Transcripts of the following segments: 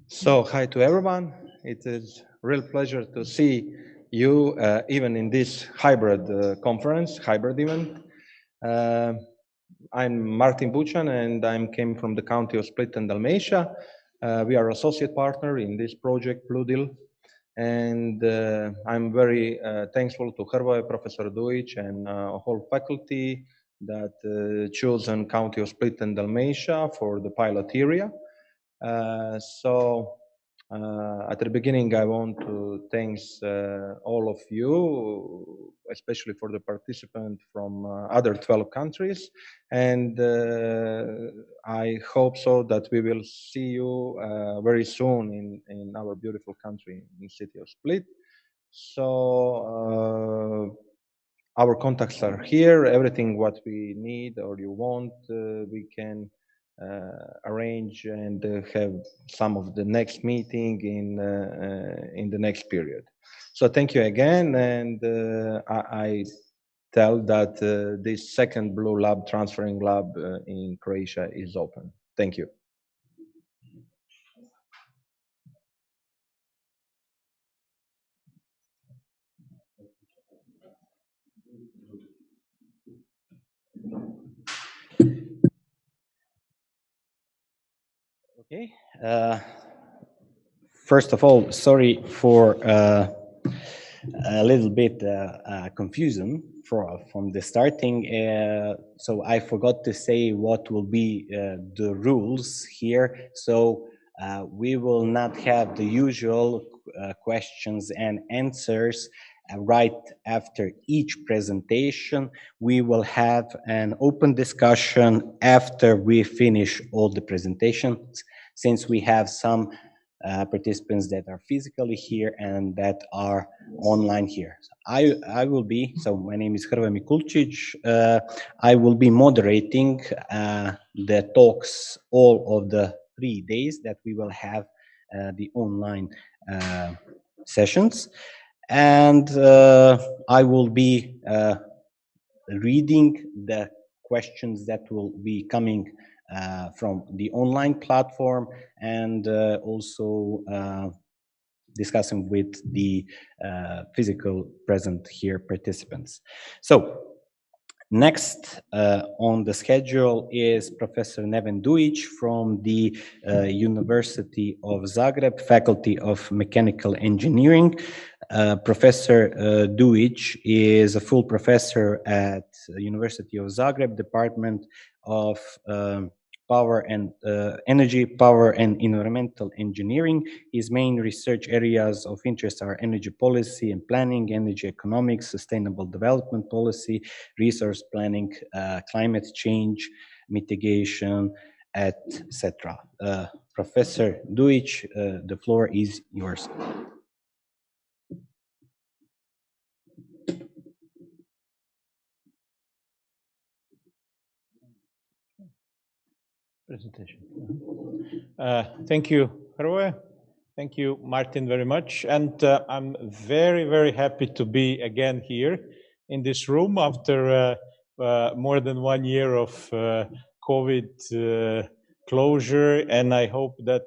So, hi to everyone. It is a real pleasure to see you even in this hybrid conference, hybrid event. Uh, I'm Martin Buchan and I came from the county of Split and Dalmatia. We are associate partner in this project, Blue Deal. And I'm very thankful to Hrvoje, Professor Dujic, and whole faculty that chosen county of Split and Dalmatia for the pilot area. At the beginning, I want to thank all of you, especially for the participants from other 12 countries. And I hope so that we will see you very soon in our beautiful country, in the city of Split. So our contacts are here. Everything what we need or you want, we can arrange and have some of the next meeting in the next period. So thank you again, and I tell that this second Blue Lab transferring lab in Croatia is open. Thank you. Okay. First of all, sorry for a little bit confusion from the starting. So I forgot to say what will be the rules here. So we will not have the usual questions and answers right after each presentation. We will have an open discussion after we finish all the presentations, since we have some participants that are physically here and that are online here. I will be, so my name is Hrvoje Mikulčić. I will be moderating the talks all of the 3 days that we will have the online sessions. And I will be reading the questions that will be coming from the online platform, and also discussing with the physical present here participants. So next on the schedule is Professor Neven Dujic from the University of Zagreb, Faculty of Mechanical Engineering. Professor Dujic is a full professor at University of Zagreb, Department of Power and Energy, Power and Environmental Engineering. His main research areas of interest are energy policy and planning, energy economics, sustainable development policy, resource planning, climate change, mitigation, etc. Professor Dujic, the floor is yours. Presentation. Thank you, Hrvoje. Thank you, Martin, very much. And I'm very, very happy to be again here in this room after more than 1 year of COVID closure. And I hope that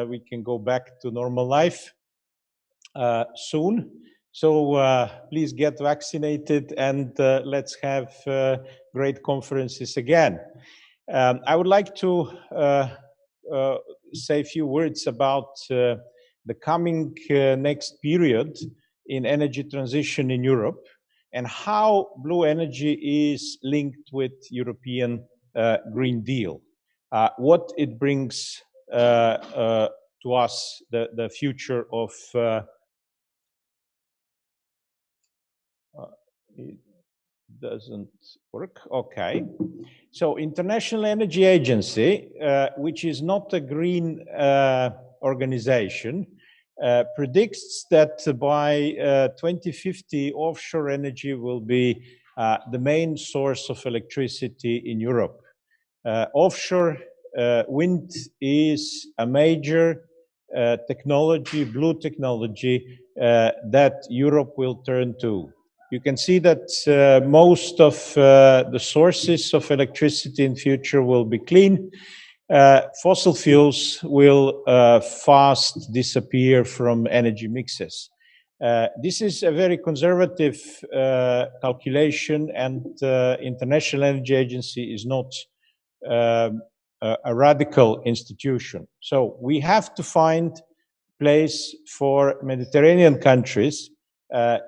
we can go back to normal life soon. So please get vaccinated and let's have great conferences again. I would like to say a few words about the coming next period in energy transition in Europe and how blue energy is linked with European Green Deal. What it brings to us, the future of it doesn't work. Okay. So International Energy Agency, which is not a green organization, predicts that by 2050, offshore energy will be the main source of electricity in Europe. Offshore wind is a major technology, blue technology, that Europe will turn to. You can see that most of the sources of electricity in future will be clean. fossil fuels will fast disappear from energy mixes. This is a very conservative calculation, and International Energy Agency is not a radical institution. So we have to find place for Mediterranean countries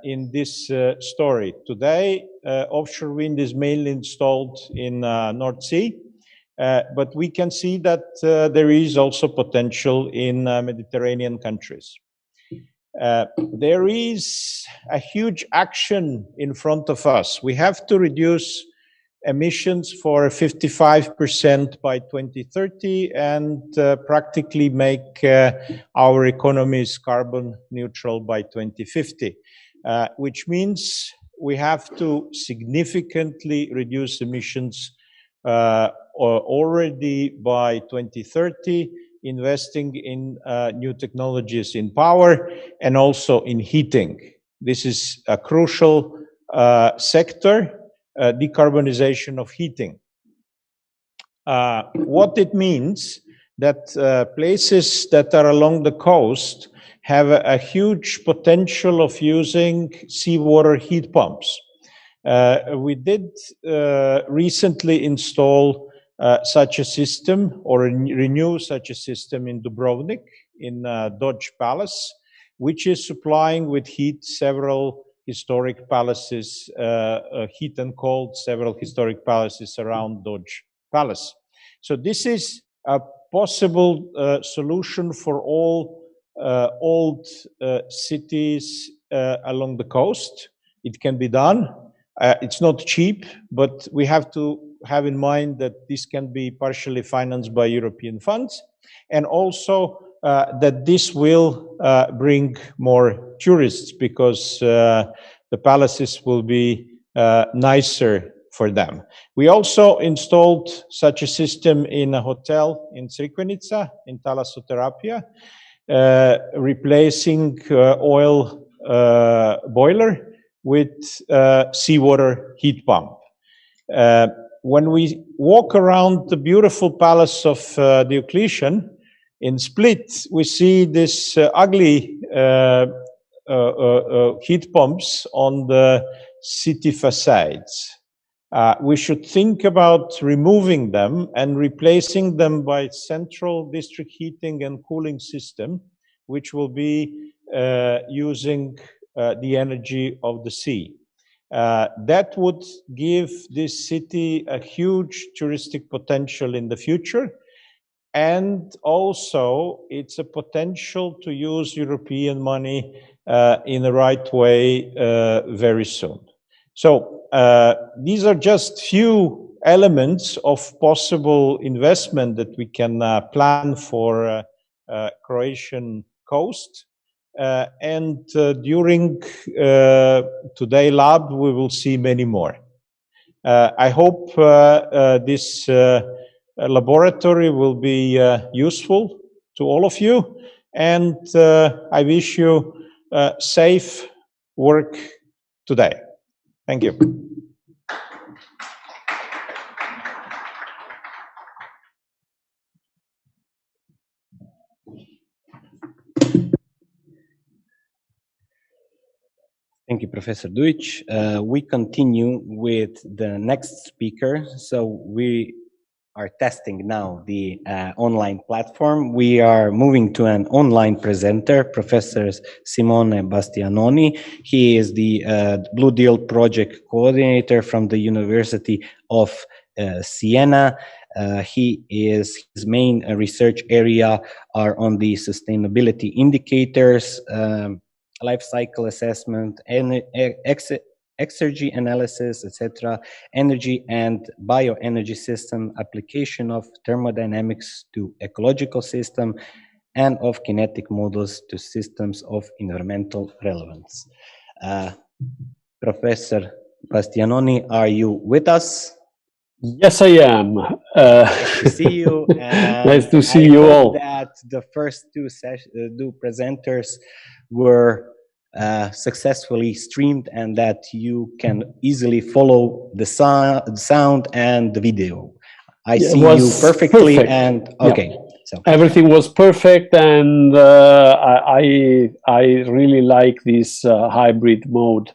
in this story. Today, offshore wind is mainly installed in North Sea, but we can see that there is also potential in Mediterranean countries. There is a huge action in front of us. We have to reduce emissions for 55% by 2030 and practically make our economies carbon neutral by 2050, which means we have to significantly reduce emissions already by 2030, investing in new technologies in power and also in heating. This is a crucial sector. Decarbonization of heating. What it means that places that are along the coast have a huge potential of using seawater heat pumps. We did recently install such a system or renew such a system in Dubrovnik, in Dodge Palace, which is supplying with heat several historic palaces, heat and cold several historic palaces around Dodge Palace. So this is a possible solution for all old cities along the coast. It can be done. It's not cheap, but we have to have in mind that this can be partially financed by European funds, and also that this will bring more tourists, because the palaces will be nicer for them. We also installed such a system in a hotel in Crikvenica, in Thalassoterapia, replacing oil boiler with seawater heat pump. When we walk around the beautiful palace of Diocletian in Split, we see this ugly heat pumps on the city facades. We should think about removing them and replacing them by central district heating and cooling system, which will be using the energy of the sea. That would give this city a huge touristic potential in the future. And also, it's a potential to use European money in the right way very soon. So these are just few elements of possible investment that we can plan for Croatian coast. And during Today Lab, we will see many more. I hope this laboratory will be useful to all of you, and I wish you safe work today. Thank you. Thank you, Professor Dujic. We continue with the next speaker. So we are testing now the online platform. We are moving to an online presenter, Professor Simone Bastianoni. He is the Blue Deal project coordinator from the University of Siena. His main research area are on the sustainability indicators, life cycle assessment, exergy analysis, etc., energy and bioenergy system, application of thermodynamics to ecological system, and of kinetic models to systems of environmental relevance. Professor Bastianoni, are you with us? Yes, I am. Nice to see you. Nice to see you all. That the first two presenters were successfully streamed, and that you can easily follow the sound and the video. I Yeah, it see you was perfectly perfect. and Yeah. okay. So Everything was perfect, and I really like this hybrid mode.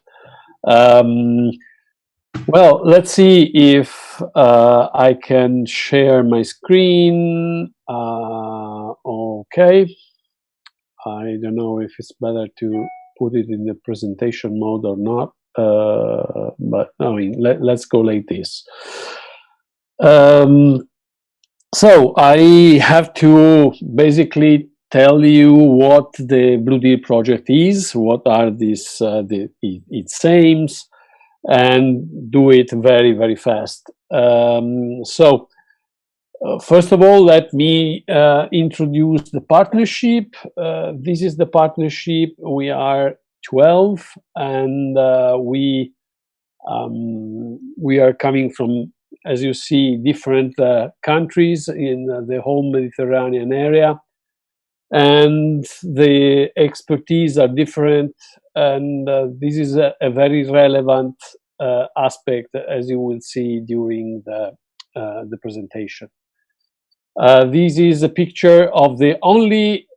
Well, let's see if I can share my screen. Okay. I don't know if it's better to put it in the presentation mode or not, but I mean, let's go like this. So I have to basically tell you what the Blue Deal project is, what are its aims, and do it very, very fast. First of all, let me introduce the partnership. This is the partnership. We are 12, and we are coming from, as you see, different countries in the whole Mediterranean area, and the expertise are different, and this is a very relevant aspect, as you will see during the presentation. This is a picture of the only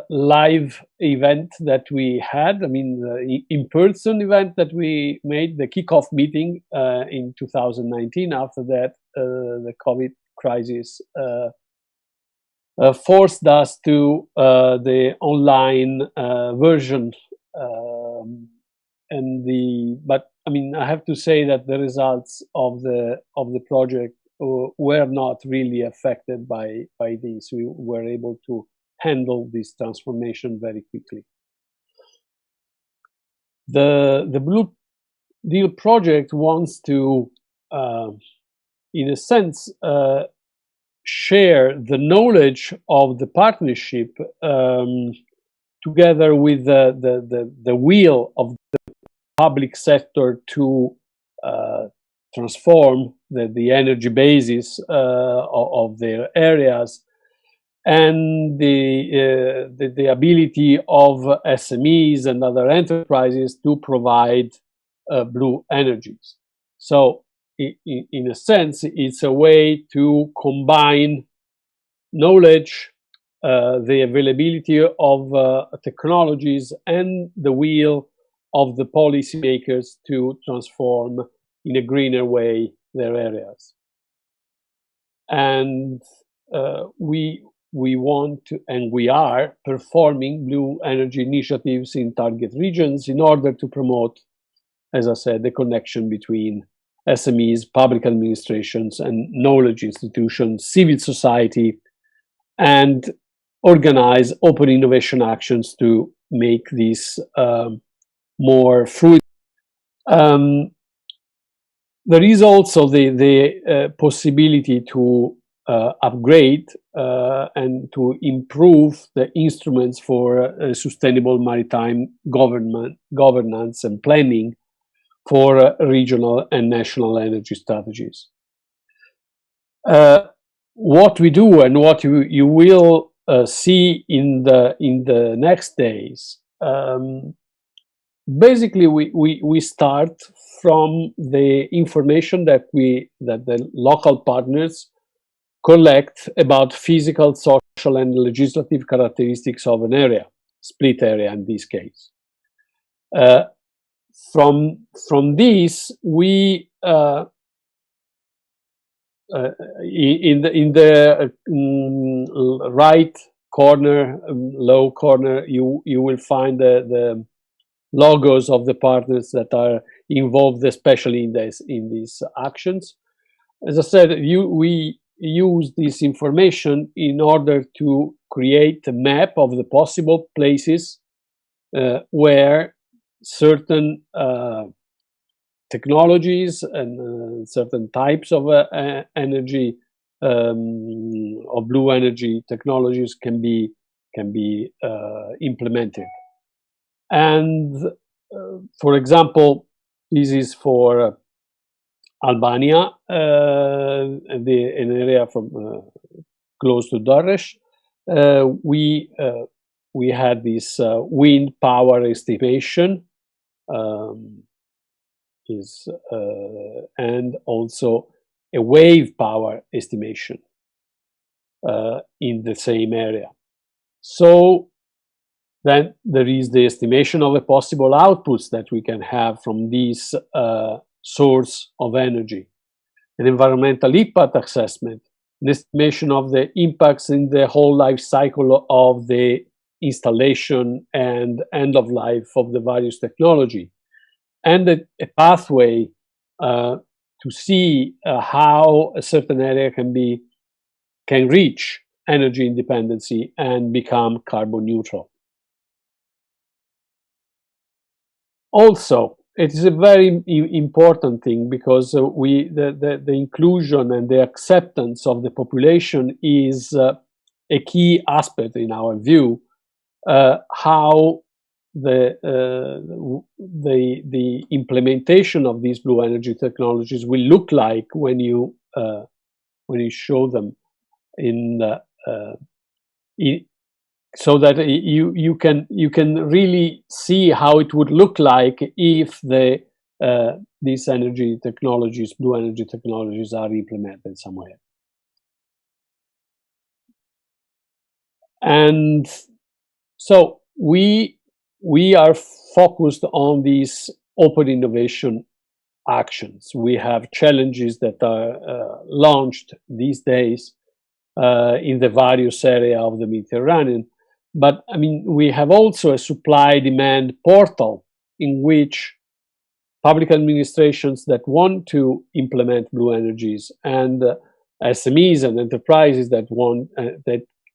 live event that we had. I mean, the in-person event that we made, the kickoff meeting in 2019. After that, the COVID crisis forced us to the online version. But I mean, I have to say that the results of the project were not really affected by this. We were able to handle this transformation very quickly. The Blue Deal project wants to, in a sense, share the knowledge of the partnership together with the will of the public sector to transform the energy basis of their areas, and the ability of SMEs and other enterprises to provide blue energies. So in a sense, it's a way to combine knowledge, the availability of technologies, and the will of the policymakers to transform in a greener way their areas. And we want to, and we are performing blue energy initiatives in target regions in order to promote, as I said, the connection between SMEs, public administrations, and knowledge institutions, civil society, and organize open innovation actions to make this more fruitful. There is also the possibility to upgrade and to improve the instruments for sustainable maritime governance and planning for regional and national energy strategies. What we do and what you will see in the next days. Basically, we start from the information that the local partners collect about physical, social, and legislative characteristics of an area, split area in this case. From this, we in the right corner, low corner, you will find the logos of the partners that are involved, especially in these actions. As I said, we use this information in order to create a map of the possible places where certain technologies and certain types of energy, of blue energy technologies can be implemented. And for example, this is for Albania, an area from close to Darresh. We had this wind power estimation, and also a wave power estimation in the same area. So then there is the estimation of the possible outputs that we can have from this source of energy, an environmental impact assessment, an estimation of the impacts in the whole life cycle of the installation and end of life of the various technology, and a pathway to see how a certain area can reach energy independency and become carbon neutral. Also, it is a very important thing because the inclusion and the acceptance of the population is a key aspect in our view. How the implementation of these blue energy technologies will look like when you show them so that you can really see how it would look like if these energy technologies, blue energy technologies, are implemented somewhere. And so we are focused on these open innovation actions. We have challenges that are launched these days in the various areas of the Mediterranean. But I mean, we have also a supply-demand portal in which public administrations that want to implement blue energies and SMEs and enterprises that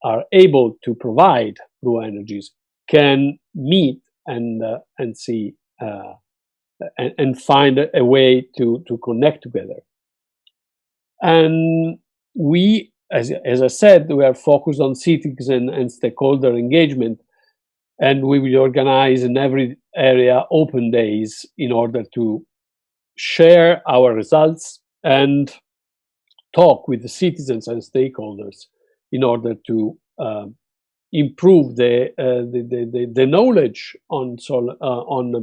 are able to provide blue energies can meet and see and find a way to connect together. And we, as I said, we are focused on citizen and stakeholder engagement, and we will organize in every area open days in order to share our results and talk with the citizens and stakeholders in order to improve the knowledge on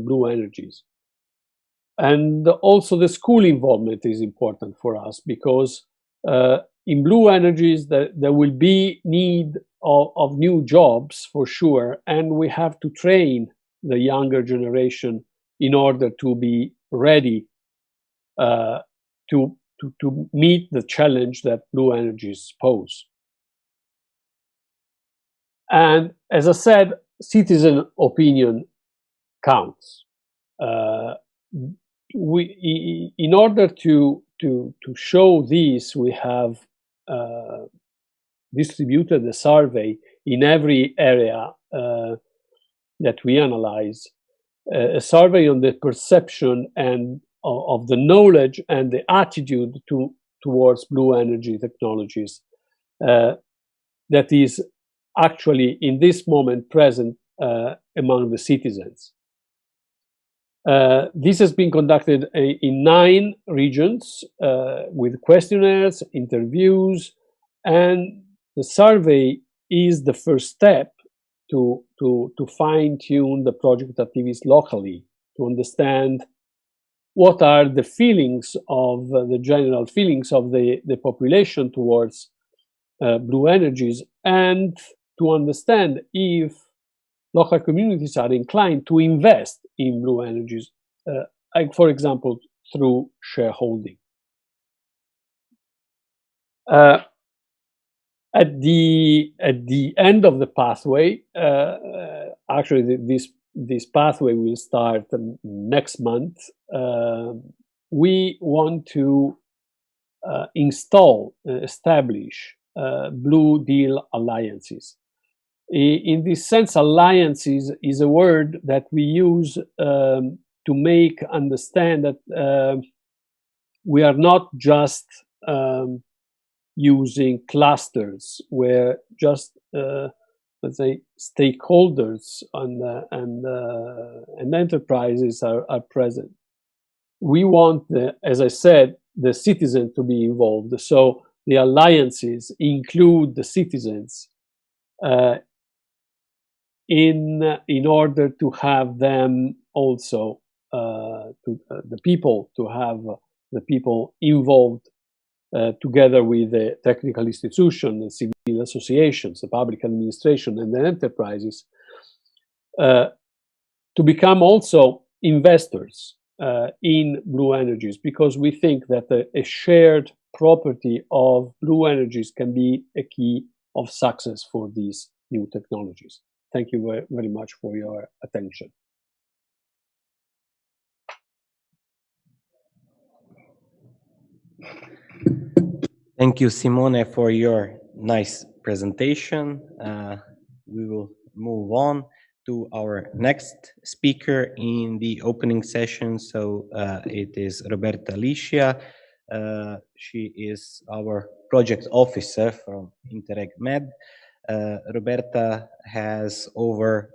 blue energies. And also the school involvement is important for us because in blue energies there will be need of new jobs for sure, and we have to train the younger generation in order to be ready to meet the challenge that blue energies pose. And as I said, citizen opinion counts. In order to show this, we have distributed a survey in every area that we analyze, a survey on the perception and of the knowledge and the attitude towards blue energy technologies that is actually in this moment present among the citizens. This has been conducted in 9 regions with questionnaires, interviews, and the survey is the first step to fine-tune the project activities locally, to understand what are the feelings of the general feelings of the population towards blue energies, and to understand if local communities are inclined to invest in blue energies, like for example, through shareholding. At the end of the pathway, actually this pathway will start next month. We want to establish Blue Deal alliances. In this sense, alliances is a word that we use to make understand that we are not just using clusters where just let's say stakeholders and enterprises are present. We want, as I said, the citizen to be involved. So the alliances include the citizens in order to have them also the people involved together with the technical institution, the civil associations, the public administration, and the enterprises, to become also investors in blue energies, because we think that a shared property of blue energies can be a key of success for these new technologies. Thank you very, very much for your attention. Thank you, Simone, for your nice presentation. We will move on to our next speaker in the opening session. So it is Roberta Licia. She is our project officer from Interreg Med. Roberta has over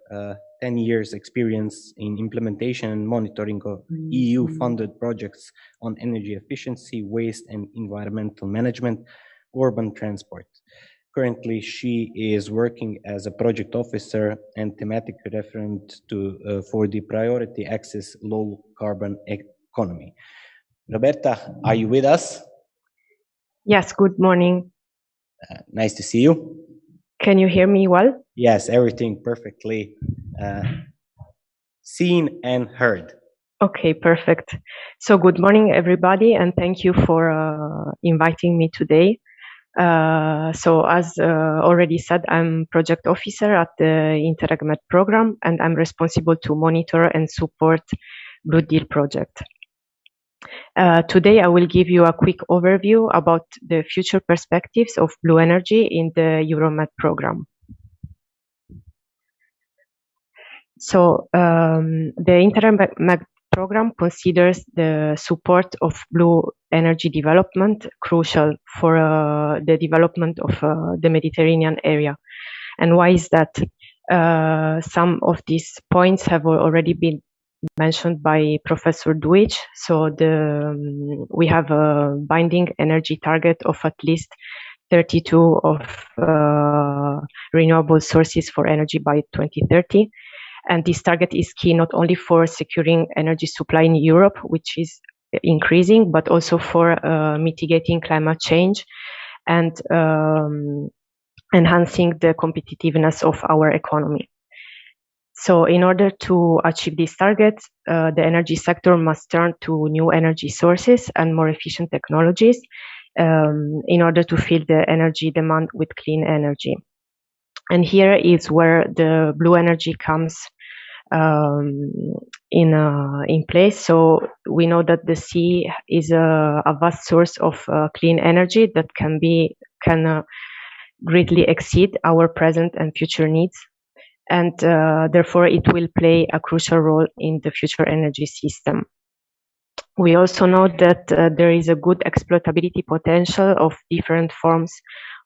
10 years experience in implementation and monitoring of EU-funded projects on energy efficiency, waste and environmental management, urban transport. Currently, she is working as a project officer and thematic referent for the priority access low carbon economy. Roberta, are you with us? Yes, good morning. Nice to see you. Can you hear me well? Yes, everything perfectly seen and heard. Okay, perfect. So good morning, everybody, and thank you for inviting me today. So as already said, I'm project officer at the Interreg Med program, and I'm responsible to monitor and support Blue Deal project. Today, I will give you a quick overview about the future perspectives of blue energy in the Euromed program. So the Interreg program considers the support of blue energy development crucial for the development of the Mediterranean area. And why is that? Some of these points have already been mentioned by Professor Duic. So we have a binding energy target of at least 32 of renewable sources for energy by 2030. And this target is key not only for securing energy supply in Europe, which is increasing, but also for mitigating climate change and enhancing the competitiveness of our economy. So in order to achieve these targets, the energy sector must turn to new energy sources and more efficient technologies in order to fill the energy demand with clean energy. And here is where the blue energy comes in place. So we know that the sea is a vast source of clean energy that can greatly exceed our present and future needs. And therefore, it will play a crucial role in the future energy system. We also know that there is a good exploitability potential of different forms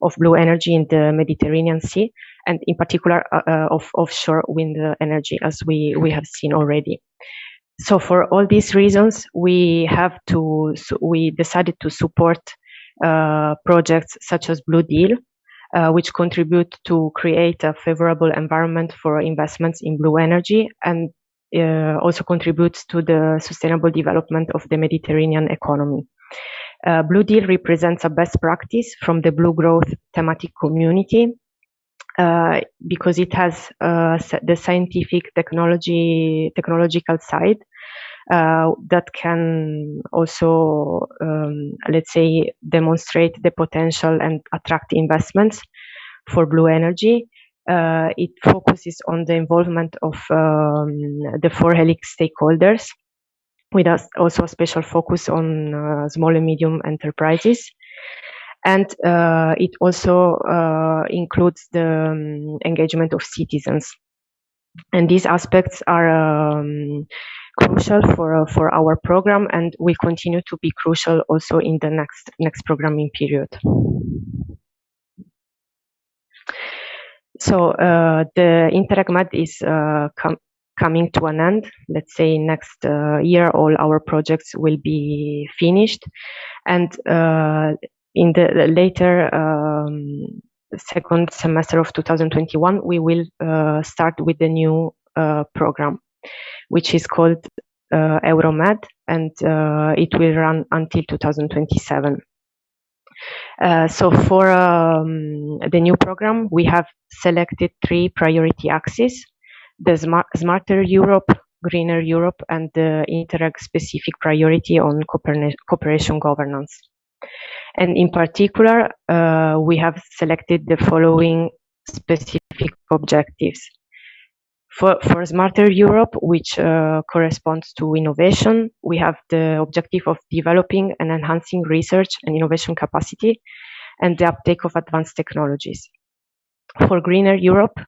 of blue energy in the Mediterranean Sea, and in particular of offshore wind energy, as we have seen already. So for all these reasons, we decided to support projects such as Blue Deal, which contribute to create a favorable environment for investments in blue energy and also contributes to the sustainable development of the Mediterranean economy. Blue Deal represents a best practice from the blue growth thematic community because it has the scientific technological side that can also, let's say, demonstrate the potential and attract investments for blue energy. It focuses on the involvement of the 4 helix stakeholders, with also a special focus on small and medium enterprises. And it also includes the engagement of citizens. And these aspects are crucial for our program, and will continue to be crucial also in the next programming period. So the Interreg Med is coming to an end. Let's say next year, all our projects will be finished, and in the later second semester of 2021, we will start with the new program, which is called Euromed, and it will run until 2027. So for the new program, we have selected 3 priority axes: the Smarter Europe, Greener Europe, and the Interreg-specific priority on cooperation governance. And in particular, we have selected the following specific objectives. For Smarter Europe, which corresponds to innovation, we have the objective of developing and enhancing research and innovation capacity and the uptake of advanced technologies. For Greener Europe,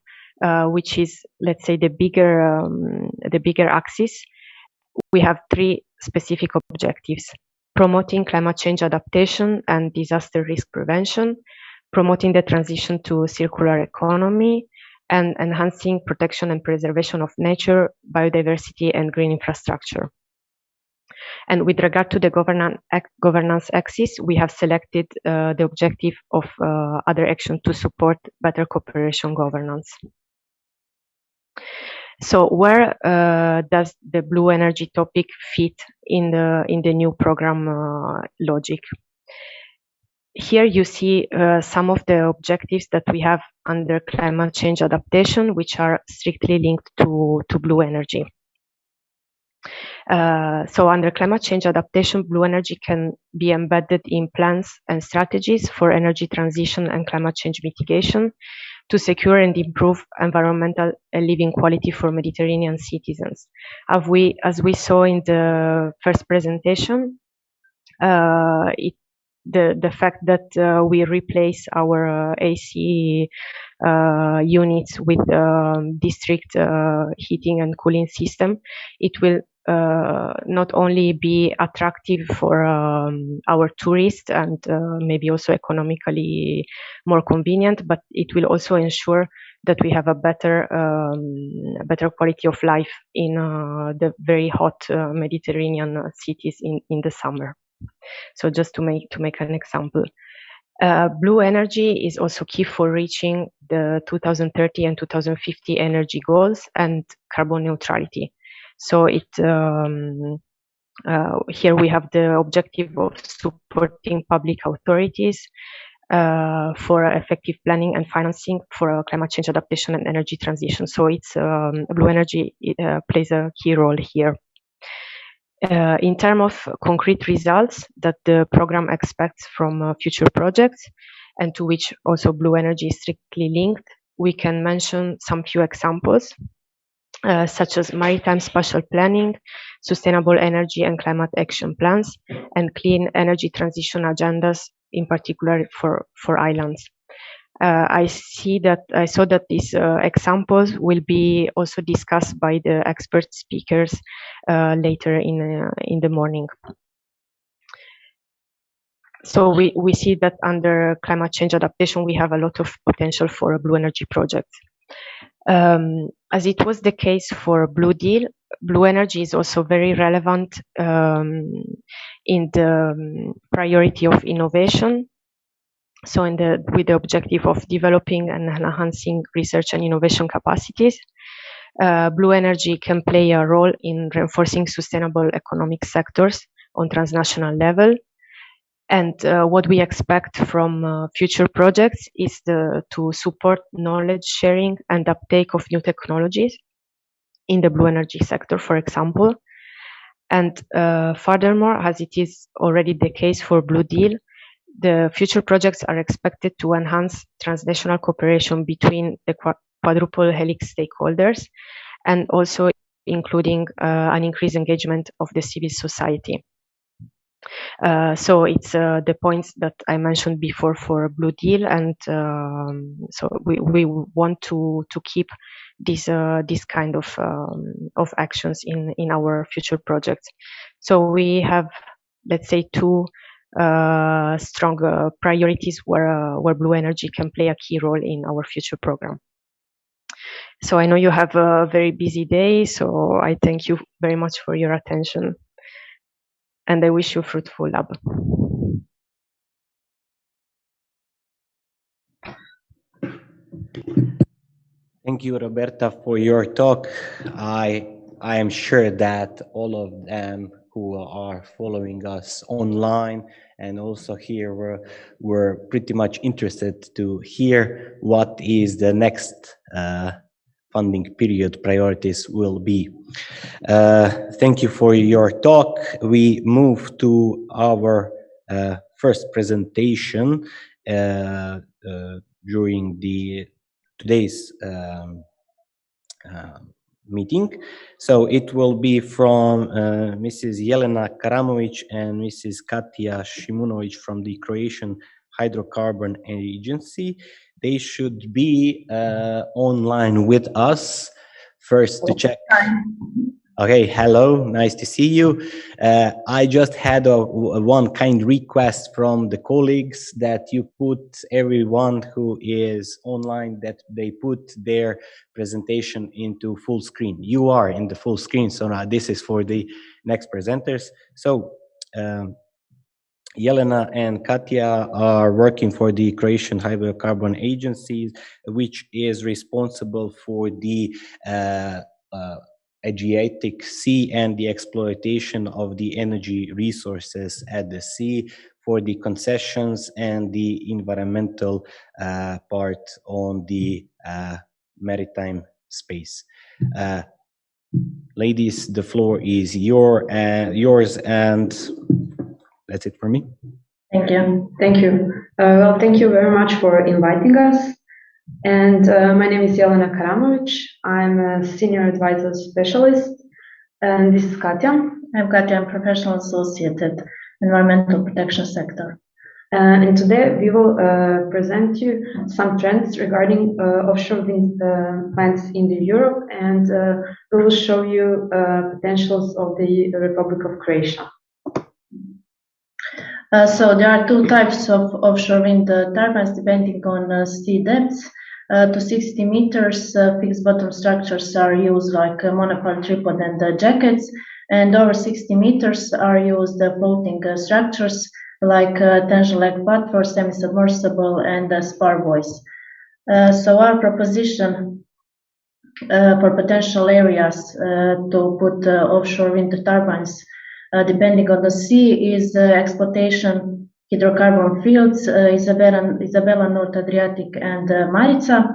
which is, let's say, the bigger axis, we have 3 specific objectives: promoting climate change adaptation and disaster risk prevention, promoting the transition to circular economy, and enhancing protection and preservation of nature, biodiversity, and green infrastructure. And with regard to the governance axis, we have selected the objective of other action to support better cooperation governance. So where does the blue energy topic fit in the new program logic? Here you see some of the objectives that we have under climate change adaptation, which are strictly linked to blue energy. So under climate change adaptation, blue energy can be embedded in plans and strategies for energy transition and climate change mitigation to secure and improve environmental and living quality for Mediterranean citizens. As we saw in the first presentation, the fact that we replace our AC units with district heating and cooling system, it will not only be attractive for our tourists and maybe also economically more convenient, but it will also ensure that we have a better quality of life in the very hot Mediterranean cities in the summer. So just to make an example. Blue energy is also key for reaching the 2030 and 2050 energy goals and carbon neutrality. So here we have the objective of supporting public authorities for effective planning and financing for climate change adaptation and energy transition. So it's blue energy plays a key role here. In terms of concrete results that the program expects from future projects, and to which also blue energy is strictly linked, we can mention some few examples, such as maritime spatial planning, sustainable energy and climate action plans, and clean energy transition agendas, in particular for islands. I saw that these examples will be also discussed by the expert speakers later in the morning. So we see that under climate change adaptation, we have a lot of potential for a blue energy project. As it was the case for Blue Deal, blue energy is also very relevant in the priority of innovation. So with the objective of developing and enhancing research and innovation capacities, blue energy can play a role in reinforcing sustainable economic sectors on transnational level. And what we expect from future projects is to support knowledge sharing and uptake of new technologies in the blue energy sector, for example. And furthermore, as it is already the case for Blue Deal, the future projects are expected to enhance transnational cooperation between the quadruple helix stakeholders, and also including an increased engagement of the civil society. So it's the points that I mentioned before for Blue Deal, and so we want to keep this kind of actions in our future projects. So we have, let's say, 2 strong priorities where blue energy can play a key role in our future program. So I know you have a very busy day, so I thank you very much for your attention, and I wish you a fruitful lab. Thank you, Roberta, for your talk. I am sure that all of them who are following us online, and also here we're pretty much interested to hear what is the next funding period priorities will be. Thank you for your talk. We move to our first presentation during today's meeting. So it will be from Mrs. Jelena Karamovic and Mrs. Katja Shimunovic from the Croatian Hydrocarbon Agency. They should be online with us. First to check. Okay, hello, nice to see you. I just had one kind request from the colleagues that you put everyone who is online, that they put their presentation into full screen. You are in the full screen, so now this is for the next presenters. So Jelena and Katja are working for the Croatian Hydrocarbon Agency, which is responsible for the Adriatic Sea and the exploitation of the energy resources at the sea, for the concessions and the environmental part on the maritime space. Ladies, the floor is yours, and that's it for me. Thank you. Thank you. Well, thank you very much for inviting us. And my name is Jelena Karamovic. I'm a senior advisor specialist. And this is Katja. I'm Katja. I'm professional associate at environmental protection sector. And today we will present you some trends regarding offshore wind plants in Europe, and we will show you potentials of the Republic of Croatia. So there are two types of offshore wind turbines depending on sea depths. To 60 meters, fixed bottom structures are used like monopile, tripod, and jackets, and over 60 meters are used floating structures like tension leg platform, semi-submersible, and spar buoys. So our proposition for potential areas to put offshore wind turbines depending on the sea is exploitation hydrocarbon fields, Isabella, North Adriatic, and Marica.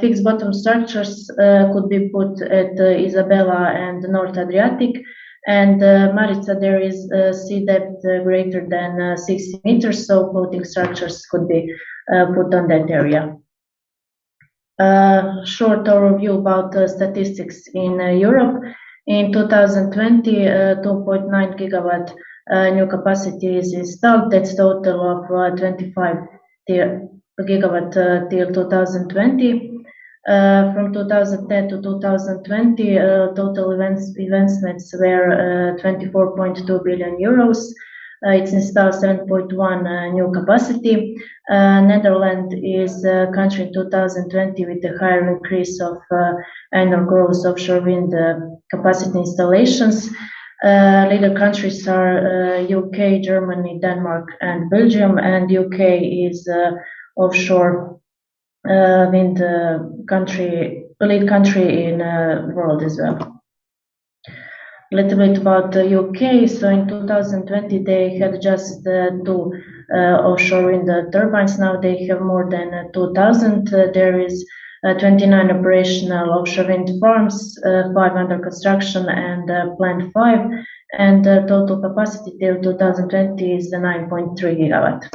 Fixed bottom structures could be put at Isabella and North Adriatic, and Marica there is sea depth greater than 60 meters, so floating structures could be put on that area. Short overview about statistics in Europe. In 2020, 2.9 gigawatt new capacity is installed. That's total of 25 gigawatt till 2020. From 2010 to 2020, total investments were 24.2 billion euros. It's installed 7.1 new capacity. Netherlands is a country in 2020 with a higher increase of annual growth offshore wind capacity installations. Leader countries are UK, Germany, Denmark, and Belgium, and UK is offshore wind lead country in the world as well. A little bit about the UK. So in 2020, they had just two offshore wind turbines. Now they have more than 2,000. There is 29 operational offshore wind farms, 5 under construction, and planned 5. And total capacity till 2020 is 9.3 gigawatt.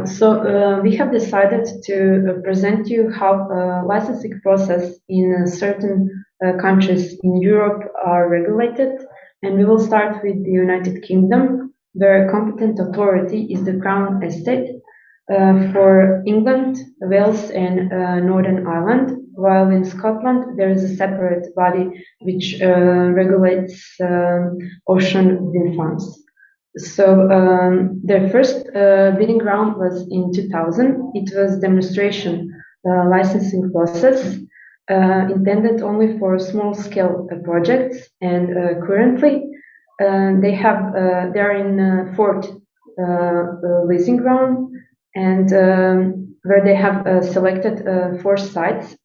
So we have decided to present you how licensing process in certain countries in Europe are regulated, and we will start with the United Kingdom, where competent authority is the Crown Estate for England, Wales, and Northern Ireland, while in Scotland there is a separate body which regulates ocean wind farms. So their first bidding round was in 2000. It was demonstration licensing process intended only for small-scale projects, and currently they are in fourth leasing round, and where they have selected 4 sites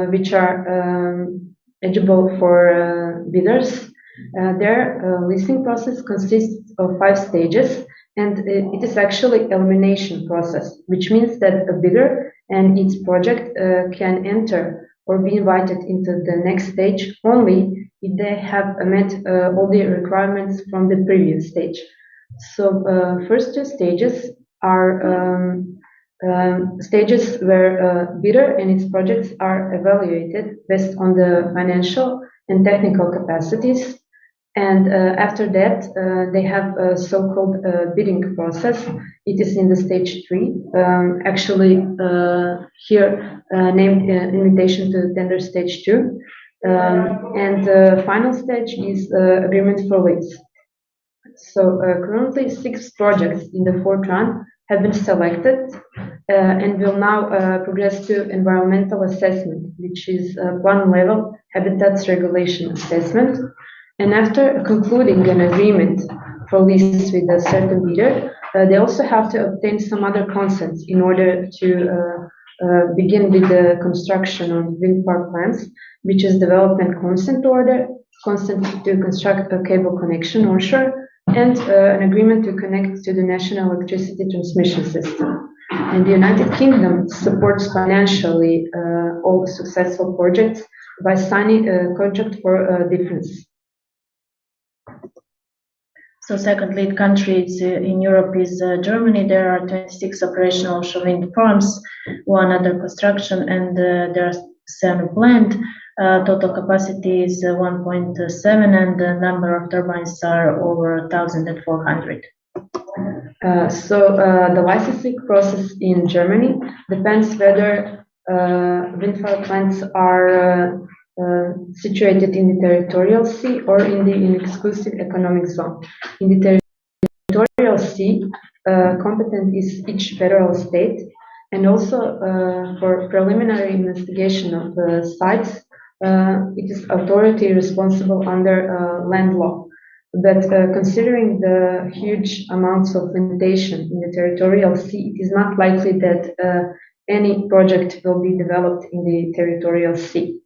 which are eligible for bidders. Their listing process consists of 5 stages, and it is actually elimination process, which means that a bidder and its project can enter or be invited into the next stage only if they have met all the requirements from the previous stage. So first 2 stages are stages where bidder and its projects are evaluated based on the financial and technical capacities. And after that, they have a so-called bidding process. It is in the stage 3, actually here named invitation to tender stage 2. And the final stage is agreement for lease. So currently 6 projects in the 4th round have been selected and will now progress to environmental assessment, which is one level habitats regulation assessment. And after concluding an agreement for lease with a certain bidder, they also have to obtain some other consents in order to begin with the construction on wind farm plants, which is development consent order, consent to construct a cable connection onshore, and an agreement to connect to the national electricity transmission system. And the United Kingdom supports financially all successful projects by signing a contract for difference. So second lead country in Europe is Germany. There are 26 operational offshore wind farms, 1 under construction, and there are 7 planned. Total capacity is 1.7, and the number of turbines are over 1,400. So the licensing process in Germany depends whether wind farm plants are situated in the territorial sea or in the exclusive economic zone. In the territorial sea, competent is each federal state, and also for preliminary investigation of the sites, it is authority responsible under land law. But considering the huge amounts of limitation in the territorial sea, it is not likely that any project will be developed in the territorial sea.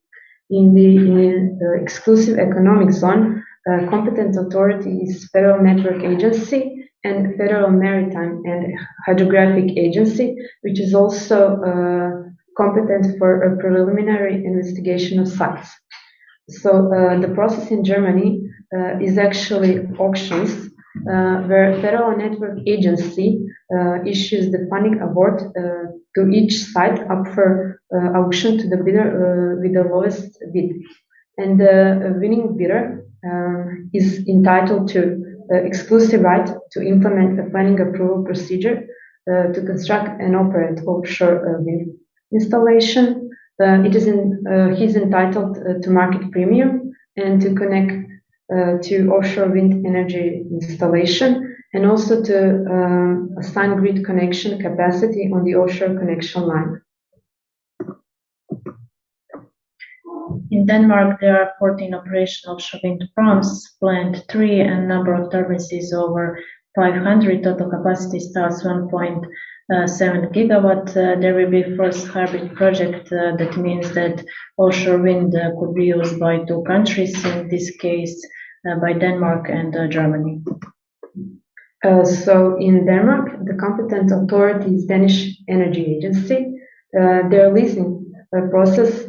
In the exclusive economic zone, competent authority is Federal Network Agency and Federal Maritime and Hydrographic Agency, which is also competent for a preliminary investigation of sites. So the process in Germany is actually auctions, where Federal Network Agency issues the funding award to each site up for auction to the bidder with the lowest bid. And the winning bidder is entitled to exclusive right to implement a planning approval procedure to construct and operate offshore wind installation. He's entitled to market premium and to connect to offshore wind energy installation, and also to assign grid connection capacity on the offshore connection line. In Denmark, there are 14 operational offshore wind farms, planned 3, and number of turbines is over 500. Total capacity starts 1.7 gigawatt. There will be first hybrid project. That means that offshore wind could be used by 2 countries, in this case by Denmark and Germany. So in Denmark, the competent authority is Danish Energy Agency. Their leasing process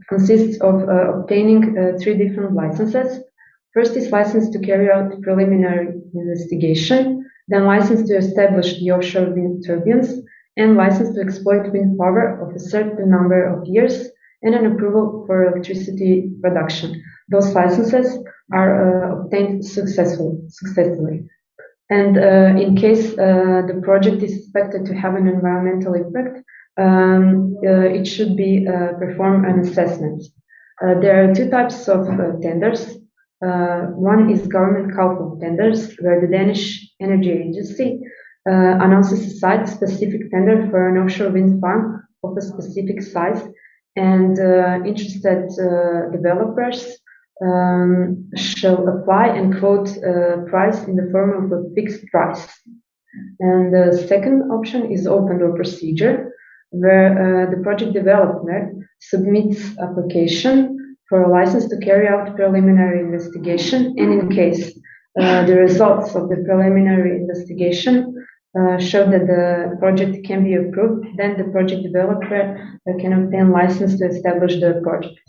consists of obtaining 3 different licenses. First is license to carry out preliminary investigation, then license to establish the offshore wind turbines, and license to exploit wind power of a certain number of years, and an approval for electricity production. Those licenses are obtained successfully. And in case the project is expected to have an environmental impact, it should be perform an assessment. There are 2 types of tenders. One is government call tenders, where the Danish Energy Agency announces a site-specific tender for an offshore wind farm of a specific size, and interested developers shall apply and quote price in the form of a fixed price. And the second option is open door procedure, where the project developer submits application for a license to carry out preliminary investigation, and in case the results of the preliminary investigation show that the project can be approved, then the project developer can obtain license to establish the project.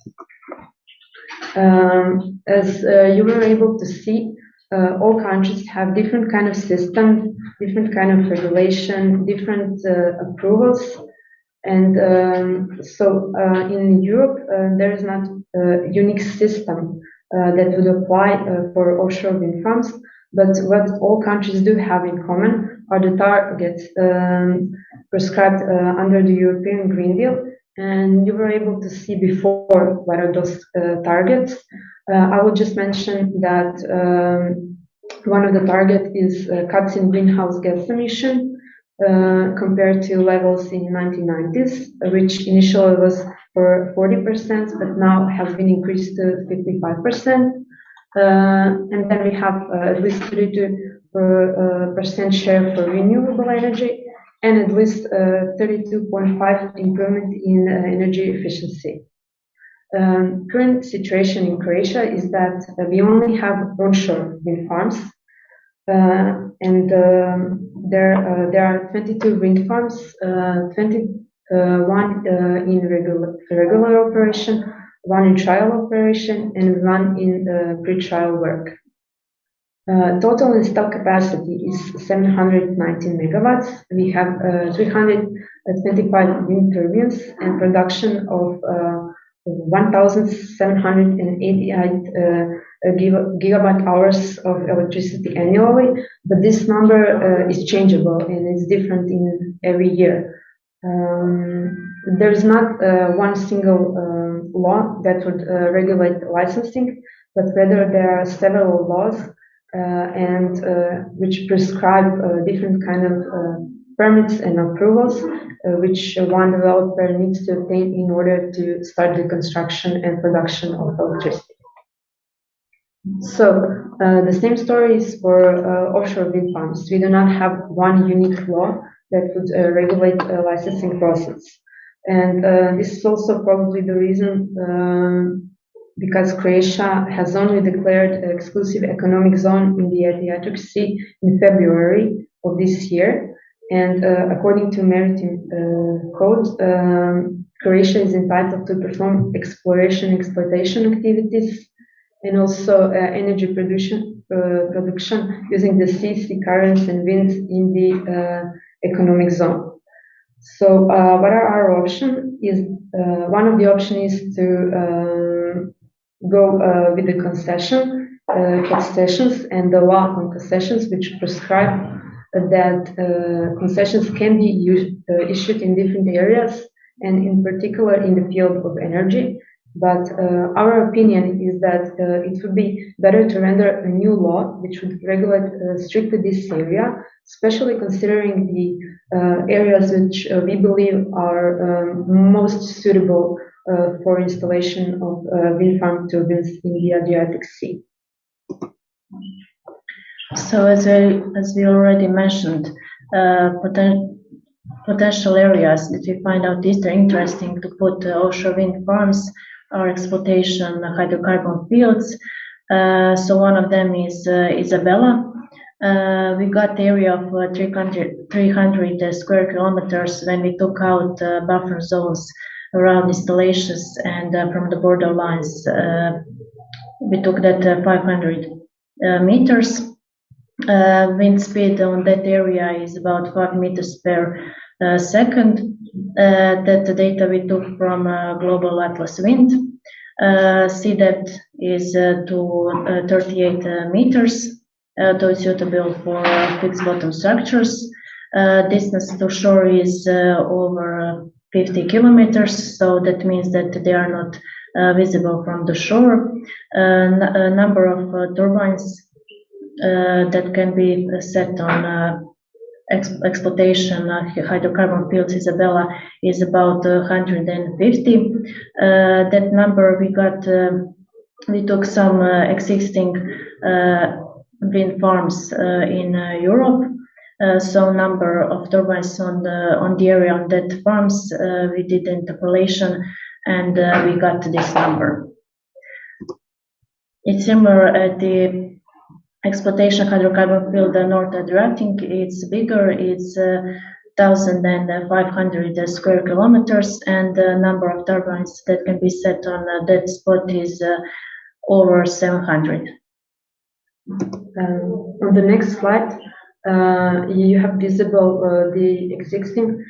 As you were able to see, all countries have different kind of systems, different kind of regulation, different approvals. And so in Europe, there is not a unique system that would apply for offshore wind farms. But what all countries do have in common are the targets prescribed under the European Green Deal. And you were able to see before what are those targets. I will just mention that one of the targets is cuts in greenhouse gas emission compared to levels in 1990s, which initially was for 40%, but now has been increased to 55%. And then we have at least 32% share for renewable energy, and at least 32.5 improvement in energy efficiency. Current situation in Croatia is that we only have onshore wind farms, and there are 22 wind farms, 21 in regular operation, 1 in trial operation, and 1 in pre-trial work. Total installed capacity is 719 megawatts. We have 325 wind turbines and production of 1,788 gigawatt hours of electricity annually, but this number is changeable and is different in every year. There is not one single law that would regulate licensing, but rather there are several laws and which prescribe different kind of permits and approvals which one developer needs to obtain in order to start the construction and production of electricity. So the same story is for offshore wind farms. We do not have one unique law that would regulate a licensing process. And this is also probably the reason because Croatia has only declared an exclusive economic zone in the Adriatic Sea in February of this year. And according to Maritime Code, Croatia is entitled to perform exploration and exploitation activities and also energy production using the sea currents and winds in the economic zone. So what are our options? One of the options is to go with the concessions and the law on concessions, which prescribe that concessions can be issued in different areas and in particular in the field of energy. But our opinion is that it would be better to render a new law which would regulate strictly this area, especially considering the areas which we believe are most suitable for installation of wind farm turbines in the Adriatic Sea. So as we already mentioned, potential areas that we find out is interesting to put offshore wind farms are exploitation hydrocarbon fields. So one of them is Isabella. We got the area of 300 square kilometers when we took out buffer zones around installations, and from the border lines we took that 500 meters. Wind speed on that area is about 5 meters per second. That data we took from Global Atlas Wind. Sea depth is to 38 meters, though it's suitable for fixed bottom structures. Distance to shore is over 50 kilometers, so that means that they are not visible from the shore. A number of turbines that can be set on exploitation hydrocarbon fields Isabella is about 150. That number we got, we took some existing wind farms in Europe. So number of turbines on the area on that farms, we did interpolation and we got this number. It's similar at the exploitation hydrocarbon field North Adriatic. It's bigger. It's 1,500 square kilometers, and the number of turbines that can be set on that spot is over 700. On the next slide, you have visible the existing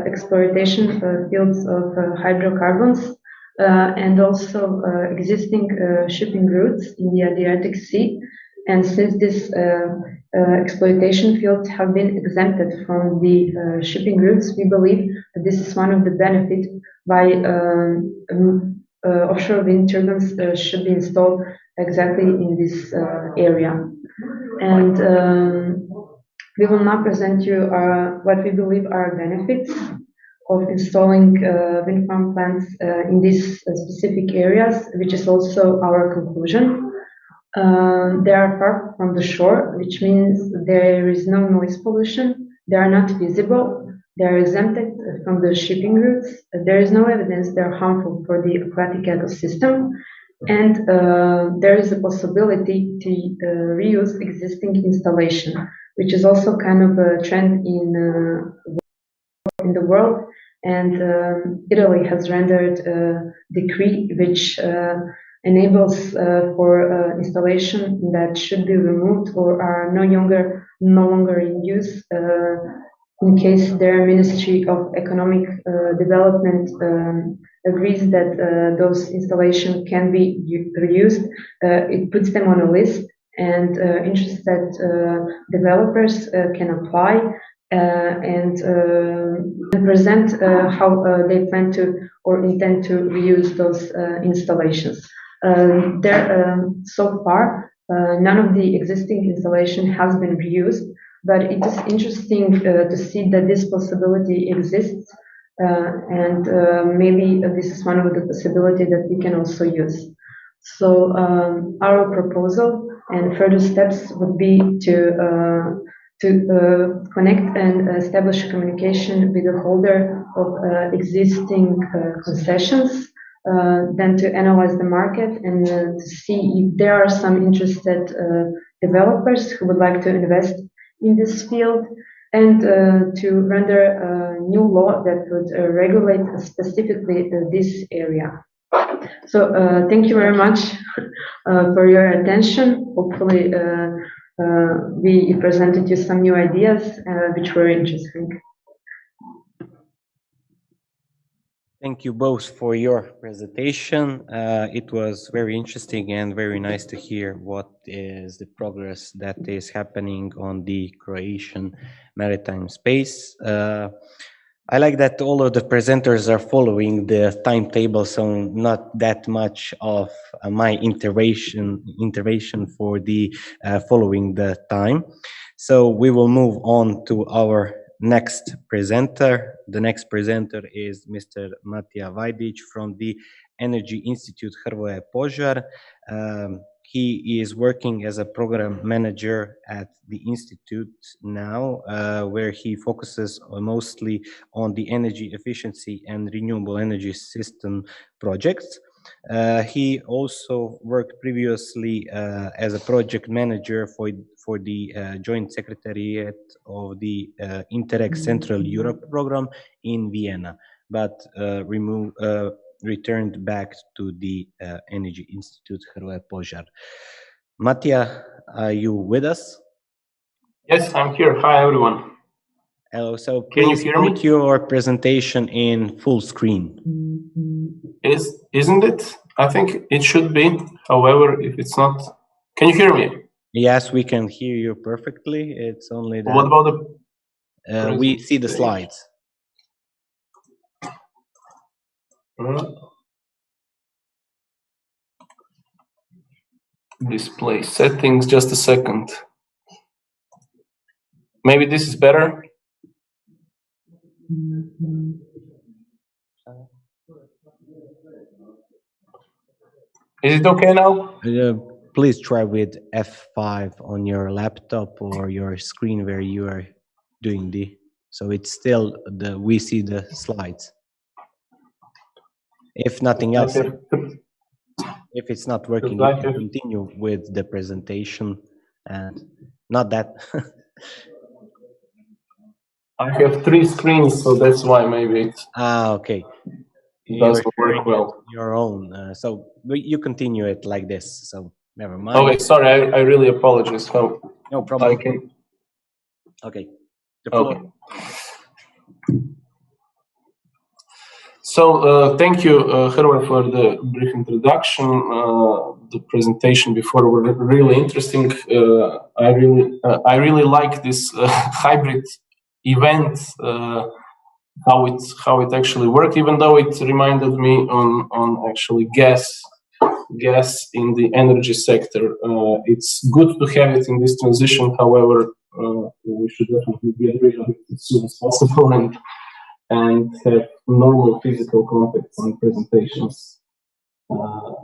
exploitation fields of hydrocarbons and also existing shipping routes in the Adriatic Sea. And since these exploitation fields have been exempted from the shipping routes, we believe that this is one of the benefits why offshore wind turbines should be installed exactly in this area. And we will now present you what we believe are benefits of installing wind farm plants in these specific areas, which is also our conclusion. They are far from the shore, which means there is no noise pollution. They are not visible. They are exempted from the shipping routes. There is no evidence they are harmful for the aquatic ecosystem. And there is a possibility to reuse existing installation, which is also kind of a trend in the world. And Italy has rendered a decree which enables for installation that should be removed or are no longer in use in case their Ministry of Economic Development agrees that those installations can be reused. It puts them on a list, and interested developers can apply and present how they plan to or intend to reuse those installations. So far, none of the existing installation has been reused, but it is interesting to see that this possibility exists, and maybe this is one of the possibilities that we can also use. So our proposal and further steps would be to connect and establish communication with the holder of existing concessions, then to analyze the market and to see if there are some interested developers who would like to invest in this field, and to render a new law that would regulate specifically this area. So thank you very much for your attention. Hopefully we presented you some new ideas which were interesting. Thank you both for your presentation. It was very interesting and very nice to hear what is the progress that is happening on the Croatian maritime space. I like that all of the presenters are following the timetable, so not that much of my intervention for the following the time. So we will move on to our next presenter. The next presenter is Mr. Matija Vajdić from the Energy Institute Hrvoje Požar. He is working as a program manager at the institute now, where he focuses mostly on the energy efficiency and renewable energy system projects. He also worked previously as a project manager for the Joint Secretariat of the Interreg Central Europe program in Vienna, but returned back to the Energy Institute Hrvoje Požar. Matija, are you with us? Yes, I'm here. Hi, everyone. Hello. So please put your presentation in full screen. Isn't it? I think it should be. However, if it's not, can you hear me? Yes, we can hear you perfectly. It's only that. What about the? We see the slides. Display settings. Just a second. Maybe this is better. Is it okay now? Please try with F5 on your laptop or your screen where you are doing the. So it's still we see the slides. If nothing else, If it's not working, I you can continue with the presentation and not that. I have 3 screens, so that's why maybe it Okay. doesn't work well. Your own. So you continue it like this. So never mind. Okay, sorry, I really apologize. How No problem. I can... Okay. The floor. Okay. So thank you, Herman, for the brief introduction. The presentation before were really interesting. I really like this hybrid event. How it actually worked, even though it reminded me on actually gas in the energy sector. It's good to have it in this transition. However, we should definitely get rid of it as soon as possible and have normal physical contacts and presentations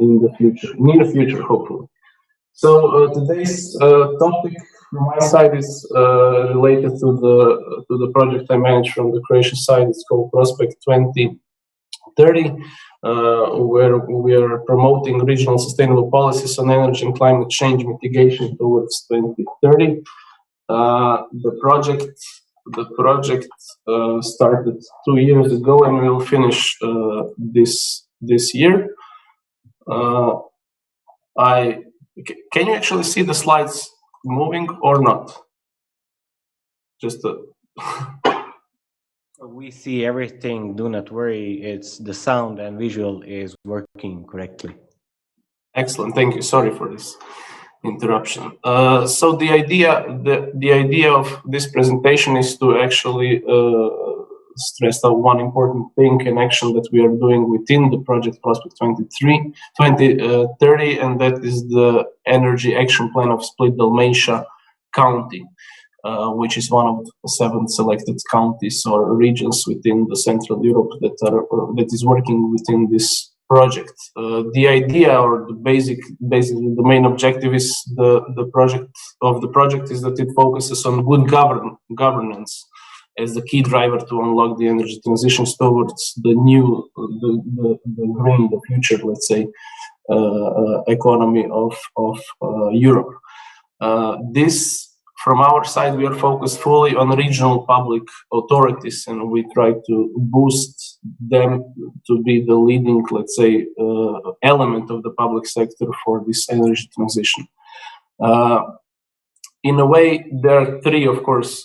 in the future, near future, hopefully. So today's topic from my side is related to the project I manage from the Croatia side. It's called Prospect 2030, where we are promoting regional sustainable policies on energy and climate change mitigation towards 2030. The project started 2 years ago and will finish this year. Can you actually see the slides moving or not? Just We see everything. Do not worry. It's the sound and visual is working correctly. Excellent. Thank you. Sorry for this interruption. So the idea of this presentation is to actually stress out one important thing and action that we are doing within the project Prospect 2030, and that is the energy action plan of Split Dalmatia County, which is one of the 7 selected counties or regions within the Central Europe that is working within this project. The idea, or basically the main objective is the project is that it focuses on good governance as the key driver to unlock the energy transitions towards the new, the green, the future, let's say, economy of Europe. This, from our side, we are focused fully on regional public authorities, and we try to boost them to be the leading, let's say, element of the public sector for this energy transition. In a way, there are 3, of course,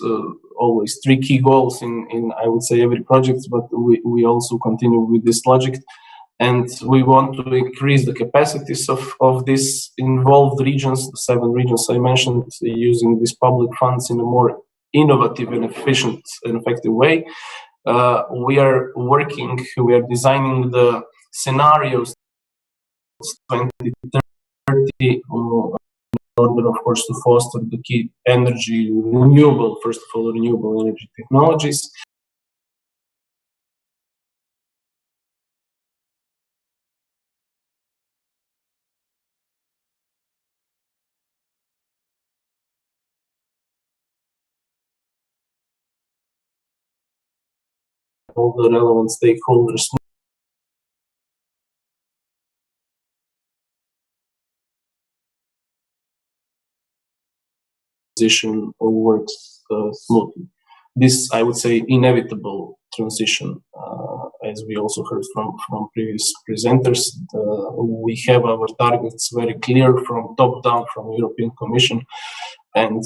always 3 key goals in I would say every project, but we also continue with this logic. And we want to increase the capacities of these involved regions, the 7 regions I mentioned, using these public funds in a more innovative and efficient and effective way. We are designing the scenarios 2030 in order, of course, to foster the key energy, first of all, renewable energy technologies. All the relevant stakeholders transition works smoothly. This, I would say, inevitable transition, as we also heard from previous presenters. We have our targets very clear from top down, from European Commission, and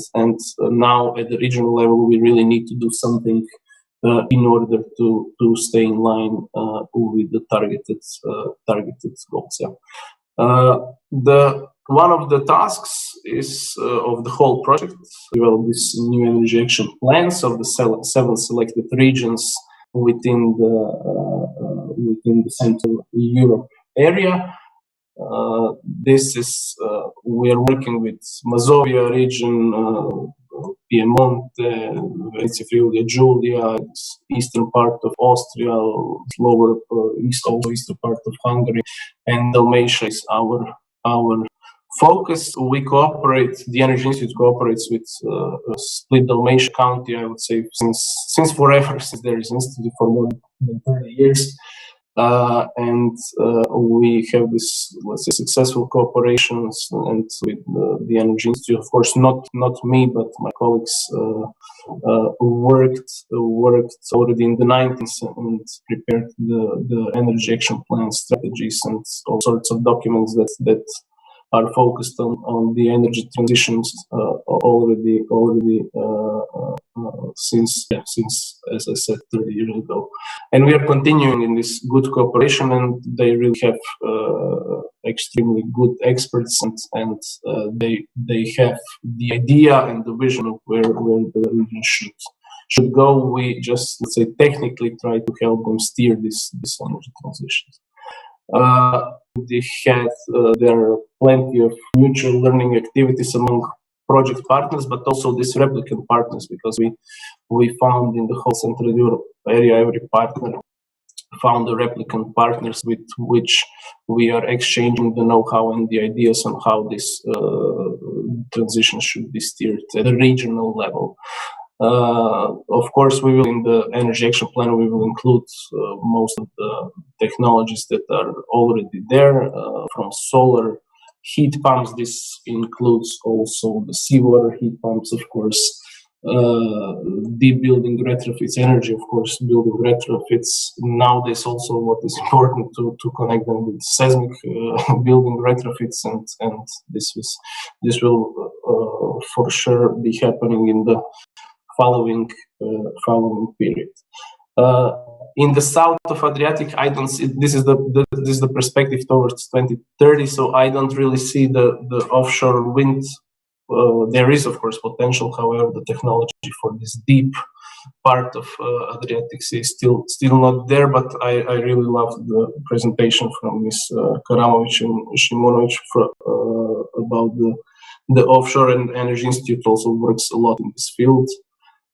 now at the regional level, we really need to do something in order to stay in line with the targeted goals. Yeah. One of the tasks is of the whole project develop this new energy action plans of the 7 selected regions within the Central Europe area. This is we are working with Mazovia region, Piemonte, Venetia, Friuli, Giulia, eastern part of Austria, lower eastern part of Hungary, and Dalmatia is our focus. We cooperate. The Energy Institute cooperates with Split Dalmatia County. I would say since forever, since there is institute for more than 30 years. and we have this, let's say, successful cooperations and with the Energy Institute. Of course, not me, but my colleagues worked already in the 90s and prepared the energy action plan strategies and all sorts of documents that are focused on the energy transitions already since, as I said, 30 years ago. And we are continuing in this good cooperation, and they really have extremely good experts, and they have the idea and the vision of where the region should go. We just, let's say, technically try to help them steer this energy transition. There are plenty of mutual learning activities among project partners, but also these replicant partners, because we found in the whole Central Europe area, every partner found the replicant partners with which we are exchanging the know-how and the ideas on how this transition should be steered at a regional level. Of course, we will, in the energy action plan, we will include most of the technologies that are already there, from solar heat pumps. This includes also the seawater heat pumps, of course, deep building retrofits, energy, of course, building retrofits. Nowadays, also what is important to connect them with seismic building retrofits, and this will for sure be happening in the following period. In the south of Adriatic, I don't see, this is the perspective towards 2030. So I don't really see the offshore wind. There is, of course, potential. However, the technology for this deep part of Adriatic Sea is still not there. But I really love the presentation from Ms. Karamovic and Shimonovic about the offshore, and Energy Institute also works a lot in this field.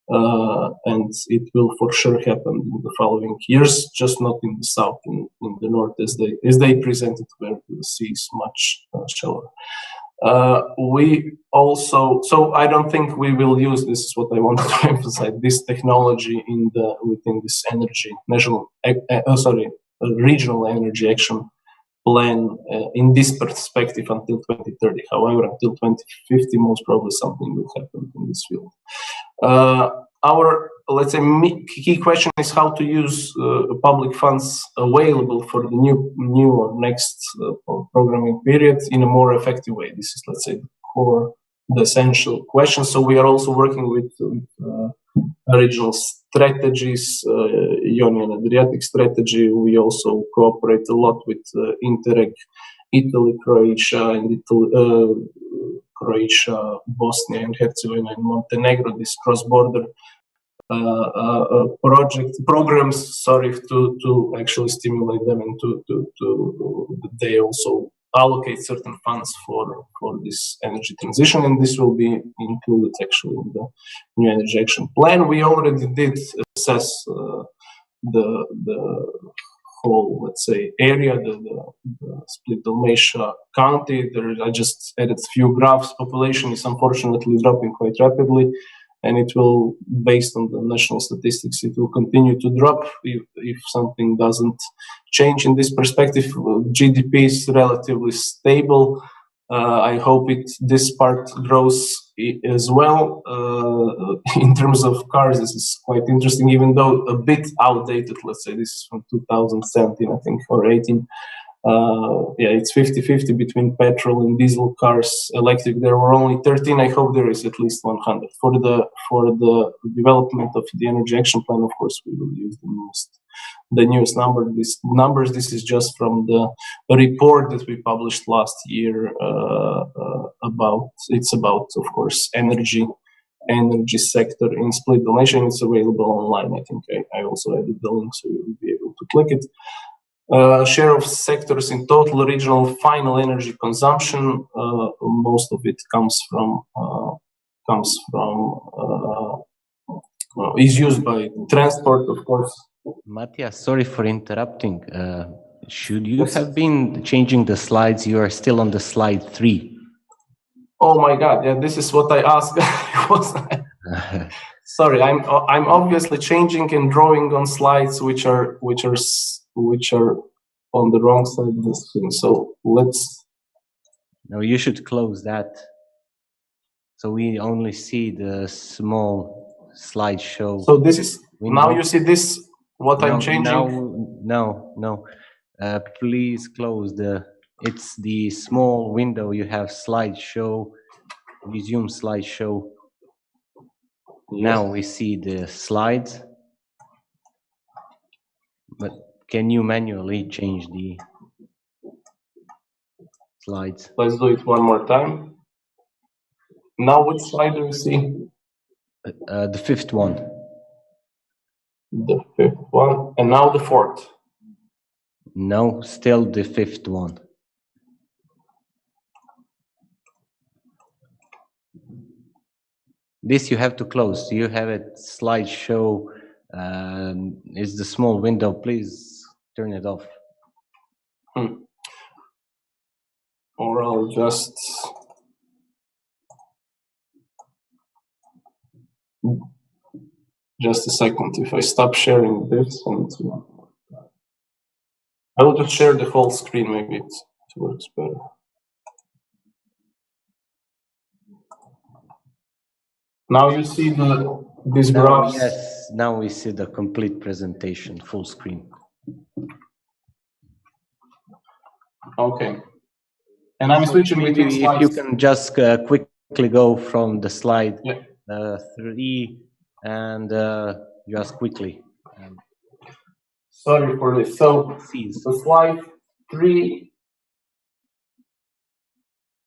And it will for sure happen in the following years, just not in the south, in the north, as they presented, where the sea is much shallower. We also, so I don't think we will use, this is what I wanted to emphasize, this technology within this regional energy action plan in this perspective until 2030. However, until 2050, most probably something will happen in this field. Our, let's say, key question is how to use public funds available for the new or next programming period in a more effective way. This is, let's say, the essential question. So we are also working with regional strategies, Ionian Adriatic strategy. We also cooperate a lot with Interreg, Italy, Croatia, and Croatia, Bosnia and Herzegovina, and Montenegro, this cross-border programs, to actually stimulate them, and they also allocate certain funds for this energy transition, and this will be included actually in the new energy action plan. We already did assess the whole, let's say, area, the Split Dalmatia county. I just added a few graphs. Population is unfortunately dropping quite rapidly, and it will, based on the national statistics, it will continue to drop if something doesn't change in this perspective. GDP is relatively stable. I hope this part grows as well. In terms of cars, this is quite interesting, even though a bit outdated. Let's say this is from 2017, I think, or 18. It's 50-50 between petrol and diesel cars. Electric, there were only 13. I hope there is at least 100. For the development of the energy action plan, of course, we will use the newest numbers. This is just from the report that we published last year about, of course, energy sector in Split Dalmatia. It's available online. I think I also added the link, so you will be able to click it. Share of sectors in total regional final energy consumption, most of it is used by transport, of course. Matthias, sorry for interrupting. Should you have been changing the slides? You are still on the slide 3. Oh my God! Yeah, this is what I asked. Sorry, I'm obviously changing and drawing on slides which are which are on the wrong side of the screen. So let's. No, you should close that. So we only see the small slideshow. So this is window. now you see this. What I'm changing. No. Please close the. It's the small window. You have slideshow. Resume slideshow. Yes. Now we see the slides. But can you manually change the slides? Let's do it one more time. Now which slide do you see? The fifth one. The fifth one, and now the fourth. No, still the fifth one. This you have to close. You have a slideshow. Is the small window. Please turn it off. Or I'll just. Just a second. If I stop sharing this, and I will just share the whole screen. Maybe it works better. Now you see these graphs. Yes, now we see the complete presentation, full screen. Okay. And I'm switching between slides. If you can just quickly go from the slide 3 and just quickly. Sorry for this. So the slide 3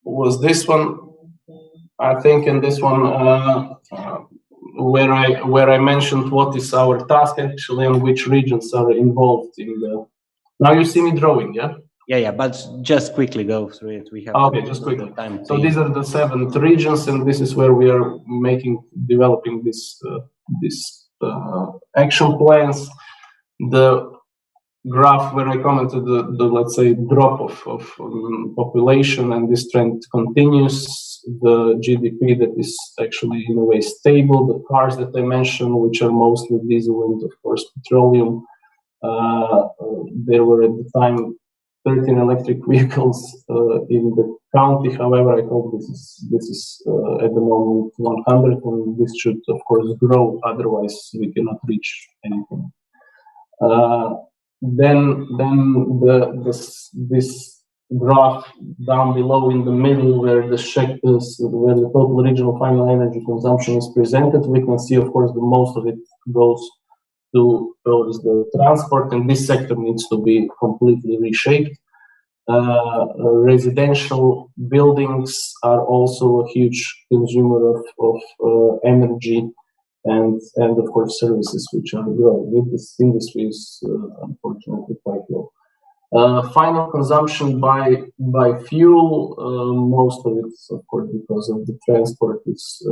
was this one, I think, and this one where I mentioned what is our task actually and which regions are involved in the. Now you see me drawing, yeah? Yeah, but just quickly go through it. We have just quickly. Time. So these are the 7 regions, and this is where we are developing this action plans. The graph where I commented the let's say drop of population, and this trend continues. The GDP that is actually in a way stable. The cars that I mentioned, which are mostly diesel and of course petroleum. There were at the time 13 electric vehicles in the county. However, I hope this is at the moment 100, and this should of course grow. Otherwise, we cannot reach anything. Then this graph down below in the middle, where the total regional final energy consumption is presented, we can see, of course, the most of it goes towards the transport, and this sector needs to be completely reshaped. Residential buildings are also a huge consumer of energy, and of course services, which are growing. This industry is unfortunately quite low. Final consumption by fuel, most of it, of course, because of the transport, is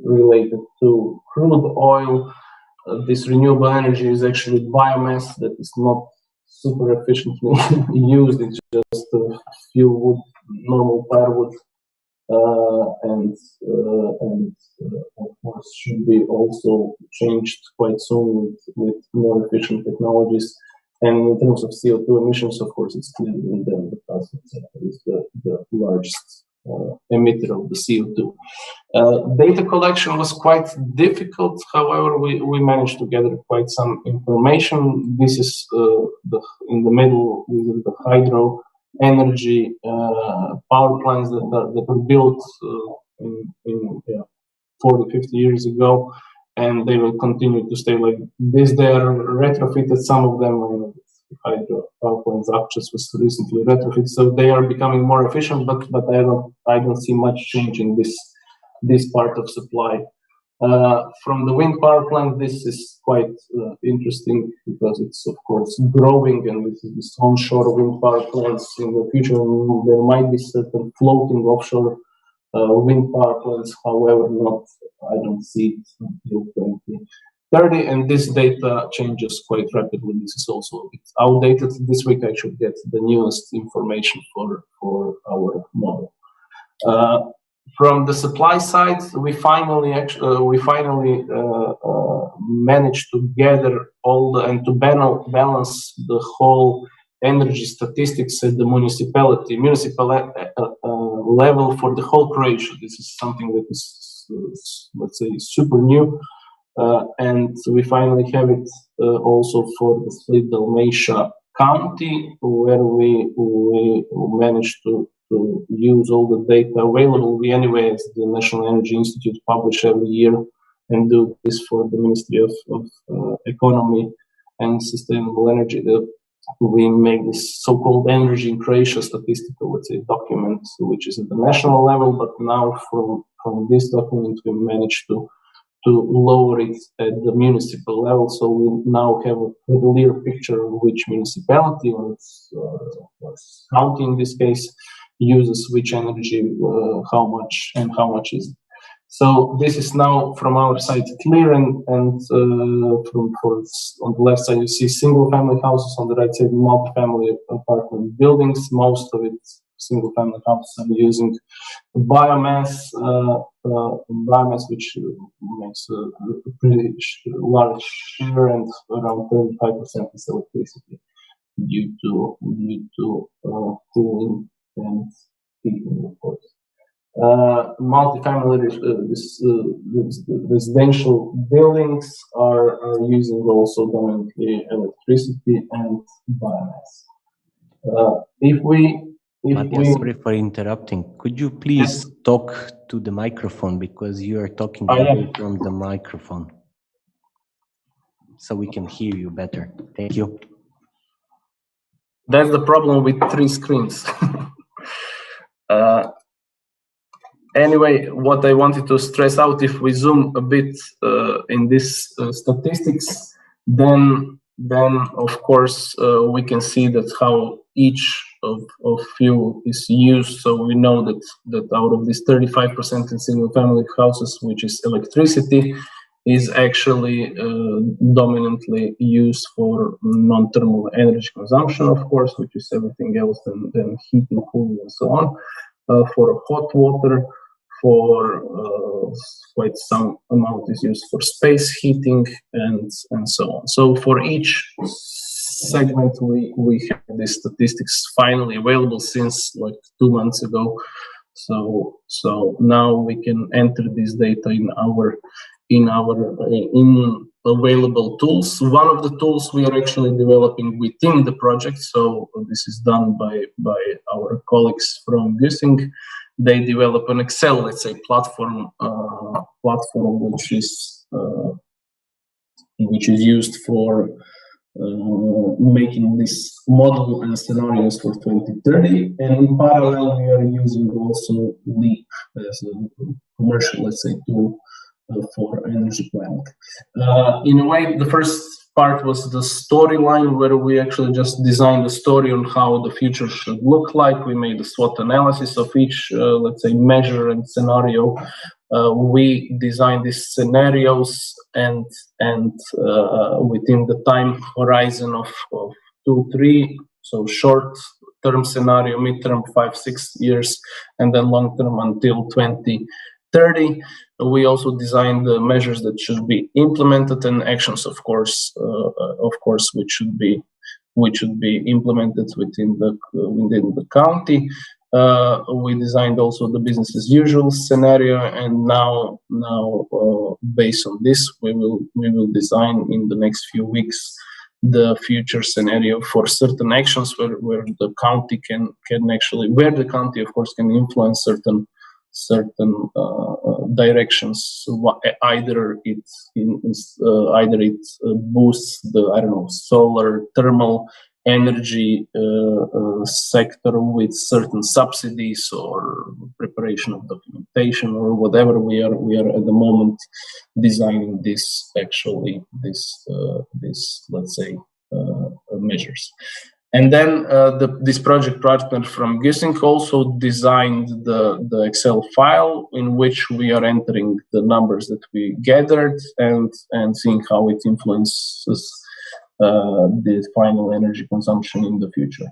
related to crude oil. This renewable energy is actually biomass that is not super efficiently used. It's just fuel wood, normal firewood, and of course should be also changed quite soon with more efficient technologies. And in terms of CO2 emissions, of course, it's clearly the transport sector is the largest emitter of the CO2. Data collection was quite difficult. However, we managed to gather quite some information. This is in the middle, this is the hydro energy power plants that were built in 40, 50 years ago, and they will continue to stay like this. They are retrofitted, some of them. Hydro power plants Actus was recently retrofitted, so they are becoming more efficient. But I don't see much change in this part of supply. From the wind power plant, this is quite interesting because it's of course growing, and this onshore wind power plants. In the future, there might be certain floating offshore wind power plants. However, I don't see it until 2030, and this data changes quite rapidly. This is also a bit outdated. This week I should get the newest information for our model. from the supply side, we finally managed to gather all and to balance the whole energy statistics at the municipal level for the whole Croatia. This is something that is, let's say, super new, and we finally have it also for the Split Dalmatia County, where we managed to use all the data available. We anyway, as the National Energy Institute, publish every year and do this for the Ministry of Economy and Sustainable Energy. We make this so-called Energy in Croatia statistical, let's say, document, which is at the national level, but now from this document we managed to lower it at the municipal level, so we now have a clear picture of which municipality or county in this case uses which energy, how much is it. So this is now from our side clear, and on the left side you see single-family houses, on the right side multi-family apartment buildings. Most of it single-family houses are using biomass, which makes a pretty large share, and around 35% is electricity due to cooling and heating, of course. Multi-family residential buildings are using also dominantly electricity and biomass. Matthias, sorry for interrupting. Could you please talk to the microphone, because you are talking away from the microphone, so we can hear you better. Thank you. That's the problem with 3 screens. Anyway, what I wanted to stress out, if we zoom a bit in this statistics, then of course we can see that how each of fuel is used. So we know that out of this 35% in single-family houses, which is electricity, is actually dominantly used for non-thermal energy consumption, of course, which is everything else than heating, cooling, and so on. For hot water, for quite some amount is used for space heating, and so on. So for each segment, we have these statistics finally available since like 2 months ago. So now we can enter this data in available tools. One of the tools we are actually developing within the project. So this is done by our colleagues from Güssing. They develop an Excel, let's say, platform which is used for making this model and scenarios for 2030. And in parallel, we are using also LEAP as a commercial, let's say, tool for energy planning. In a way, the first part was the storyline, where we actually just designed a story on how the future should look like. We made a SWOT analysis of each, let's say, measure and scenario. We designed these scenarios and within the time horizon of 2-3, so short-term scenario, mid-term 5-6 years, and then long-term until 2030. We also designed the measures that should be implemented and actions, of course, which should be implemented within the county. We designed also the business as usual scenario, and now based on this, we will design in the next few weeks the future scenario for certain actions where the county can actually, where the county of course can influence certain directions. Either it boosts the solar thermal energy sector with certain subsidies or preparation of documentation or whatever. We are at the moment designing this let's say measures. And then this project partner from Güssing also designed the Excel file in which we are entering the numbers that we gathered and seeing how it influences the final energy consumption in the future.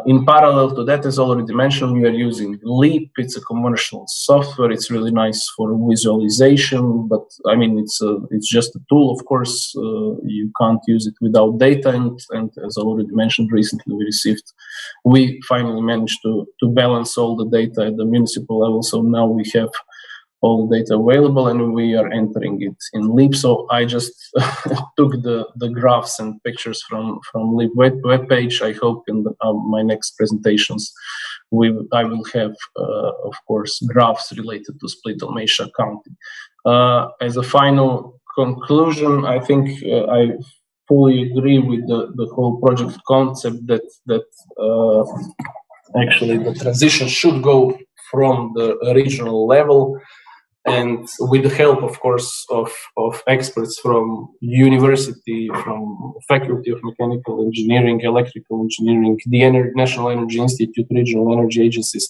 In parallel to that, as already mentioned, we are using Leap. It's a commercial software. It's really nice for visualization, but I mean, it's just a tool. Of course, you can't use it without data. And as already mentioned, recently we finally managed to balance all the data at the municipal level. So now we have all the data available and we are entering it in Leap. So I just took the graphs and pictures from Leap web page. I hope in my next presentations I will have, of course, graphs related to Split Dalmatia County. As a final conclusion, I think I fully agree with the whole project concept that actually the transition should go from the regional level, and with the help, of course, of experts from university, from Faculty of Mechanical Engineering, Electrical Engineering, the National Energy Institute, regional energy agencies,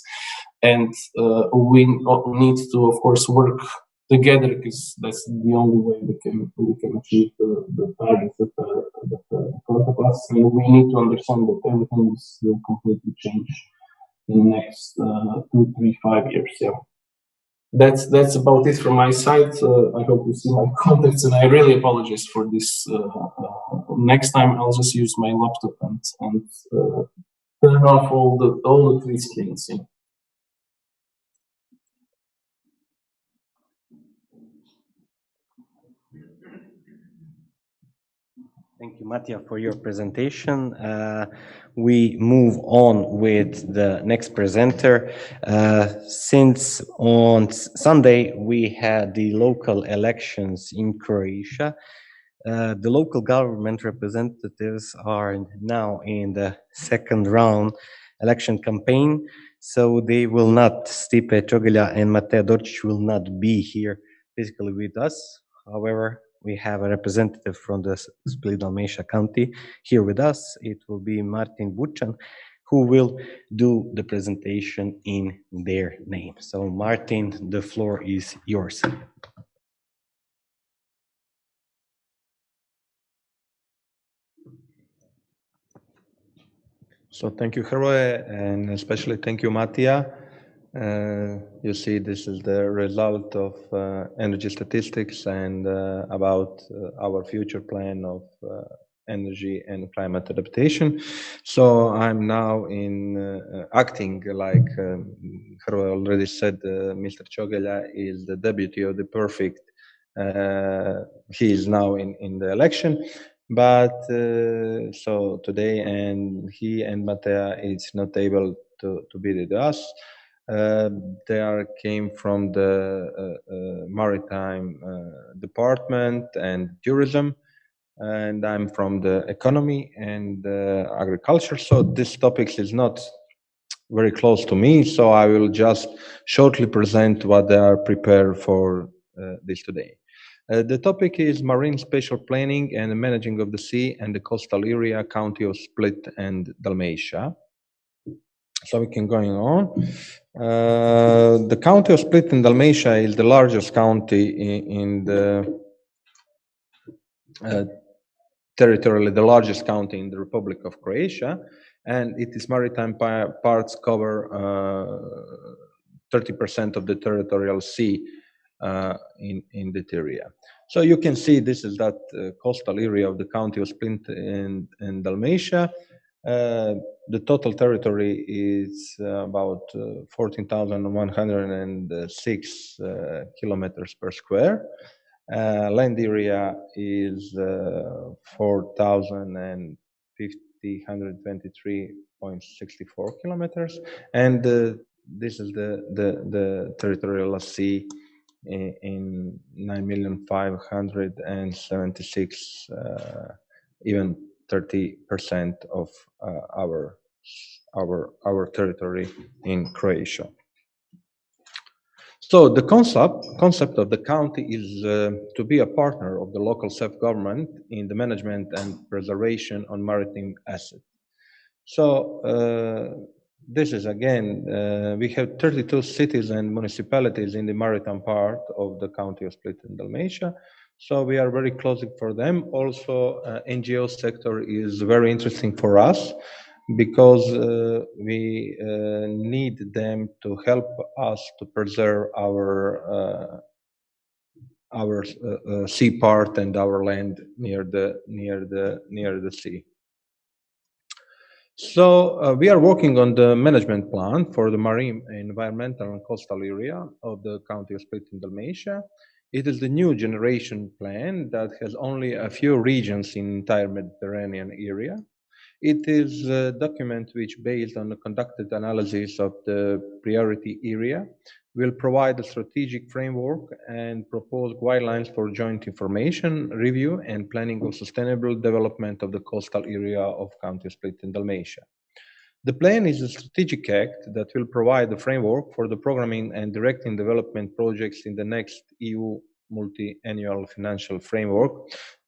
and we need to, of course, work together, because that's the only way we can achieve the targets that are in front of us. And we need to understand that everything will completely change in the next 2, 3, 5 years. Yeah. That's about it from my side. I hope you see my contacts, and I really apologize for this. Next time I'll just use my laptop and turn off all the 3 screens. Yeah. Thank you, Mattia, for your presentation. We move on with the next presenter. Since on Sunday we had the local elections in Croatia, the local government representatives are now in the second round election campaign, so they will not, Stipe Čogelja and Matej Dorčić will not be here physically with us. However, we have a representative from the Split Dalmatia County here with us. It will be Martin Bučan, who will do the presentation in their name. So Martin, the floor is yours. So thank you, Hrvoje, and especially thank you, Mattia. You see, this is the result of energy statistics and about our future plan of energy and climate adaptation. So I'm now acting like Hrvoje already said. Mr. Čogelja is the deputy of the perfect. He is now in the election. But so today, and he and Mattea is not able to be with us. They came from the maritime department and tourism, and I'm from the economy and agriculture. So this topic is not very close to me. So I will just shortly present what they are prepared for this today. The topic is marine spatial planning and managing of the sea and the coastal area, county of Split and Dalmatia. So we can go on. The county of Split and Dalmatia is the largest county in the territorially the largest county in the Republic of Croatia, and its maritime parts cover 30% of the territorial sea in that area. So you can see this is that coastal area of the county of Split and Dalmatia. The total territory is about 14,106 kilometers per square. Land area is 4,123.64 kilometers, and this is the territorial sea in 9,576, even 30% of our territory in Croatia. So the concept of the county is to be a partner of the local self-government in the management and preservation on maritime assets. So this is again, we have 32 cities and municipalities in the maritime part of the county of Split and Dalmatia. So we are very close for them. Also, NGO sector is very interesting for us. because we need them to help us to preserve our sea part and our land near the sea. So we are working on the management plan for the marine, environmental, and coastal area of the county of Split in Dalmatia. It is the new generation plan that has only a few regions in entire Mediterranean area. It is a document which, based on the conducted analysis of the priority area, will provide a strategic framework and propose guidelines for joint information, review, and planning of sustainable development of the coastal area of County Split and Dalmatia. The plan is a strategic act that will provide the framework for the programming and directing development projects in the next EU multi-annual financial framework.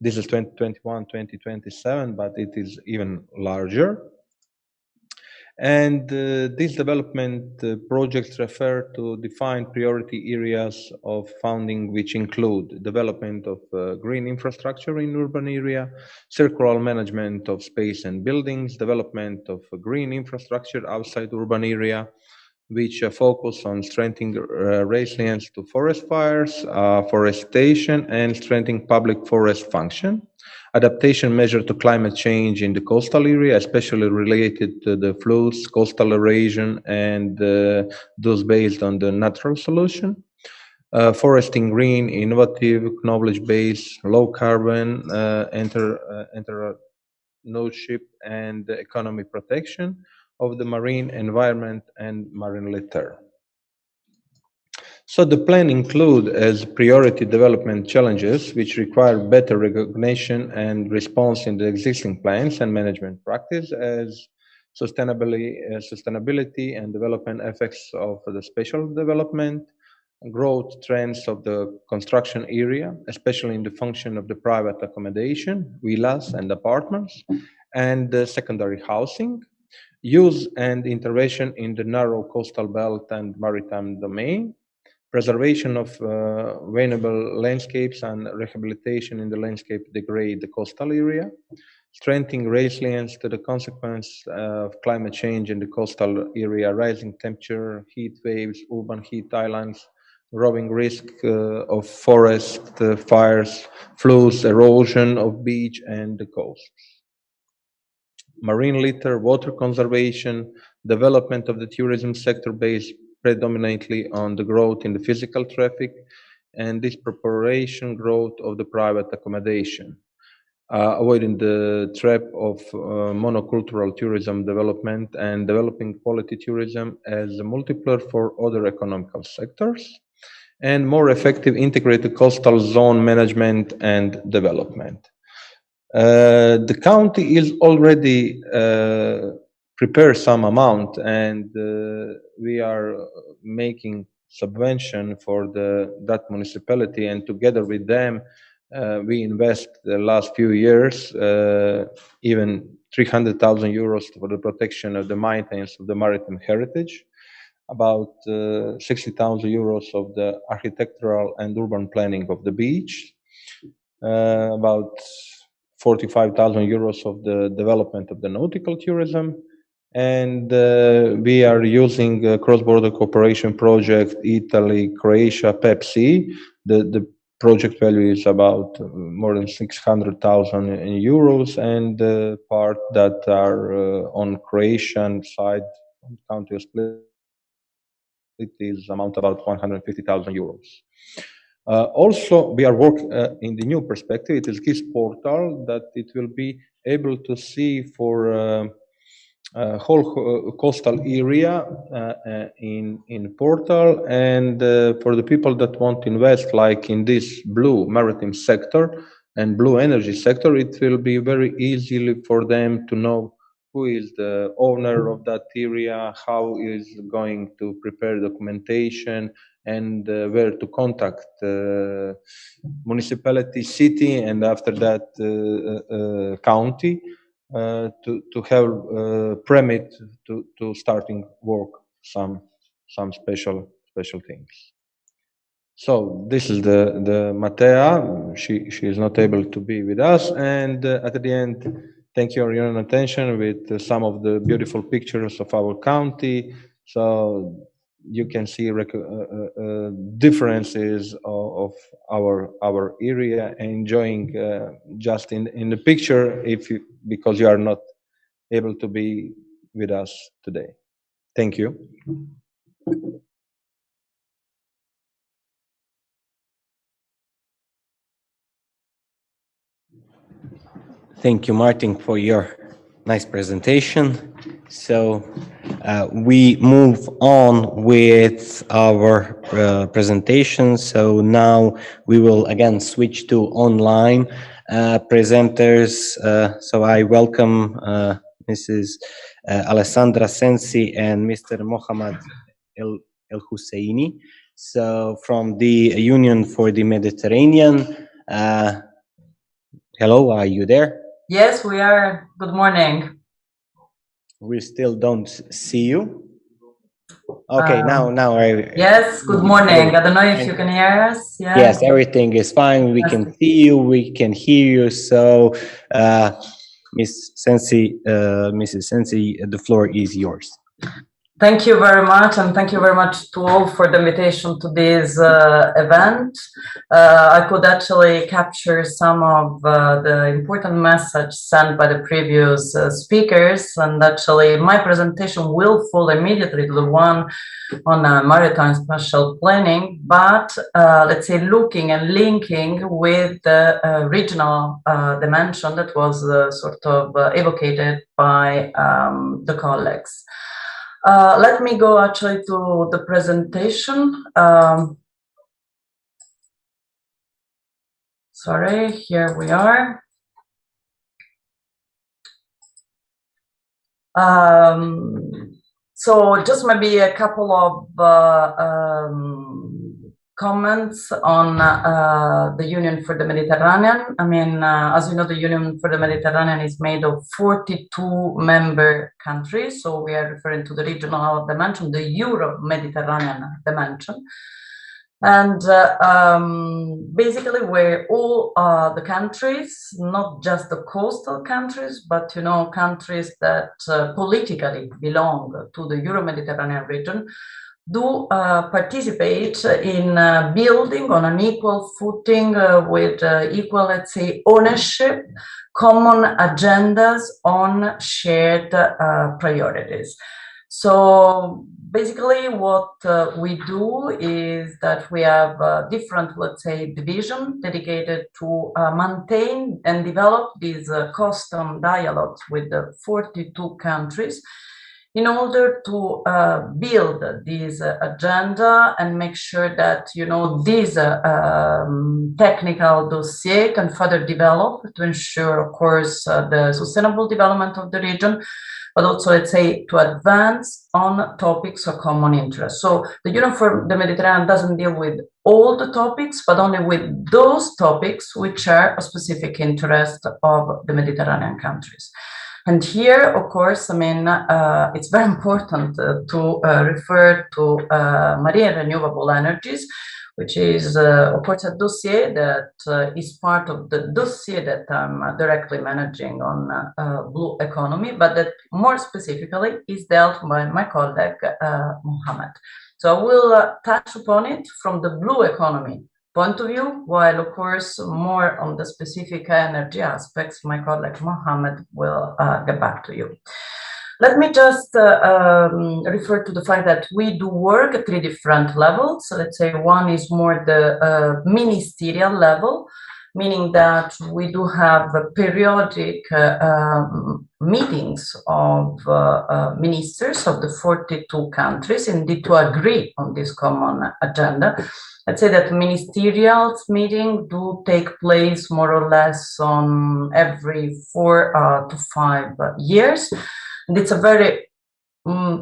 This is 2021-2027, but it is even larger. And these development projects refer to defined priority areas of funding, which include development of green infrastructure in urban area, circular management of space and buildings, development of green infrastructure outside urban area, which focus on strengthening resilience to forest fires, forestation, and strengthening public forest function. Adaptation measure to climate change in the coastal area, especially related to the floods, coastal erosion, and those based on the natural solution. Foresting green, innovative, knowledge-based, low-carbon, entrepreneurship, and economy protection of the marine environment and marine litter. So the plan include as priority development challenges which require better recognition and response in the existing plans and management practice as sustainability and development effects of the spatial development, growth trends of the construction area, especially in the function of the private accommodation, villas and apartments, and secondary housing, use and intervention in the narrow coastal belt and maritime domain, preservation of vulnerable landscapes and rehabilitation in the landscape degrade the coastal area, strengthening resilience to the consequence of climate change in the coastal area, rising temperature, heat waves, urban heat islands, growing risk of forest fires, floods, erosion of beach and the coasts. Marine litter, water conservation, development of the tourism sector based predominantly on the growth in the physical traffic and disproportionate growth of the private accommodation. Avoiding the trap of monocultural tourism development and developing quality tourism as a multiplier for other economical sectors, and more effective integrated coastal zone management and development. The county is already prepared some amount, and we are making subvention for that municipality, and together with them, we invest the last few years even 300,000 euros for the protection of the maintenance of the maritime heritage, about 60,000 euros of the architectural and urban planning of the beach, about 45,000 euros of the development of the nautical tourism, and we are using a cross-border cooperation project, Italy, Croatia, PEPC. The project value is about more than 600,000 euros, and the part that are on Croatian side, county of Split, it is amount about 150,000 euros. Also, we are working in the new perspective. It is GIS portal that it will be able to see for whole coastal area in portal, and for the people that want to invest, like in this blue maritime sector and blue energy sector, it will be very easily for them to know who is the owner of that area, how is going to prepare documentation, and where to contact municipality, city, and after that county to have permit to starting work some special things. So this is the Matea. She is not able to be with us, and at the end Thank you for your attention with some of the beautiful pictures of our county. So you can see differences of our area, enjoying just in the picture because you are not able to be with us today. Thank you. Thank you, Martin, for your nice presentation. So we move on with our presentation. So now we will again switch to online presenters. So I welcome Mrs. Alessandra Sensi and Mr. Mohammad El Husseini. So from the Union for the Mediterranean. Hello, are you there? Yes, we are. Good morning. We still don't see you. Okay, now I. Yes, good morning. I don't know if you can hear us. Yeah. Yes, everything is fine. We can see you. We can hear you. So, Mrs. Sensi, the floor is yours. Thank you very much, and thank you very much to all for the invitation to this event. I could actually capture some of the important message sent by the previous speakers, and actually my presentation will fall immediately to the one on maritime spatial planning, but let's say looking and linking with the regional dimension that was sort of evocated by the colleagues. Let me go actually to the presentation. Sorry, here we are. So just maybe a couple of comments on the Union for the Mediterranean. I mean, as you know, the Union for the Mediterranean is made of 42 member countries. So we are referring to the regional dimension, the Euro-Mediterranean dimension. And basically where all the countries, not just the coastal countries, but, you know, countries that politically belong to the Euro-Mediterranean region, do participate in building on an equal footing with equal, let's say, ownership, common agendas on shared priorities. So basically what we do is that we have different, let's say, division dedicated to maintain and develop these custom dialogues with the 42 countries in order to build this agenda and make sure that, you know, this technical dossier can further develop to ensure, of course, the sustainable development of the region, but also, let's say, to advance on topics of common interest. So the Union for the Mediterranean doesn't deal with all the topics, but only with those topics which are of specific interest of the Mediterranean countries. And here, of course, I mean, it's very important to refer to marine renewable energies, which is, of course, a dossier that is part of the dossier that I'm directly managing on blue economy, but that more specifically is dealt by my colleague, Mohammed. So I will touch upon it from the blue economy point of view, while of course more on the specific energy aspects, my colleague Mohammed will get back to you. Let me just refer to the fact that we do work at 3 different levels. So let's say one is more the ministerial level, meaning that we do have periodic meetings of ministers of the 42 countries, indeed to agree on this common agenda. Let's say that ministerial meetings do take place more or less on every 4 to 5 years. And it's a very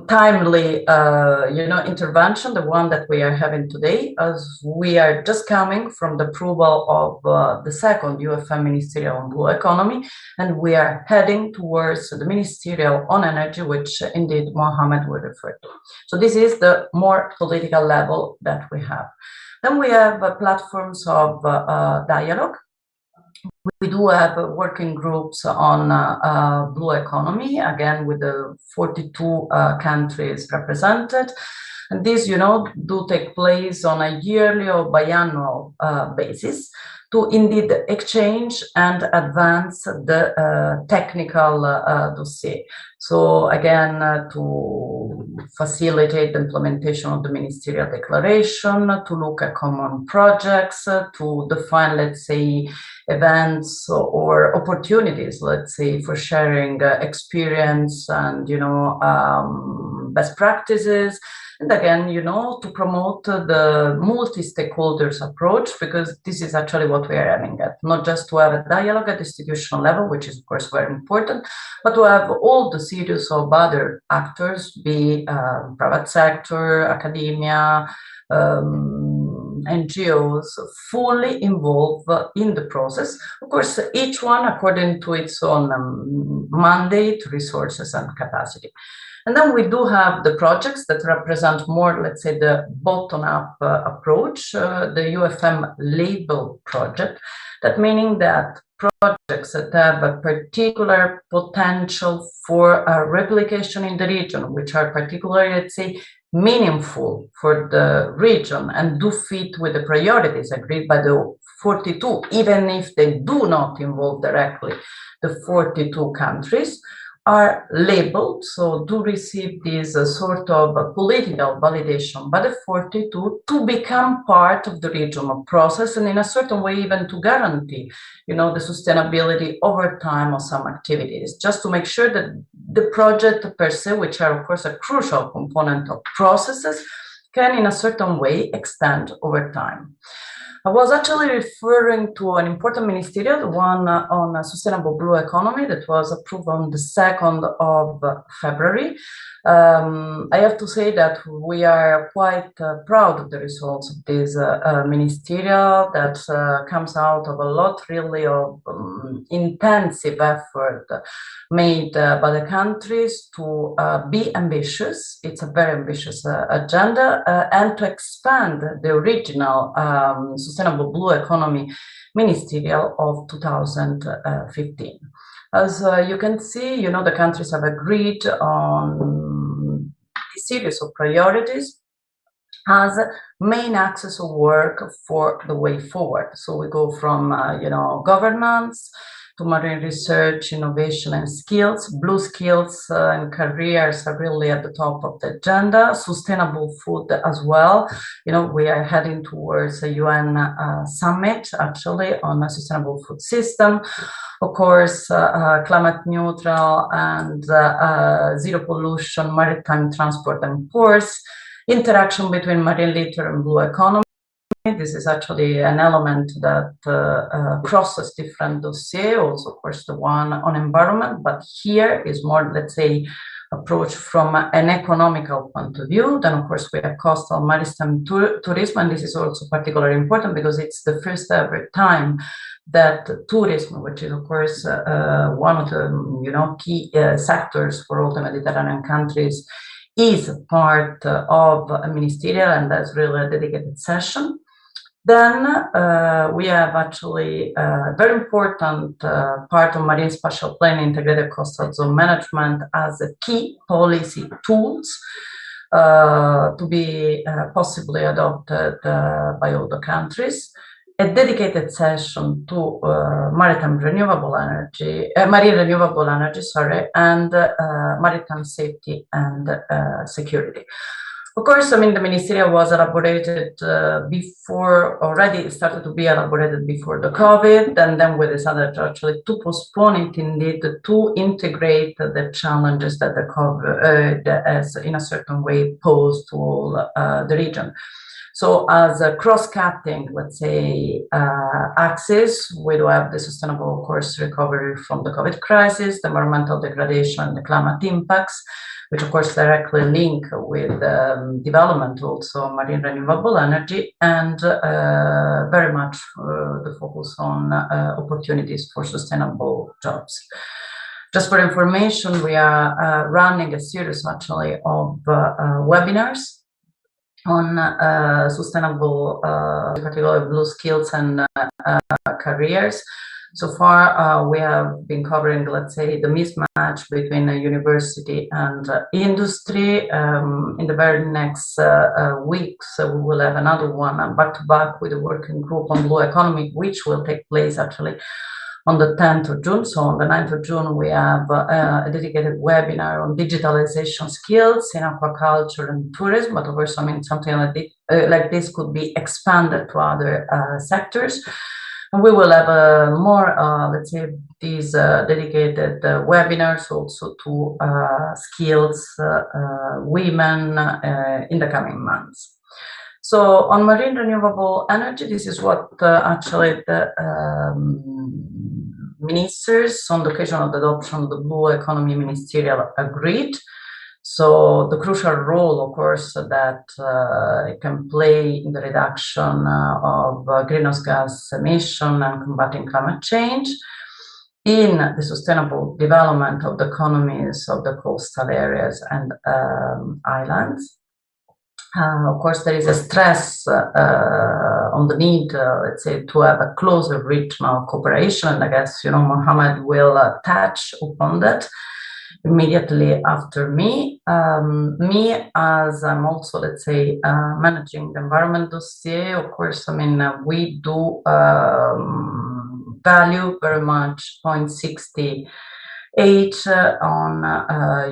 timely, you know, intervention, the one that we are having today, as we are just coming from the approval of the second UFM Ministerial on Blue Economy, and we are heading towards the Ministerial on Energy, which indeed Mohammed will refer to. So this is the more political level that we have. Then we have platforms of dialogue. we do have working groups on blue economy, again with the 42 countries represented. And these, do take place on a yearly or biannual basis to indeed exchange and advance the technical dossier. So again, to facilitate the implementation of the ministerial declaration, to look at common projects, to define, let's say, events or opportunities, let's say, for sharing experience and, best practices. And again, to promote the multi-stakeholders approach, because this is actually what we are aiming at, not just to have a dialogue at institutional level, which is of course very important, but to have all the series of other actors, be private sector, academia, NGOs, fully involved in the process. Of course, each one according to its own mandate, resources, and capacity. And then we do have the projects that represent more, let's say, the bottom-up approach, the UFM label project, that meaning that projects that have a particular potential for replication in the region, which are particularly, let's say, meaningful for the region and do fit with the priorities agreed by the 42, even if they do not involve directly the 42 countries, are labeled, so do receive this sort of political validation by the 42 to become part of the regional process, and in a certain way even to guarantee, the sustainability over time of some activities, just to make sure that the project per se, which are of course a crucial component of processes, can in a certain way extend over time. I was actually referring to an important ministerial, the one on a sustainable blue economy that was approved on the 2nd of February. I have to say that we are quite proud of the results of this ministerial that comes out of a lot really of intensive effort made by the countries to be ambitious. It's a very ambitious agenda and to expand the original Sustainable Blue Economy Ministerial of 2015. As you can see, the countries have agreed on a series of priorities as main axis of work for the way forward. So we go from, governance to marine research, innovation, and skills. Blue skills and careers are really at the top of the agenda. Sustainable food as well. We are heading towards a UN summit, actually, on a sustainable food system. Of course, climate neutral and zero pollution, maritime transport and ports, interaction between marine litter and blue economy. This is actually an element that crosses different dossiers, also of course the one on environment, but here is more, let's say, approach from an economical point of view. Then of course we have coastal maritime tourism, and this is also particularly important because it's the first ever time that tourism, which is of course one of the key sectors for all the Mediterranean countries, is part of a ministerial, and that's really a dedicated session. Then we have actually a very important part of marine spatial planning, integrated coastal zone management as a key policy tools to be possibly adopted by all the countries. A dedicated session to marine renewable energy, and maritime safety and security. Of course, the ministerial was elaborated already started to be elaborated before the COVID, and then we decided actually to postpone it indeed to integrate the challenges that the COVID has in a certain way posed to all the region. So as a cross-cutting, let's say, axis, we do have the sustainable, of course, recovery from the COVID crisis, the environmental degradation, and the climate impacts, which of course directly link with development also marine renewable energy, and very much the focus on opportunities for sustainable jobs. Just for information, we are running a series actually of webinars on sustainable, particularly blue skills and careers. So far, we have been covering, let's say, the mismatch between university and industry. In the very next weeks, we will have another one back-to-back with a working group on blue economy, which will take place actually on the 10th of June. So on the 9th of June, we have a dedicated webinar on digitalization skills in aquaculture and tourism, but of course, I mean, something like this could be expanded to other sectors. And we will have more, let's say, these dedicated webinars also to skills women in the coming months. So on marine renewable energy, this is what actually the ministers on the occasion of the adoption of the Blue Economy Ministerial agreed. So the crucial role, of course, that it can play in the reduction of greenhouse gas emission and combating climate change, in the sustainable development of the economies of the coastal areas and islands. Of course, there is a stress on the need, let's say, to have a closer regional cooperation, and I guess, you know, Mohammed will touch upon that immediately after me. Me, as I'm also, let's say, managing the environment dossier, of course, I mean, we do value very much point 68 on,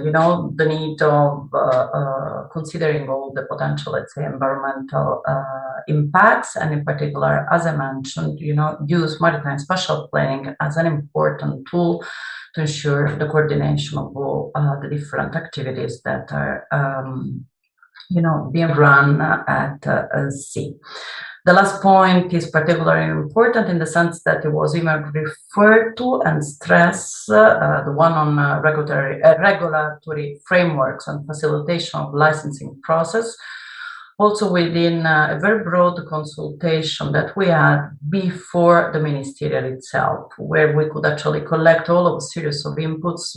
you know, the need of considering all the potential, let's say, environmental impacts, and in particular, as I mentioned, you know, use maritime spatial planning as an important tool to ensure the coordination of all the different activities that are, you know, being run at sea. The last point is particularly important in the sense that it was even referred to and stressed, the one on regulatory frameworks and facilitation of licensing process, also within a very broad consultation that we had before the ministerial itself, where we could actually collect all of a series of inputs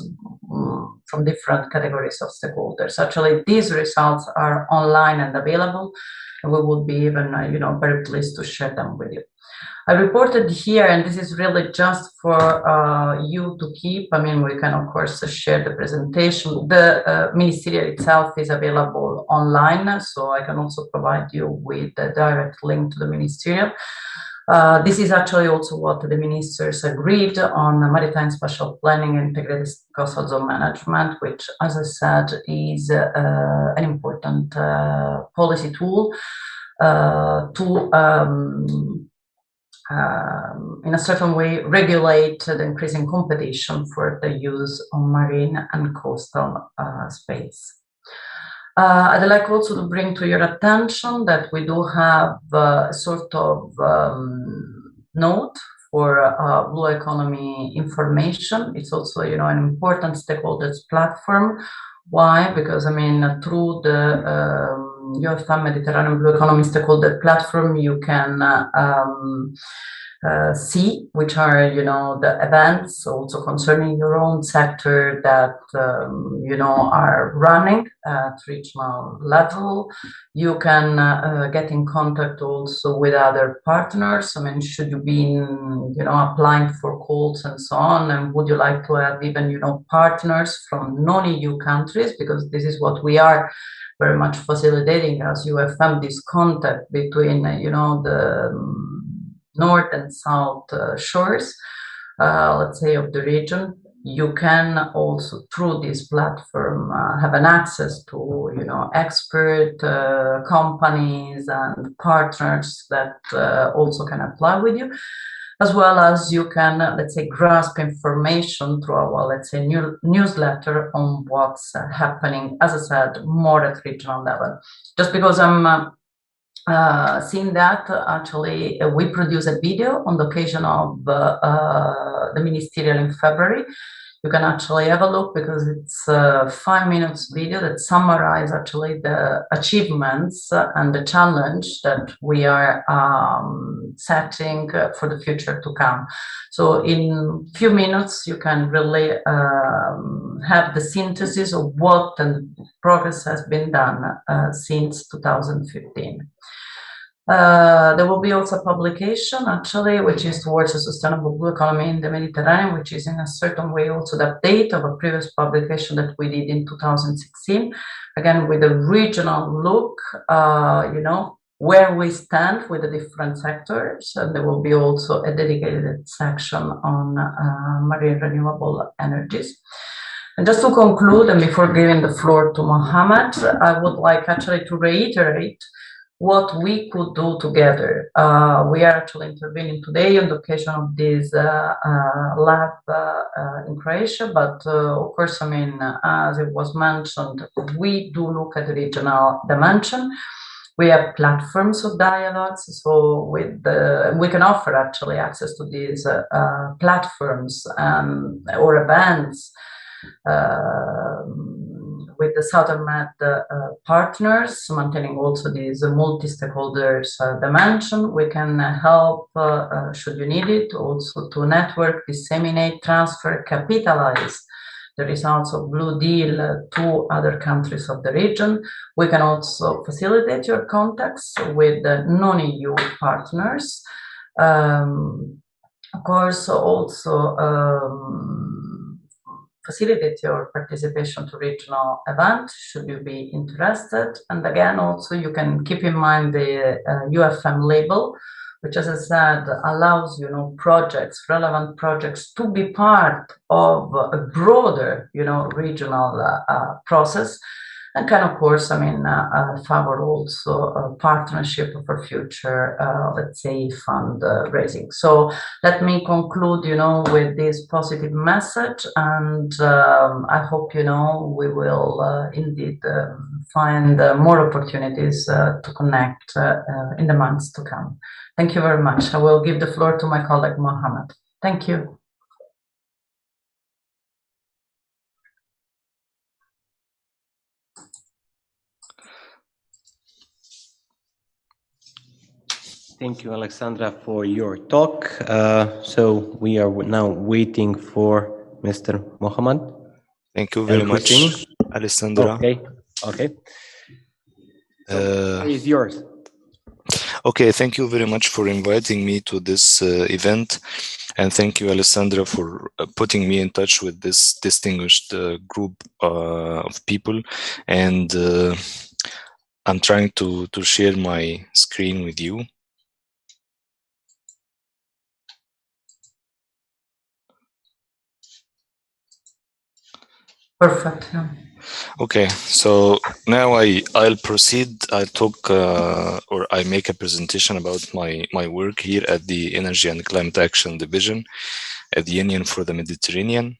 from different categories of stakeholders. Actually, these results are online and available, and we would be even, you know, very pleased to share them with you. I reported here, and this is really just for you to keep. I mean, we can, of course, share the presentation. The ministerial itself is available online, so I can also provide you with a direct link to the ministerial. This is actually also what the ministers agreed on maritime spatial planning and integrated coastal zone management, which, as I said, is an important policy tool to in a certain way, regulate the increasing competition for the use of marine and coastal space. I'd like also to bring to your attention that we do have a sort of note for blue economy information. It's also, you know, an important stakeholders platform. Why? Because, I mean, through the UFM Mediterranean Blue Economy Stakeholder Platform, you can see which are, you know, the events also concerning your own sector that, you know, are running at regional level. You can get in contact also with other partners. I mean, should you be, you know, applying for calls and so on, and would you like to have even, you know, partners from non-EU countries, because this is what we are very much facilitating as UFM, this contact between, you know, the north and south shores, let's say, of the region. You can also, through this platform, have an access to, you know, expert companies and partners that also can apply with you, as well as you can, let's say, grasp information through our, let's say, newsletter on what's happening, as I said, more at regional level. Just because I'm seeing that, actually, we produce a video on the occasion of the ministerial in February. You can actually have a look, because it's a 5 minutes video that summarizes actually the achievements and the challenge that we are setting for the future to come. So in few minutes, you can really have the synthesis of what and progress has been done since 2015. There will be also a publication, actually, which is towards a sustainable blue economy in the Mediterranean, which is in a certain way also the update of a previous publication that we did in 2016, again with a regional look, where we stand with the different sectors. And there will be also a dedicated section on marine renewable energies. And just to conclude, and before giving the floor to Mohammed, I would like actually to reiterate what we could do together. We are actually intervening today on the occasion of this lab in Croatia, but of course, I mean, as it was mentioned, we do look at the regional dimension. We have platforms of dialogues, so we can offer actually access to these platforms or events with the Southern Med partners, maintaining also this multi-stakeholders dimension. We can help, should you need it, also to network, disseminate, transfer, capitalize the results of Blue Deal to other countries of the region. We can also facilitate your contacts with the non-EU partners. Of course, also facilitate your participation to regional events, should you be interested. And again, also you can keep in mind the UFM label, which, as I said, allows projects, relevant projects, to be part of a broader, regional process, and can, of course, I mean, favor also a partnership for future, let's say, fund raising. So let me conclude, with this positive message, and I hope, we will indeed find more opportunities to connect in the months to come. Thank you very much. I will give the floor to my colleague, Mohammed. Thank you. Thank you, Alexandra, for your talk. So we are now waiting for Mr. Mohammed. Thank you very much, Alessandra. Okay. So, is yours. Okay, thank you very much for inviting me to this event. And thank you, Alessandra, for putting me in touch with this distinguished group of people. And I'm trying to share my screen with you. Perfect. Yeah. Okay, so now I'll proceed. I'll talk or I make a presentation about my work here at the Energy and Climate Action Division at the Union for the Mediterranean.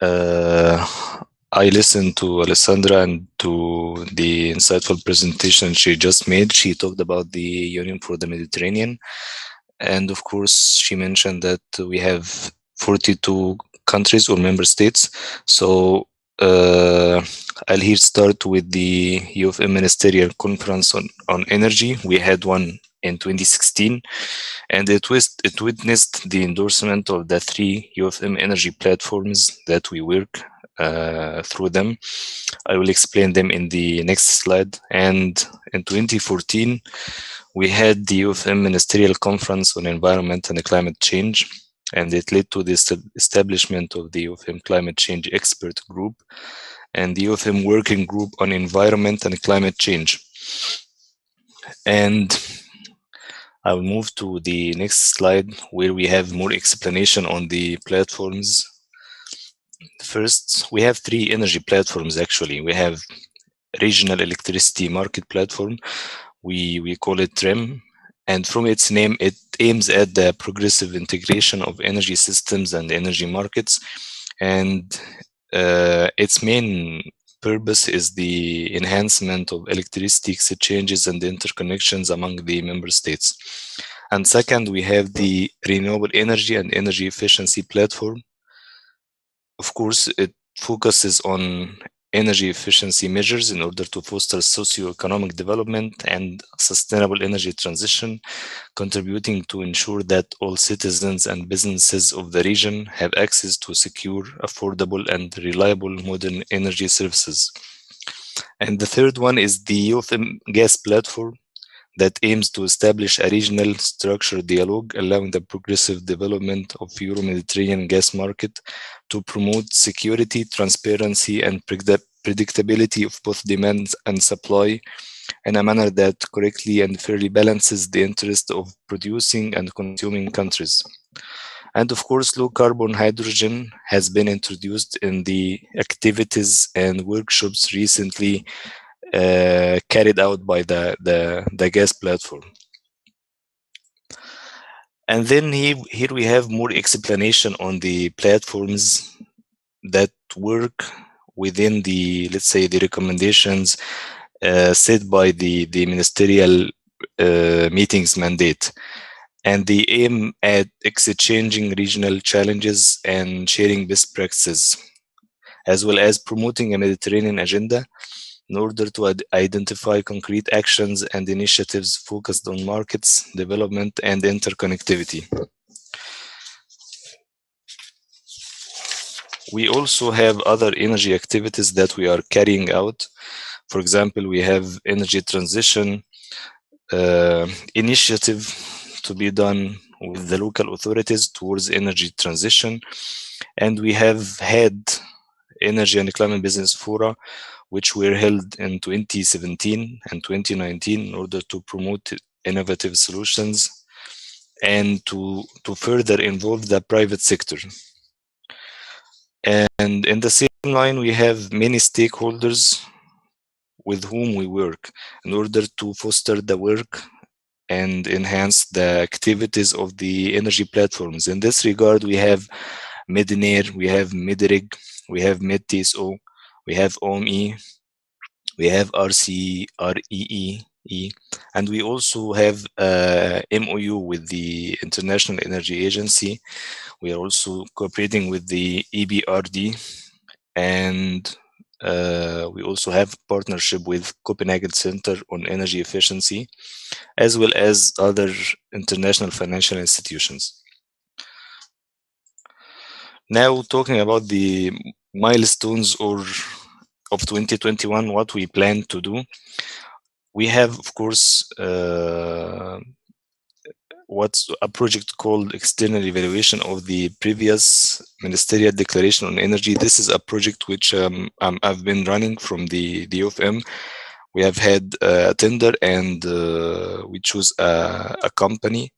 I listened to Alessandra and to the insightful presentation she just made. She talked about the Union for the Mediterranean, and of course she mentioned that we have 42 countries or member states. So I'll here start with the UFM Ministerial Conference on Energy. We had one in 2016, and it witnessed the endorsement of the 3 UFM energy platforms that we work through them. I will explain them in the next slide. And in 2014, we had the UFM Ministerial Conference on Environment and Climate Change, and it led to the establishment of the UFM Climate Change Expert Group and the UFM Working Group on Environment and Climate Change. And I will move to the next slide, where we have more explanation on the platforms. First, we have 3 energy platforms, actually. We have Regional Electricity Market Platform. We call it REM. And from its name, it aims at the progressive integration of energy systems and energy markets. And its main purpose is the enhancement of electricity exchanges and interconnections among the member states. And second, we have the Renewable Energy and Energy Efficiency Platform. Of course, it focuses on energy efficiency measures in order to foster socio-economic development and sustainable energy transition, contributing to ensure that all citizens and businesses of the region have access to secure, affordable, and reliable modern energy services. And the third one is the UFM Gas Platform. that aims to establish a regional structured dialogue allowing the progressive development of Euro-Mediterranean gas market to promote security, transparency, and predictability of both demand and supply in a manner that correctly and fairly balances the interest of producing and consuming countries. And of course, low carbon hydrogen has been introduced in the activities and workshops recently carried out by the gas platform. And then here we have more explanation on the platforms that work within the, let's say, the recommendations set by the ministerial meetings mandate. And they aim at exchanging regional challenges and sharing best practices, as well as promoting a Mediterranean agenda in order to identify concrete actions and initiatives focused on markets, development, and interconnectivity. We also have other energy activities that we are carrying out. For example, we have energy transition initiative to be done with the local authorities towards energy transition. And we have had energy and climate business fora, which were held in 2017 and 2019 in order to promote innovative solutions and to further involve the private sector. And in the same line, we have many stakeholders with whom we work in order to foster the work and enhance the activities of the energy platforms. In this regard, we have Mediner, we have Midrig, we have MedTSO, we have OME, we have RCREE, and we also have MOU with the International Energy Agency. We are also cooperating with the EBRD, and we also have partnership with Copenhagen Center on Energy Efficiency, as well as other international financial institutions. Now, talking about the milestones of 2021, what we plan to do, we have, of course, what's a project called external evaluation of the previous ministerial declaration on energy. This is a project which I've been running from the UFM. We have had a tender and we choose a company.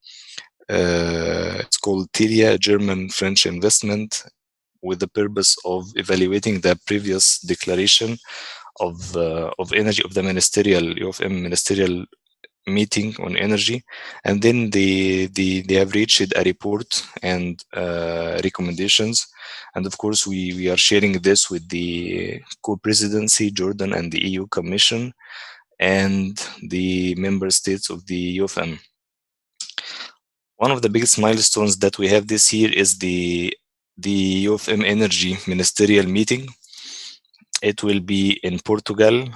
It's called Tilia, German-French investment, with the purpose of evaluating the previous declaration of energy of the UFM ministerial meeting on energy, and then they have reached a report and recommendations. And of course, we are sharing this with the co-presidency, Jordan, and the EU Commission, and the member states of the UFM. One of the biggest milestones that we have this year is the UFM Energy Ministerial Meeting. It will be in Portugal,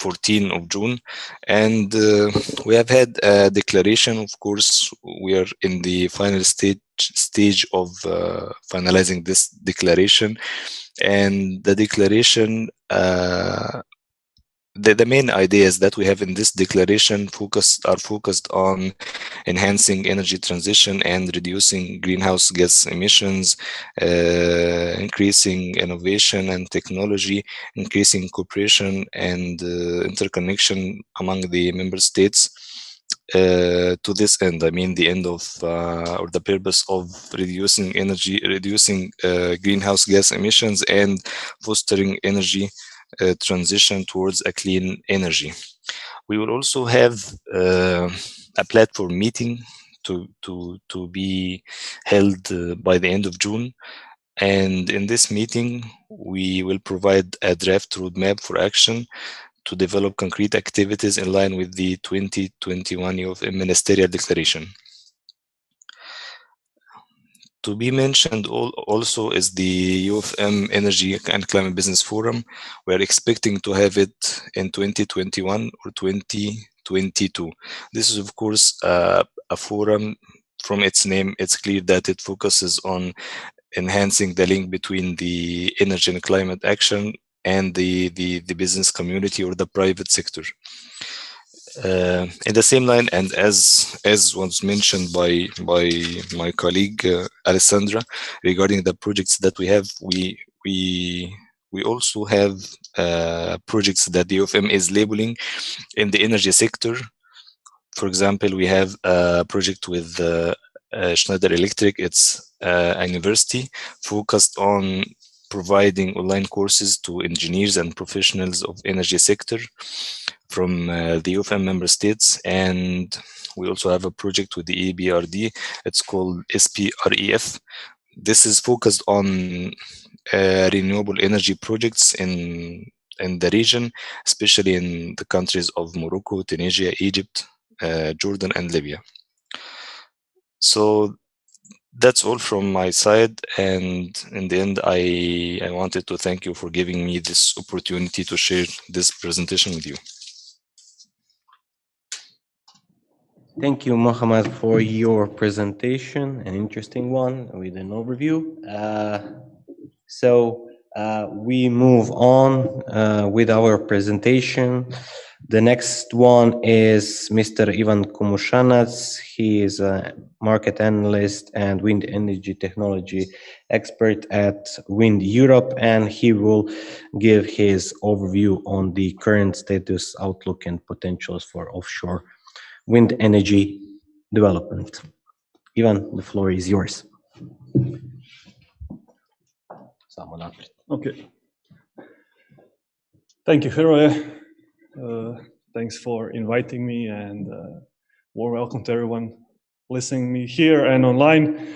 14th of June, and we have had a declaration. Of course, we are in the final stage of finalizing this declaration, and the declaration, the main ideas that we have in this declaration are focused on enhancing energy transition and reducing greenhouse gas emissions, increasing innovation and technology, increasing cooperation and interconnection among the member states. To this end, I mean the end of or the purpose of reducing greenhouse gas emissions and fostering energy transition towards a clean energy. We will also have a platform meeting to be held by the end of June, and in this meeting we will provide a draft roadmap for action to develop concrete activities in line with the 2021 UFM Ministerial Declaration. To be mentioned also is the UFM Energy and Climate Business Forum. We are expecting to have it in 2021 or 2022. This is, of course, a forum. From its name, it's clear that it focuses on enhancing the link between the energy and climate action and the business community or the private sector. In the same line, and as was mentioned by my colleague Alessandra regarding the projects that we have, we also have projects that the UFM is labeling in the energy sector. For example, we have a project with Schneider Electric. It's a university focused on providing online courses to engineers and professionals of energy sector from the UFM member states. And we also have a project with the EBRD. It's called SPREF. This is focused on renewable energy projects in the region, especially in the countries of Morocco, Tunisia, Egypt, Jordan, and Libya. So that's all from my side, and in the end, I wanted to thank you for giving me this opportunity to share this presentation with you. Thank you, Mohammed, for your presentation, an interesting one with an overview. So we move on with our presentation. The next one is Mr. Ivan Komushanac. He is a market analyst and wind energy technology expert at Wind Europe, and he will give his overview on the current status, outlook, and potentials for offshore wind energy development. Ivan, the floor is yours. Okay. Thank you, Feroe. Thanks for inviting me, and warm welcome to everyone listening me here and online.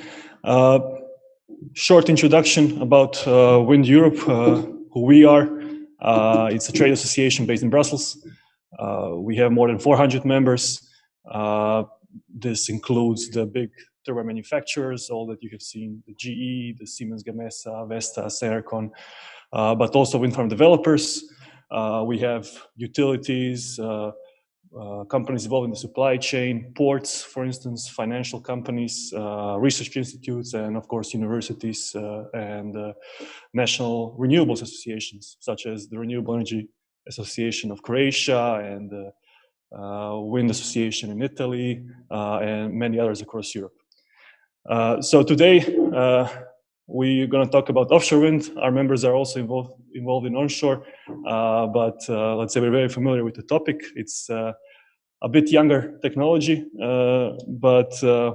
Short introduction about Wind Europe, who we are. It's a trade association based in Brussels. We have more than 400 members. This includes the big turbine manufacturers, all that you have seen, the GE, the Siemens Gamesa, Vestas, Sercon, but also wind farm developers. We have utilities, companies involved in the supply chain, ports, for instance, financial companies, research institutes, and of course universities and national renewables associations, such as the Renewable Energy Association of Croatia and the Wind Association in Italy, and many others across Europe. So today, we're going to talk about offshore wind. Our members are also involved in onshore, but let's say we're very familiar with the topic. It's a bit younger technology, but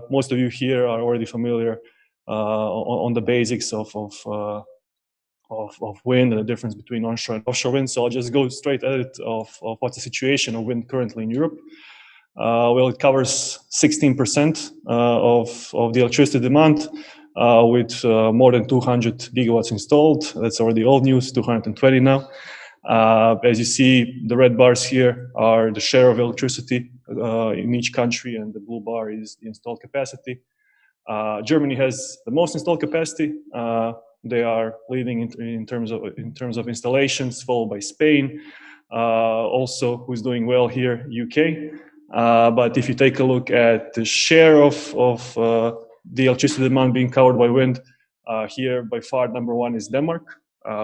most of you here are already familiar on the basics of wind and the difference between onshore and offshore wind. So I'll just go straight at it of what's the situation of wind currently in Europe. Well, it covers 16% of the electricity demand, with more than 200 gigawatts installed. That's already old news, 220 now. As you see, the red bars here are the share of electricity in each country, and the blue bar is the installed capacity. Germany has the most installed capacity. They are leading in terms of installations, followed by Spain. Also, who's doing well here, UK. But if you take a look at the share of the electricity demand being covered by wind, here by far number one is Denmark,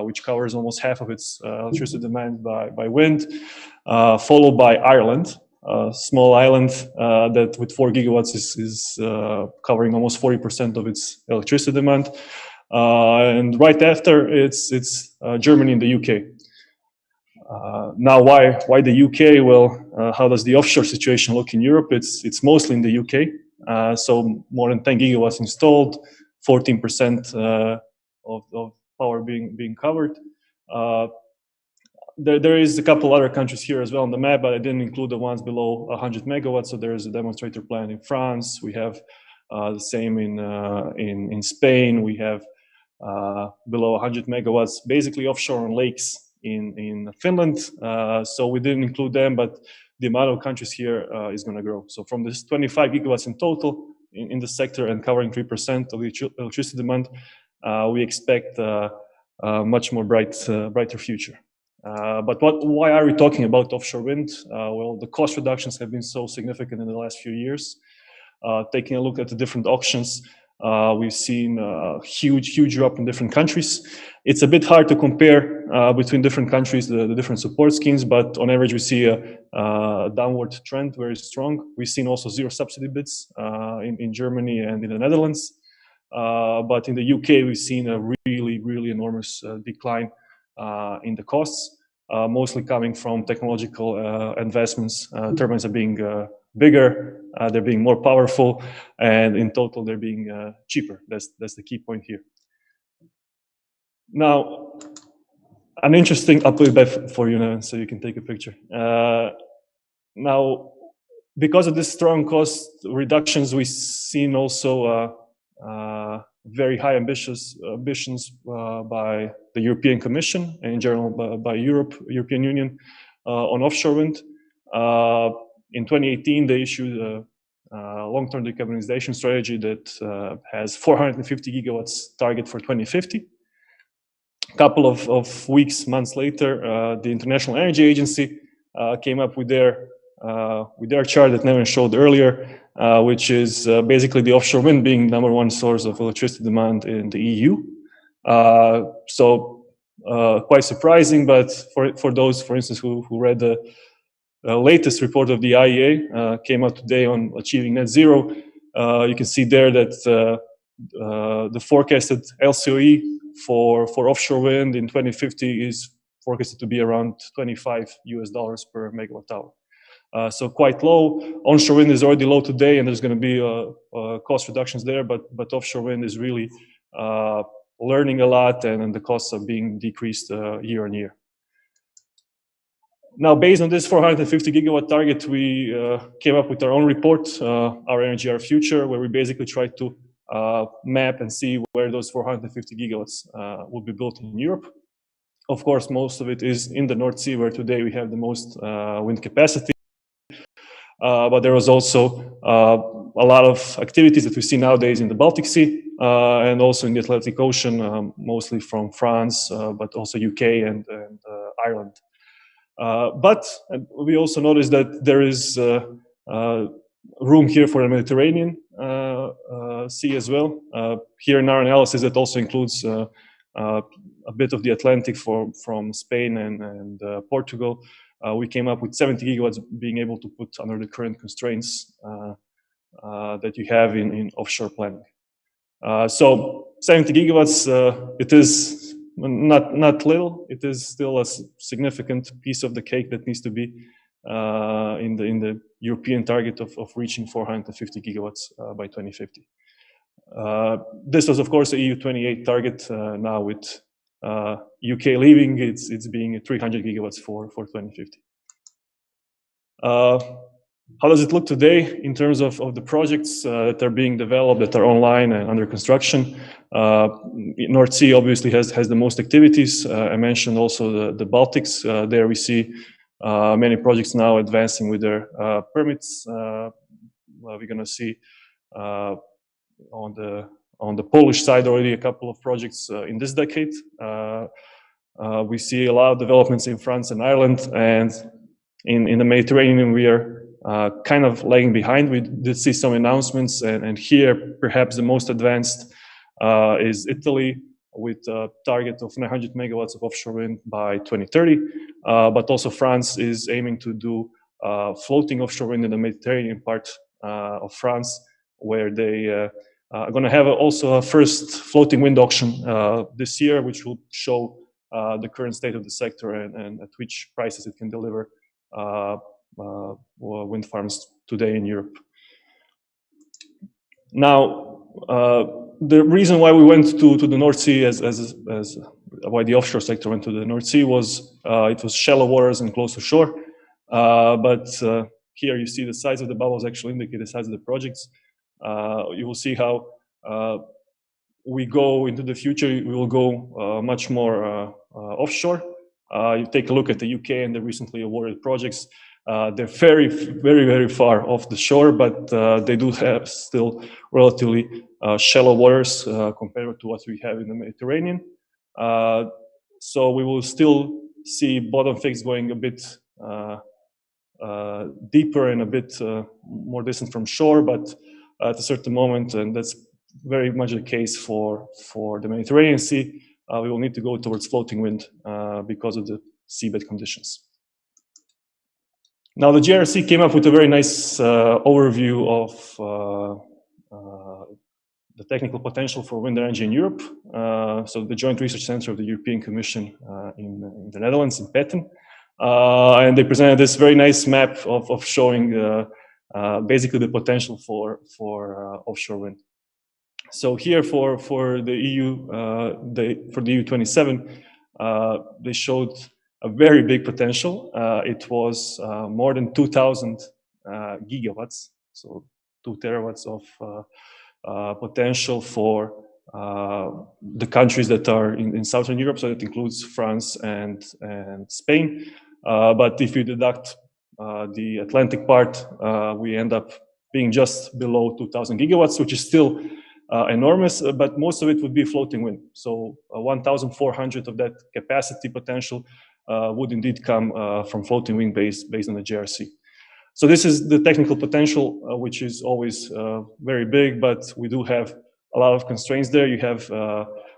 which covers almost half of its electricity demand by wind, followed by Ireland, a small island that with 4 gigawatts is covering almost 40% of its electricity demand. And right after, it's Germany and the UK. Now, why the UK? Well, how does the offshore situation look in Europe? It's mostly in the UK. So more than 10 gigawatts installed, 14% of power being covered. There is a couple other countries here as well on the map, but I didn't include the ones below 100 megawatts. So there is a demonstrator plant in France. We have the same in Spain. We have below 100 megawatts, basically offshore on lakes in Finland. So we didn't include them, but the amount of countries here is going to grow. So from this 25 gigawatts in total in the sector and covering 3% of the electricity demand, we expect a much more brighter future. But why are we talking about offshore wind? Well, the cost reductions have been so significant in the last few years. Taking a look at the different auctions, we've seen a huge drop in different countries. It's a bit hard to compare between different countries, the different support schemes, but on average we see a downward trend, very strong. We've seen also zero subsidy bids in Germany and in the Netherlands. But in the UK, we've seen a really enormous decline in the costs, mostly coming from technological investments. Turbines are being bigger, they're being more powerful, and in total they're being cheaper. That's the key point here. Now, an interesting, I'll put it back for you now so you can take a picture. Now, because of this strong cost reductions, we've seen also very high ambitions by the European Commission and in general by European Union on offshore wind. In 2018, they issued a long-term decarbonization strategy that has 450 gigawatts target for 2050. A couple of weeks, months later, the International Energy Agency came up with their chart that Neven showed earlier, which is basically the offshore wind being #1 source of electricity demand in the EU. So quite surprising, but for those, for instance, who read the latest report of the IEA, came out today on achieving net zero, you can see there that the forecasted LCOE for offshore wind in 2050 is forecasted to be around $25 per megawatt hour. So quite low. Onshore wind is already low today, and there's going to be cost reductions there, but offshore wind is really learning a lot, and the costs are being decreased year on year. Now, based on this 450 gigawatt target, we came up with our own report, Our Energy, Our Future, where we basically tried to map and see where those 450 gigawatts will be built in Europe. Of course, most of it is in the North Sea, where today we have the most wind capacity. But there was also a lot of activities that we see nowadays in the Baltic Sea and also in the Atlantic Ocean, mostly from France, but also UK and Ireland. But we also noticed that there is room here for the Mediterranean Sea as well. Here in our analysis, that also includes a bit of the Atlantic from Spain and Portugal. We came up with 70 gigawatts being able to put under the current constraints that you have in offshore planning. So 70 gigawatts, it is not little. It is still a significant piece of the cake that needs to be in the European target of reaching 450 gigawatts by 2050. This was, of course, a EU 28 target. Now with UK leaving, it's being 300 gigawatts for 2050. How does it look today in terms of the projects that are being developed, that are online and under construction? North Sea obviously has the most activities. I mentioned also the Baltics. There we see many projects now advancing with their permits. We're going to see on the Polish side already a couple of projects in this decade. We see a lot of developments in France and Ireland, and in the Mediterranean we are kind of lagging behind. We did see some announcements, and here perhaps the most advanced is Italy, with a target of 900 megawatts of offshore wind by 2030. But also France is aiming to do floating offshore wind in the Mediterranean part of France, where they are going to have also a first floating wind auction this year, which will show the current state of the sector and at which prices it can deliver wind farms today in Europe. Now, the reason why we went to the North Sea, as why the offshore sector went to the North Sea, was it was shallow waters and close to shore. But here you see the size of the bubbles actually indicate the size of the projects. You will see how we go into the future. We will go much more offshore. You take a look at the UK and the recently awarded projects. They're very far off the shore, but they do have still relatively shallow waters compared to what we have in the Mediterranean. So we will still see bottom fixed going a bit deeper and a bit more distant from shore, but at a certain moment, and that's very much the case for the Mediterranean Sea, we will need to go towards floating wind because of the seabed conditions. Now, the JRC came up with a very nice overview of the technical potential for wind energy in Europe. So the Joint Research Center of the European Commission in the Netherlands, in Petten. And they presented this very nice map of showing basically the potential for offshore wind. So here for the EU, for the EU27, they showed a very big potential. It was more than 2,000 gigawatts, so 2 terawatts of potential for the countries that are in Southern Europe. So that includes France and Spain. But if you deduct the Atlantic part, we end up being just below 2,000 gigawatts, which is still enormous, but most of it would be floating wind. So 1,400 of that capacity potential would indeed come from floating wind based on the JRC. So this is the technical potential, which is always very big, but we do have a lot of constraints there. You have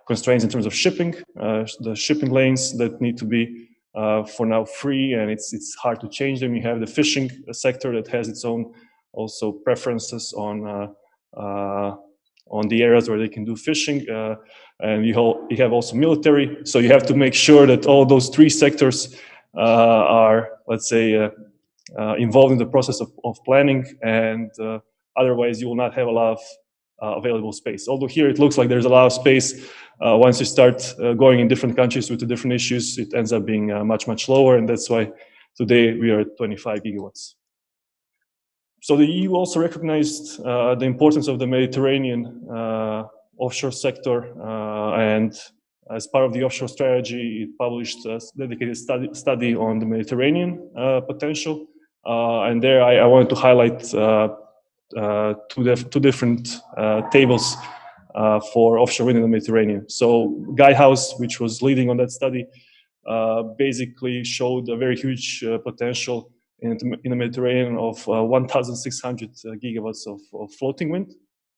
constraints in terms of shipping, the shipping lanes that need to be for now free, and it's hard to change them. You have the fishing sector that has its own also preferences on the areas where they can do fishing, and you have also military. So you have to make sure that all those 3 sectors are, let's say, involved in the process of planning, and otherwise you will not have a lot of available space. Although here it looks like there's a lot of space. Once you start going in different countries with the different issues, it ends up being much lower, and that's why today we are at 25 gigawatts. So the EU also recognized the importance of the Mediterranean offshore sector, and as part of the offshore strategy, it published a dedicated study on the Mediterranean potential. And there I wanted to highlight two different tables for offshore wind in the Mediterranean. So Guidehouse, which was leading on that study, basically showed a very huge potential in the Mediterranean of 1,600 gigawatts of floating wind,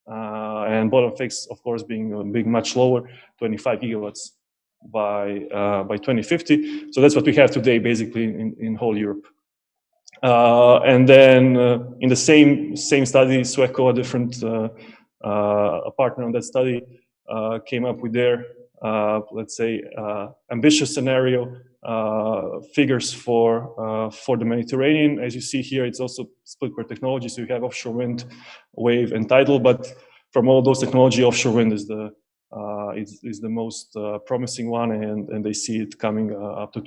and bottom fixed, of course, being much lower, 25 gigawatts by 2050. So that's what we have today, basically in whole Europe. And then in the same study, Sweco, a different a partner on that study, came up with their let's say ambitious scenario figures for the Mediterranean. As you see here, it's also split per technology. So you have offshore wind, wave, and tidal. But from all those technology, offshore wind is the most promising one, and they see it coming up to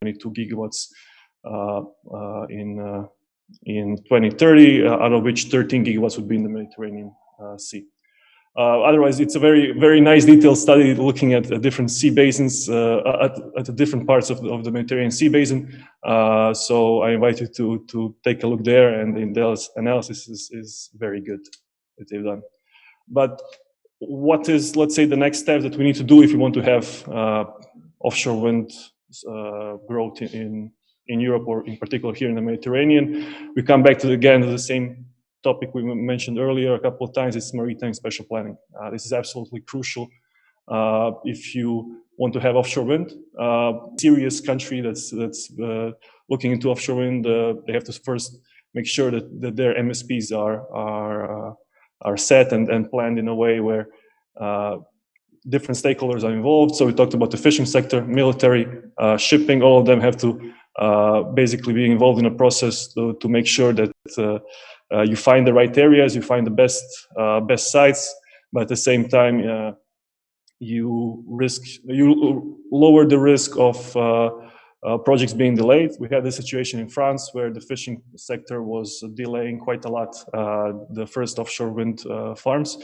22 gigawatts in 2030, out of which 13 gigawatts would be in the Mediterranean Sea. Otherwise, it's a very nice detailed study looking at different sea basins, at the different parts of the Mediterranean Sea basin. So I invite you to take a look there, and the analysis is very good that they've done. But what is, let's say, the next step that we need to do if we want to have offshore wind growth in Europe, or in particular here in the Mediterranean? We come back to the same topic we mentioned earlier a couple of times. It's maritime spatial planning. This is absolutely crucial if you want to have offshore wind. Serious country that's looking into offshore wind, they have to first make sure that their MSPs are set and planned in a way where different stakeholders are involved. So we talked about the fishing sector, military, shipping. All of them have to basically be involved in a process to make sure that you find the right areas, you find the best sites, but at the same time you lower the risk of projects being delayed. We had this situation in France where the fishing sector was delaying quite a lot the first offshore wind farms,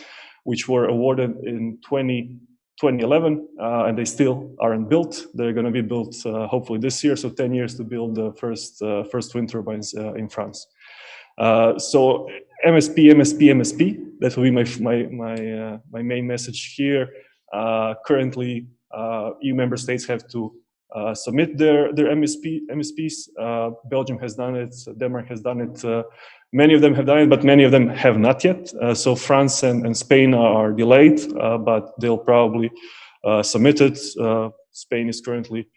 which were awarded in 2011, and they still aren't built. They're going to be built hopefully this year, so 10 years to build the first wind turbines in France. So MSP. That will be my main message here. Currently, EU member states have to submit their MSPs. Belgium has done it. Denmark has done it. Many of them have done it, but many of them have not yet. So France and Spain are delayed, but they'll probably submitted. Spain is currently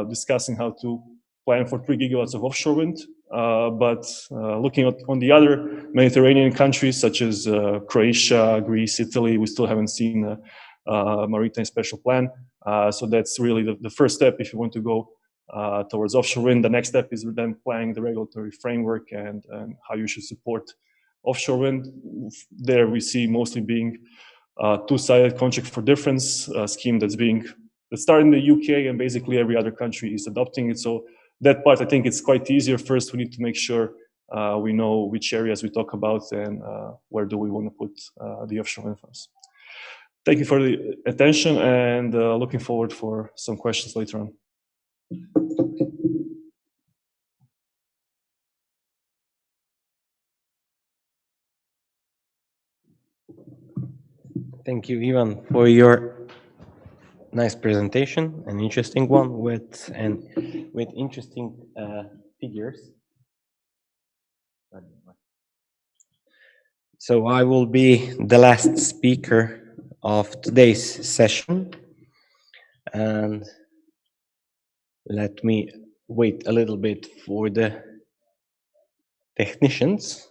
discussing how to plan for 3 gigawatts of offshore wind. But looking on the other Mediterranean countries, such as Croatia, Greece, Italy, we still haven't seen a maritime special plan. So that's really the first step if you want to go towards offshore wind. The next step is then planning the regulatory framework and how you should support offshore wind. There we see mostly being two-sided contract for difference scheme that started in the UK, and basically every other country is adopting it. So that part, I think it's quite easier. First, we need to make sure we know which areas we talk about and where do we want to put the offshore wind farms. Thank you for the attention, and looking forward for some questions later on. Thank you, Ivan, for your nice presentation, an interesting one with interesting figures. So I will be the last speaker of today's session, and let me wait a little bit for the technicians.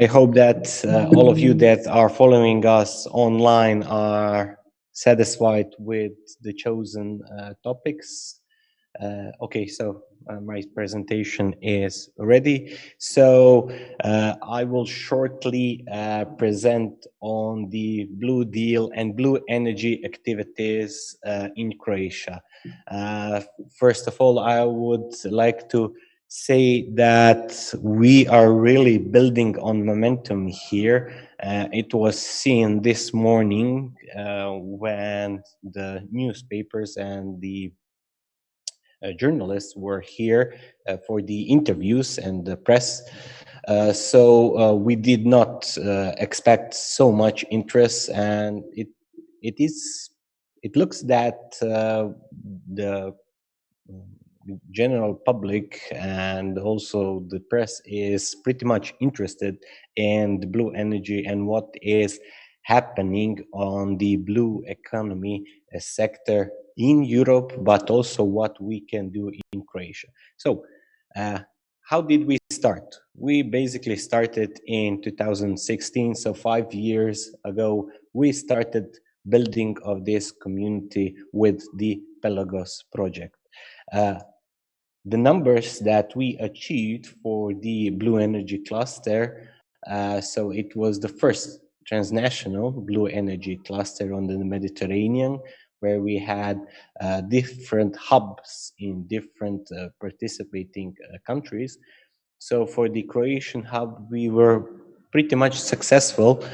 I hope that all of you that are following us online are satisfied with the chosen topics. Okay, so my presentation is ready. So I will shortly present on the Blue Deal and blue energy activities in Croatia. First of all, I would like to say that we are really building on momentum here. It was seen this morning when the newspapers and the journalists were here for the interviews and the press. So we did not expect so much interest, and it looks that the general public and also the press is pretty much interested in the blue energy and what is happening on the blue economy sector in Europe, but also what we can do in Croatia. So how did we start? We basically started in 2016, so 5 years ago. We started building of this community with the Pelagos project. The numbers that we achieved for the blue energy cluster, so it was the first transnational blue energy cluster on the Mediterranean, where we had different hubs in different participating countries. So for the Croatian hub, we were pretty much successful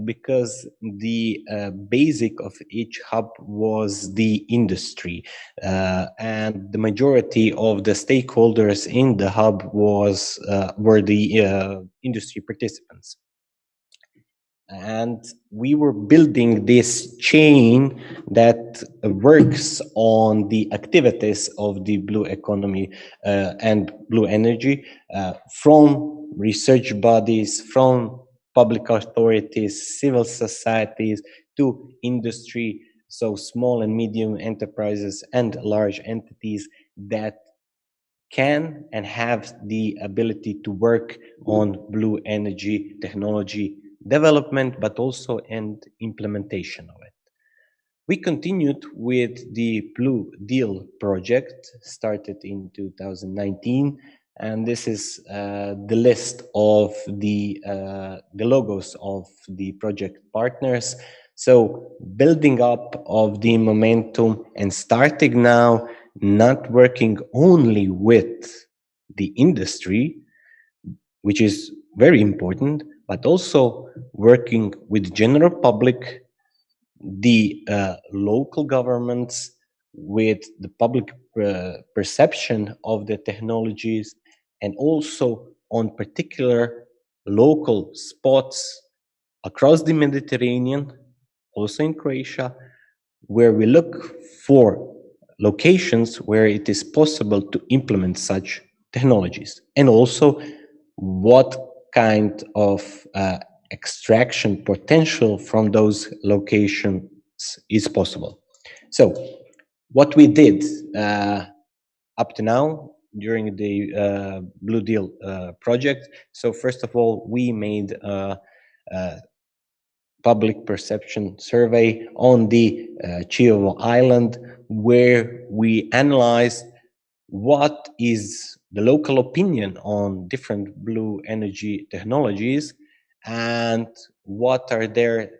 because the basic of each hub was the industry, and the majority of the stakeholders in the hub were the industry participants. And we were building this chain that works on the activities of the blue economy and blue energy from research bodies, from public authorities, civil societies, to industry, so small and medium enterprises and large entities that can and have the ability to work on blue energy technology development, but also and implementation of it. We continued with the Blue Deal project, started in 2019, and this is the list of the logos of the project partners. So building up of the momentum and starting now, not working only with the industry, which is very important, but also working with general public, the local governments, with the public perception of the technologies, and also on particular local spots across the Mediterranean, also in Croatia, where we look for locations where it is possible to implement such technologies, and also what kind of extraction potential from those locations is possible. So what we did up to now during the Blue Deal project. So first of all, we made a public perception survey on the Chiovo Island, where we analyzed what is the local opinion on different blue energy technologies and what are their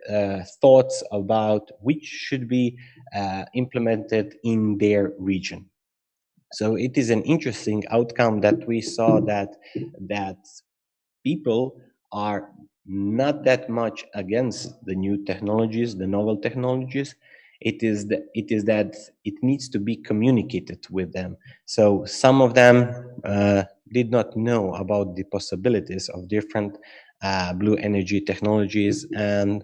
thoughts about which should be implemented in their region. So it is an interesting outcome that we saw that people are not that much against the new technologies, the novel technologies. It is that it needs to be communicated with them. So some of them did not know about the possibilities of different blue energy technologies, and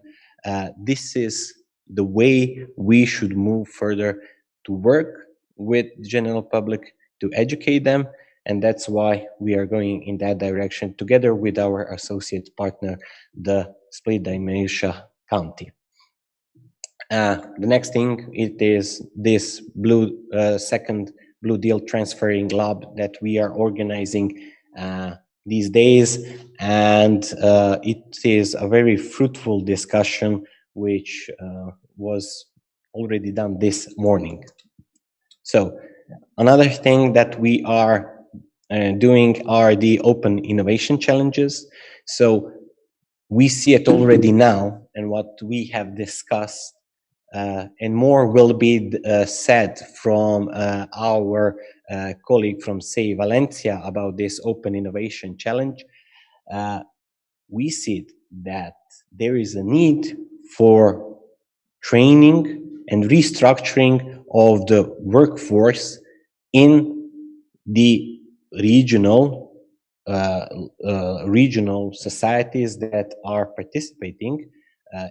this is the way we should move further to work with the general public, to educate them, and that's why we are going in that direction together with our associate partner, the Split-Dalmatia County. The next thing, it is this second Blue Deal Transferring Lab that we are organizing these days, and it is a very fruitful discussion which was already done this morning. So another thing that we are doing are the open innovation challenges. So we see it already now, and what we have discussed and more will be said from our colleague from SEI Valencia about this open innovation challenge. We see that there is a need for training and restructuring of the workforce in the regional societies that are participating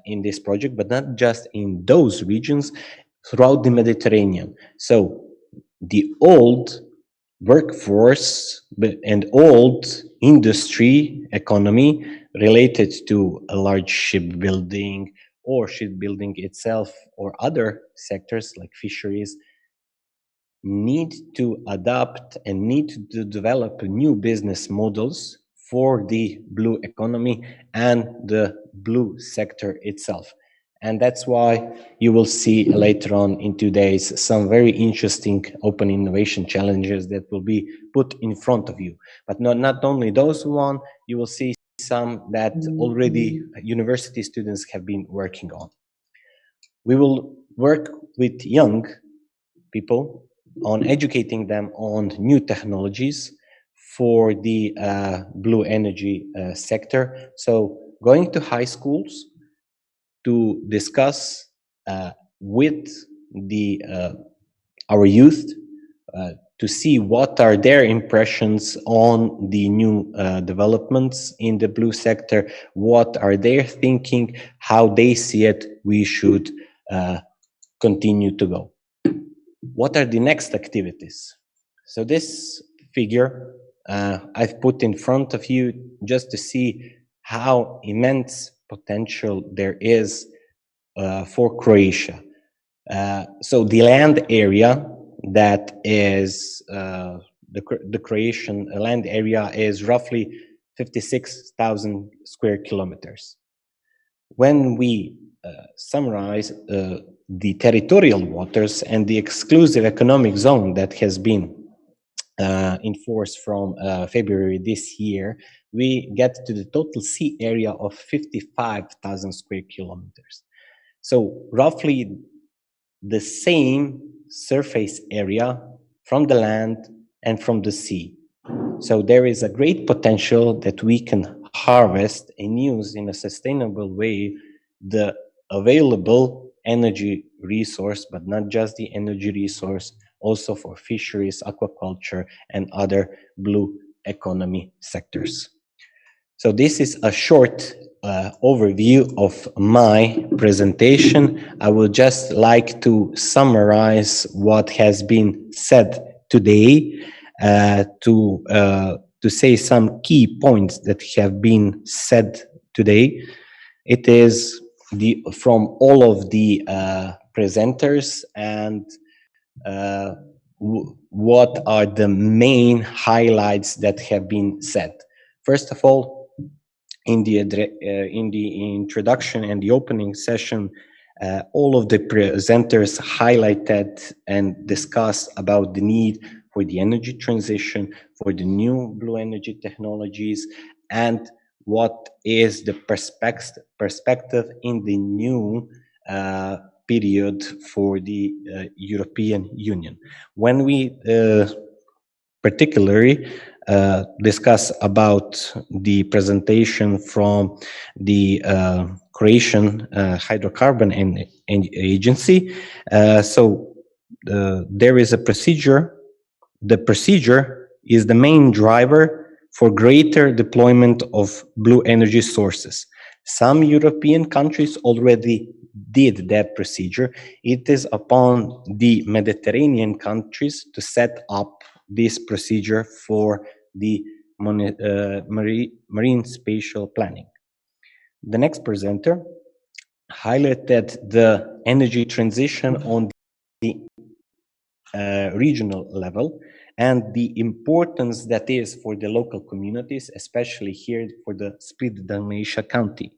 in this project, but not just in those regions, throughout the Mediterranean. So the old workforce and old industry economy related to a large shipbuilding or shipbuilding itself or other sectors like fisheries need to adapt and need to develop new business models for the blue economy and the blue sector itself. And that's why you will see later on in 2 days some very interesting open innovation challenges that will be put in front of you. But not only those one, you will see some that already university students have been working on. We will work with young people on educating them on new technologies for the blue energy sector. So going to high schools to discuss with our youth to see what are their impressions on the new developments in the blue sector, what are they thinking, how they see it, we should continue to go. What are the next activities? So this figure I've put in front of you just to see how immense potential there is for Croatia. So the land area that is the Croatian land area is roughly 56,000 square kilometers. When we summarize the territorial waters and the exclusive economic zone that has been in force from February this year, we get to the total sea area of 55,000 square kilometers. So roughly the same surface area from the land and from the sea. So there is a great potential that we can harvest and use in a sustainable way the available energy resource, but not just the energy resource, also for fisheries, aquaculture, and other blue economy sectors. So this is a short overview of my presentation. I would just like to summarize what has been said today, to say some key points that have been said today. It is from all of the presenters, and what are the main highlights that have been said. First of all, in the introduction and the opening session, all of the presenters highlighted and discussed about the need for the energy transition, for the new blue energy technologies, and what is the perspective in the new period for the European Union. When we particularly discuss about the presentation from the Croatian hydrocarbon agency. So there is a procedure. The procedure is the main driver for greater deployment of blue energy sources. Some European countries already did that procedure. It is upon the Mediterranean countries to set up this procedure for the marine spatial planning. The next presenter highlighted the energy transition on the regional level and the importance that is for the local communities, especially here for the Split Dalmatia County.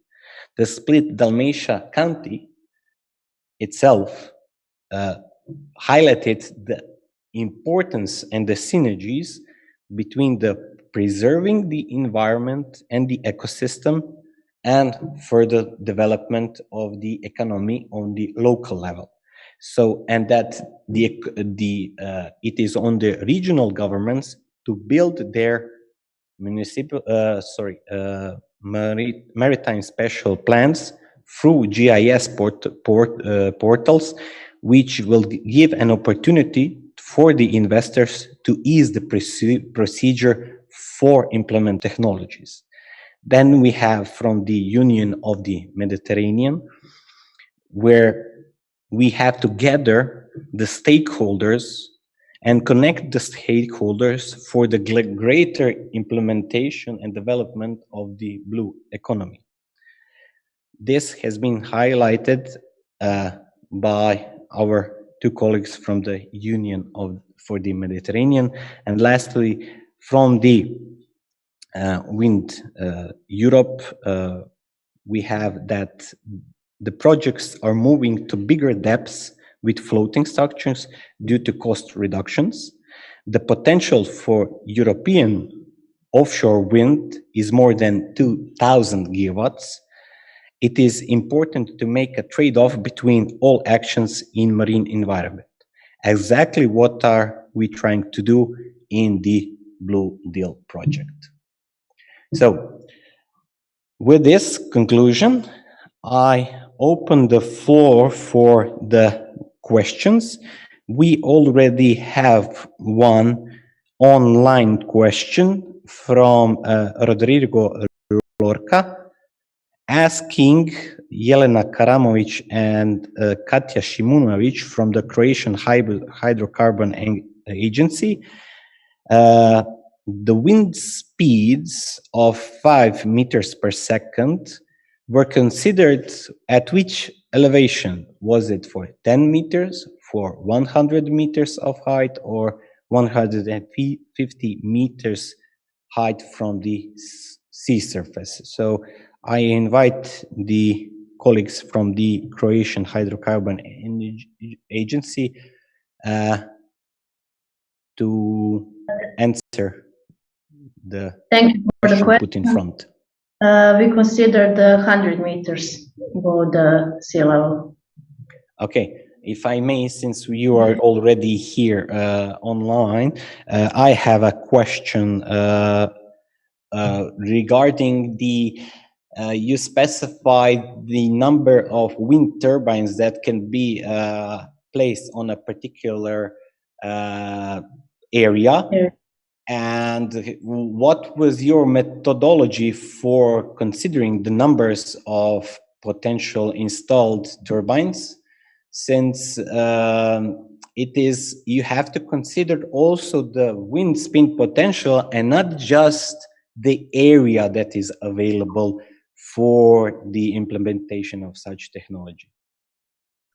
The Split Dalmatia County itself highlighted the importance and the synergies between the preserving the environment and the ecosystem and further development of the economy on the local level. So, and that it is on the regional governments to build their municipal, maritime special plans through GIS portals, which will give an opportunity for the investors to ease the procedure for implement technologies. Then we have from the Union of the Mediterranean, where we have to gather the stakeholders and connect the stakeholders for the greater implementation and development of the blue economy. This has been highlighted by our two colleagues from the Union for the Mediterranean, and lastly, from the Wind Europe, we have that the projects are moving to bigger depths with floating structures due to cost reductions. The potential for European offshore wind is more than 2,000 gigawatts. It is important to make a trade-off between all actions in marine environment. Exactly what are we trying to do in the Blue Deal project? So, with this conclusion, I open the floor for the questions. We already have one online question from Rodrigo Lorca, asking Jelena Karamovic and Katja Šimunović from the Croatian Hydrocarbon Agency. The wind speeds of 5 meters per second were considered at which elevation? Was it for 10 meters, for 100 meters of height, or 150 meters height from the sea surface? So I invite the colleagues from the Croatian Hydrocarbon Agency to answer the question put in front. We considered 100 meters above the sea level. Okay, if I may, since you are already here online, I have a question regarding the, you specified the number of wind turbines that can be placed on a particular area. Yeah. And what was your methodology for considering the numbers of potential installed turbines? Since it is, you have to consider also the wind spin potential and not just the area that is available for the implementation of such technology?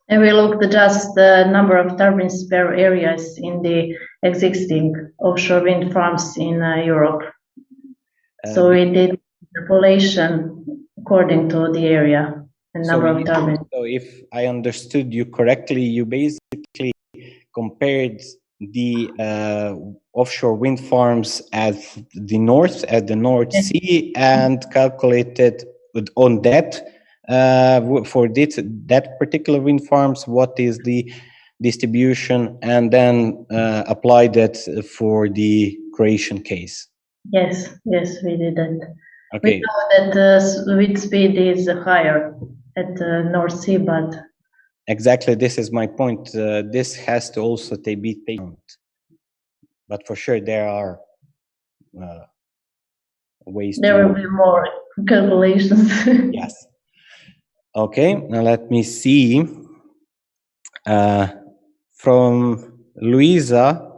And we looked at just the number of turbines per areas in the existing offshore wind farms in Europe. So we did population according to the area and number of turbines. So if I understood you correctly, you basically compared the offshore wind farms at the North Sea, and calculated on that for that particular wind farms what is the distribution, and then applied it for the Croatian case. Yes, we did that. Okay. We know that the wind speed is higher at the North Sea, but exactly, this is my point. This has to also be taken, but for sure there are ways. There will be more calculations. Yes. Okay, now let me see. From Luisa,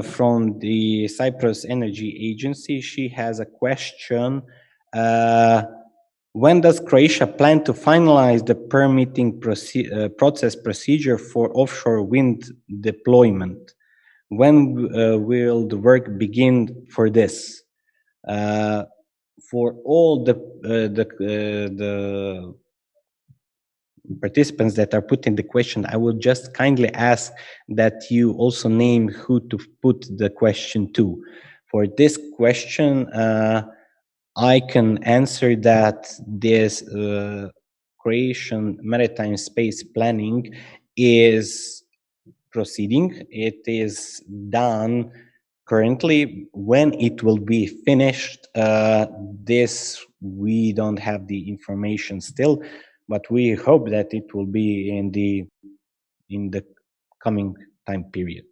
from the Cyprus Energy Agency, she has a question. When does Croatia plan to finalize the permitting procedure for offshore wind deployment? When will the work begin for this? For all the participants that are putting the question, I will just kindly ask that you also name who to put the question to. For this question, I can answer that this Croatian maritime space planning is proceeding. It is done currently. When it will be finished, this we don't have the information still, but we hope that it will be in the coming time period.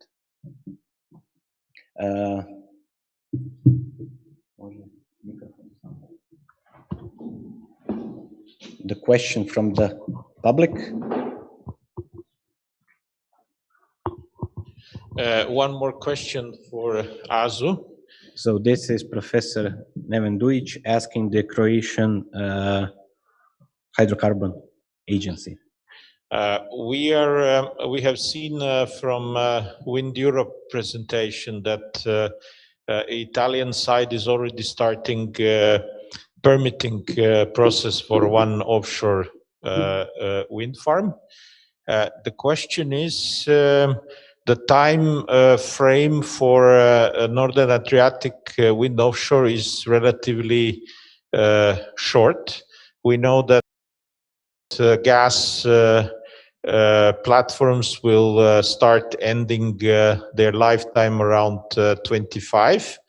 The question from the public. One more question for Azu. So this is Professor Neven Dujic asking the Croatian Hydrocarbon Agency. We have seen from Wind Europe presentation that Italian side is already starting permitting process for one offshore wind farm. The question is the time frame for Northern Adriatic wind offshore is relatively short. We know that gas platforms will start ending their lifetime around 25.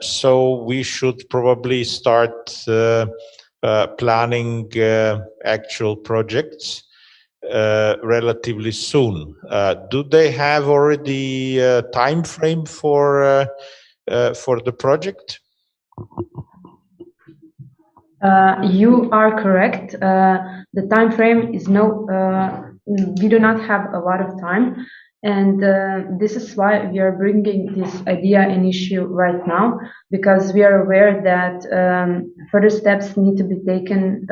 So we should probably start planning actual projects relatively soon. Do they have already a time frame for the project? You are correct. The time frame is we do not have a lot of time, and this is why we are bringing this idea and issue right now, because we are aware that further steps need to be taken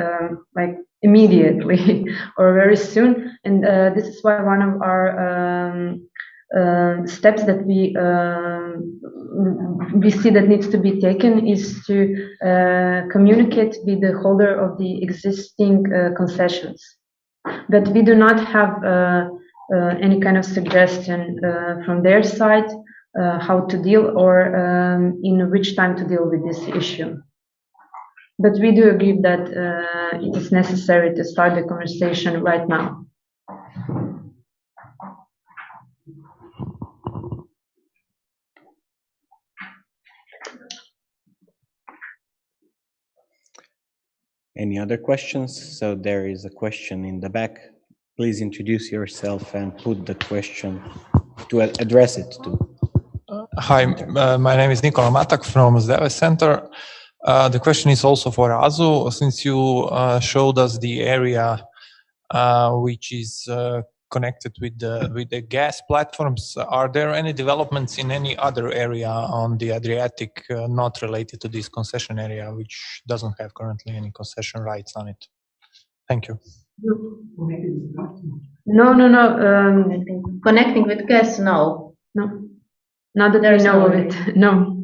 like immediately or very soon, and this is why one of our steps that we see that needs to be taken is to communicate with the holder of the existing concessions. But we do not have any kind of suggestion from their side how to deal or in which time to deal with this issue. But we do agree that it is necessary to start the conversation right now. Any other questions? So there is a question in the back. Please introduce yourself and put the question to address it to. Hi, my name is Nikola Matak from Zdeve Center. The question is also for Azu. Since you showed us the area which is connected with the gas platforms. Are there any developments in any other area on the Adriatic not related to this concession area, which doesn't have currently any concession rights on it? Thank you. No. Connecting with gas, no. No. Not that we know of it. No.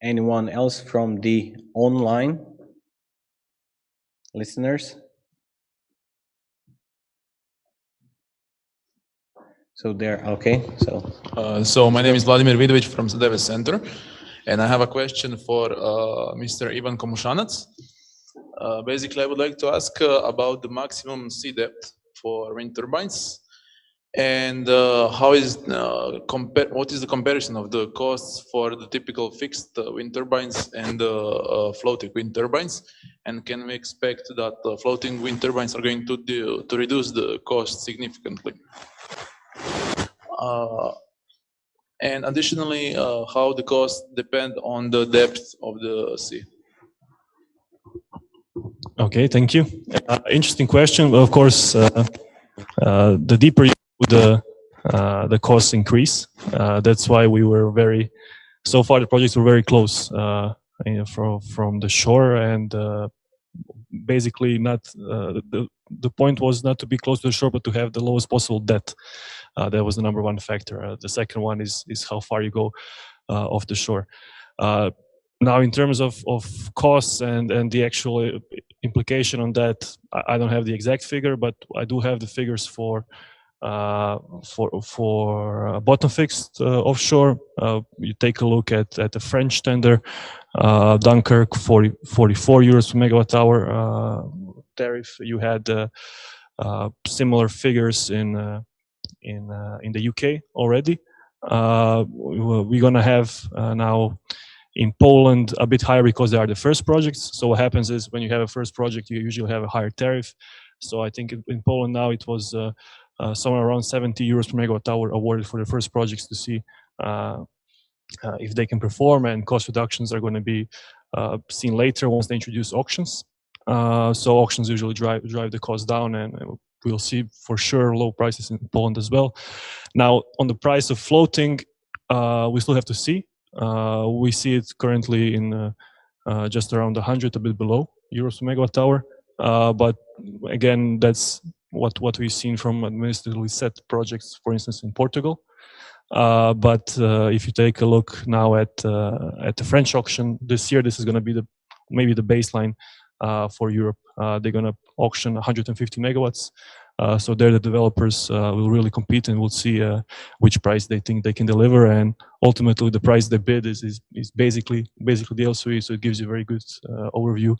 Anyone else from the online listeners? So there, okay. So my name is Vladimir Vidovic from Zadeve Center, and I have a question for Mr. Ivan Komushanac. Basically, I would like to ask about the maximum sea depth for wind turbines, and what is the comparison of the costs for the typical fixed wind turbines and floating wind turbines, and can we expect that floating wind turbines are going to reduce the cost significantly? And additionally, how the costs depend on the depth of the sea? Okay, thank you. Interesting question. Of course, the deeper you go, the costs increase. That's why we were so far the projects were very close from the shore, and basically not the point was not to be close to the shore, but to have the lowest possible depth. That was the number one factor. The second one is how far you go off the shore. Now, in terms of costs and the actual implication on that, I don't have the exact figure, but I do have the figures for bottom fixed offshore. You take a look at the French tender, Dunkirk, 44 euros per megawatt hour tariff. You had similar figures in the UK already. We're gonna have now in Poland a bit higher because they are the first projects. So what happens is when you have a first project, you usually have a higher tariff. So I think in Poland now it was somewhere around 70 euros per megawatt hour awarded for the first projects to see if they can perform, and cost reductions are going to be seen later once they introduce auctions. So auctions usually drive the cost down, and we'll see for sure low prices in Poland as well. Now on the price of floating, we still have to see. We see it currently in just around 100, a bit below euros per megawatt hour. But again, that's what we've seen from administratively set projects, for instance, in Portugal. But if you take a look now at the French auction this year, this is going to be maybe the baseline for Europe. They're going to auction 150 megawatts. So there the developers will really compete, and we'll see which price they think they can deliver. And ultimately, the price they bid is basically the LCOE. So it gives you a very good overview,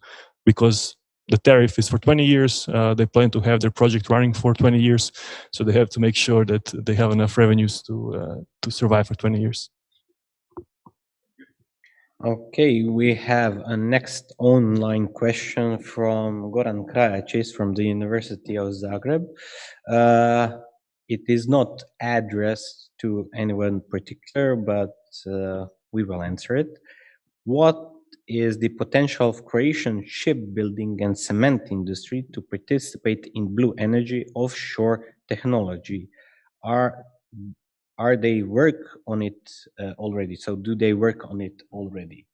because the tariff is for 20 years. They plan to have their project running for 20 years. So they have to make sure that they have enough revenues to survive for 20 years. Okay, we have a next online question from Goran Krajačić from the University of Zagreb. It is not addressed to anyone particular, but we will answer it. What is the potential of Croatian shipbuilding and cement industry to participate in blue energy offshore technology? Are they work on it already? So do they work on it already?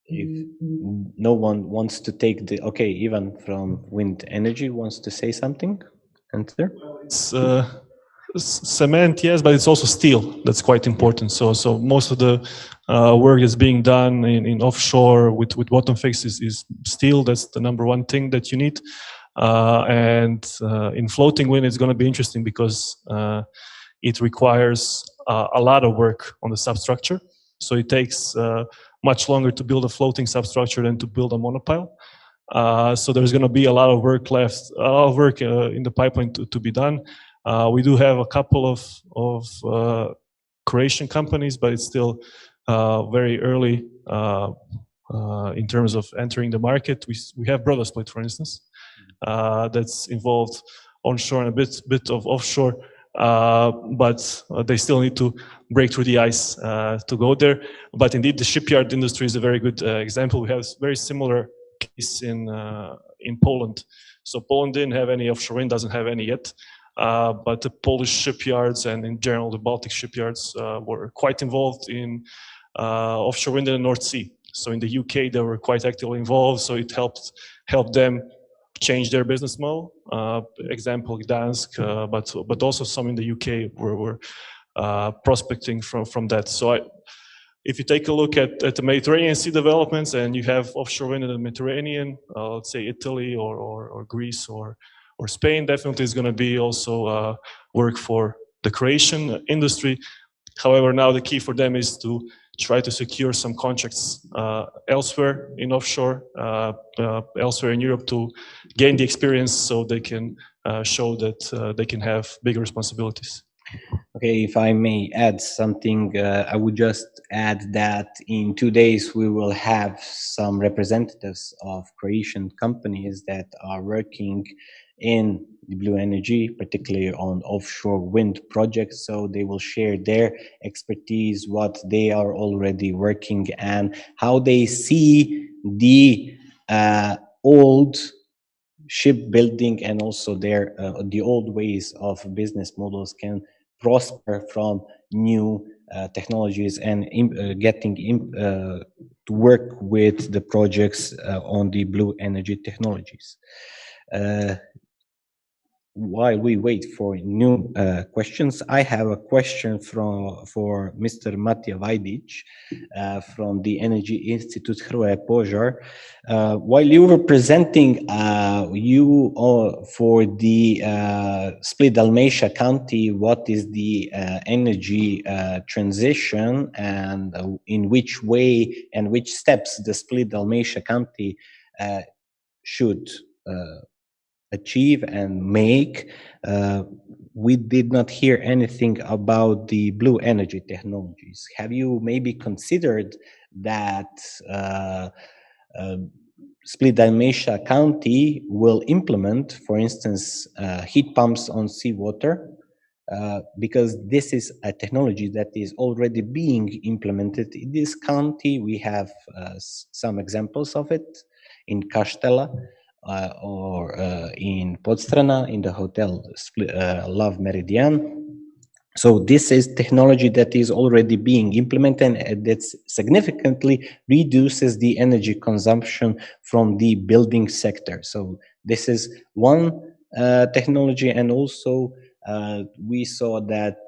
If no one wants to take okay, even from wind energy wants to say something, answer. It's cement, yes, but it's also steel. That's quite important. So most of the work that's being done in offshore with bottom fix is steel. That's the number one thing that you need. And in floating wind, it's going to be interesting because it requires a lot of work on the substructure. So it takes much longer to build a floating substructure than to build a monopile. So there's going to be a lot of work in the pipeline to be done. We do have a couple of Croatian companies, but it's still very early in terms of entering the market. We have Brodosplit, for instance, that's involved onshore and a bit of offshore. but they still need to break through the ice to go there. But indeed, the shipyard industry is a very good example. We have a very similar case in Poland. So Poland didn't have any offshore wind, doesn't have any yet. But the Polish shipyards and in general the Baltic shipyards were quite involved in offshore wind in the North Sea. So in the UK, they were quite actively involved. So it helped them change their business model. Example, Gdansk, but also some in the UK were prospecting from that. So if you take a look at the Mediterranean Sea developments and you have offshore wind in the Mediterranean, let's say Italy or Greece or Spain, definitely is going to be also work for the Croatian industry. However, now the key for them is to try to secure some contracts elsewhere in offshore, elsewhere in Europe, to gain the experience so they can show that they can have bigger responsibilities. Okay, if I may add something, I would just add that in 2 days we will have some representatives of Croatian companies that are working in the blue energy, particularly on offshore wind projects. So they will share their expertise, what they are already working, and how they see the old shipbuilding and also their the old ways of business models can prosper from new technologies and getting to work with the projects on the blue energy technologies. While we wait for new questions, I have a question for Mr. Matija Vajdic from the Energy Institute Hrvoje Požar. While you were presenting for the Split Dalmatia County, what is the energy transition and in which way and which steps the Split Dalmatia County should achieve and make, we did not hear anything about the blue energy technologies. Have you maybe considered that Split Dalmatia County will implement, for instance, heat pumps on seawater? Because this is a technology that is already being implemented in this county. We have some examples of it in Kaštela, or in Podstrana, in the hotel Love Meridian. So this is technology that is already being implemented and that significantly reduces the energy consumption from the building sector. So this is one technology, and also we saw that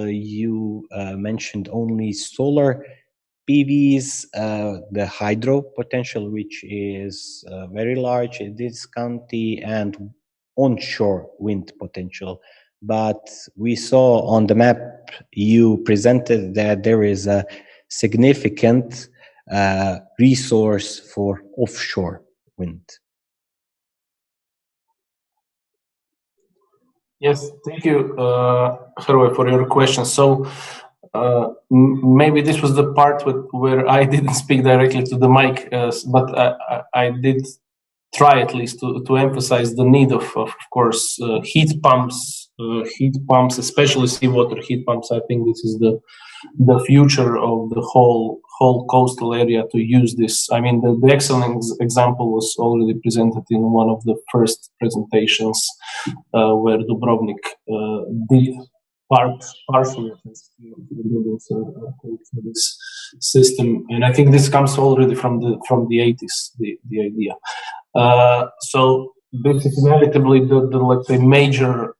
you mentioned only solar PVs, the hydro potential, which is very large in this county, and onshore wind potential. But we saw on the map you presented that there is a significant resource for offshore wind. Yes, thank you, Hrvoje, for your question. So maybe this was the part where I didn't speak directly to the mic, but I did try at least to emphasize the need of course, heat pumps, especially seawater heat pumps. I think this is the future of the whole coastal area to use this. I mean, the excellent example was already presented in one of the first presentations where Dubrovnik did partially for this system, and I think this comes already from the 80s. The idea. So this is inevitably the let's say major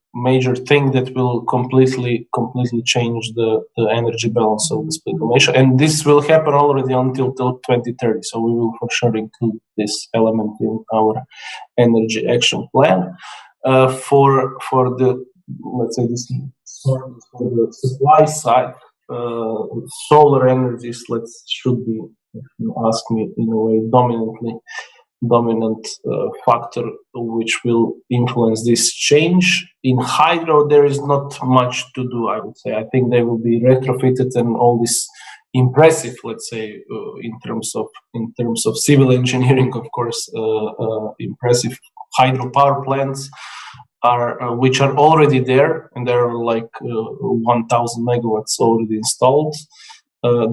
thing that will completely change the energy balance of the Split Dalmatia, and this will happen already until 2030. So we will for sure include this element in our energy action plan. For the, let's say, this for the supply side, solar energies should be, if you ask me, in a way dominant factor which will influence this change. In hydro, there is not much to do, I would say. I think they will be retrofitted, and all this impressive, let's say, in terms of civil engineering, of course, impressive hydropower plants which are already there, and there are like 1,000 megawatts already installed.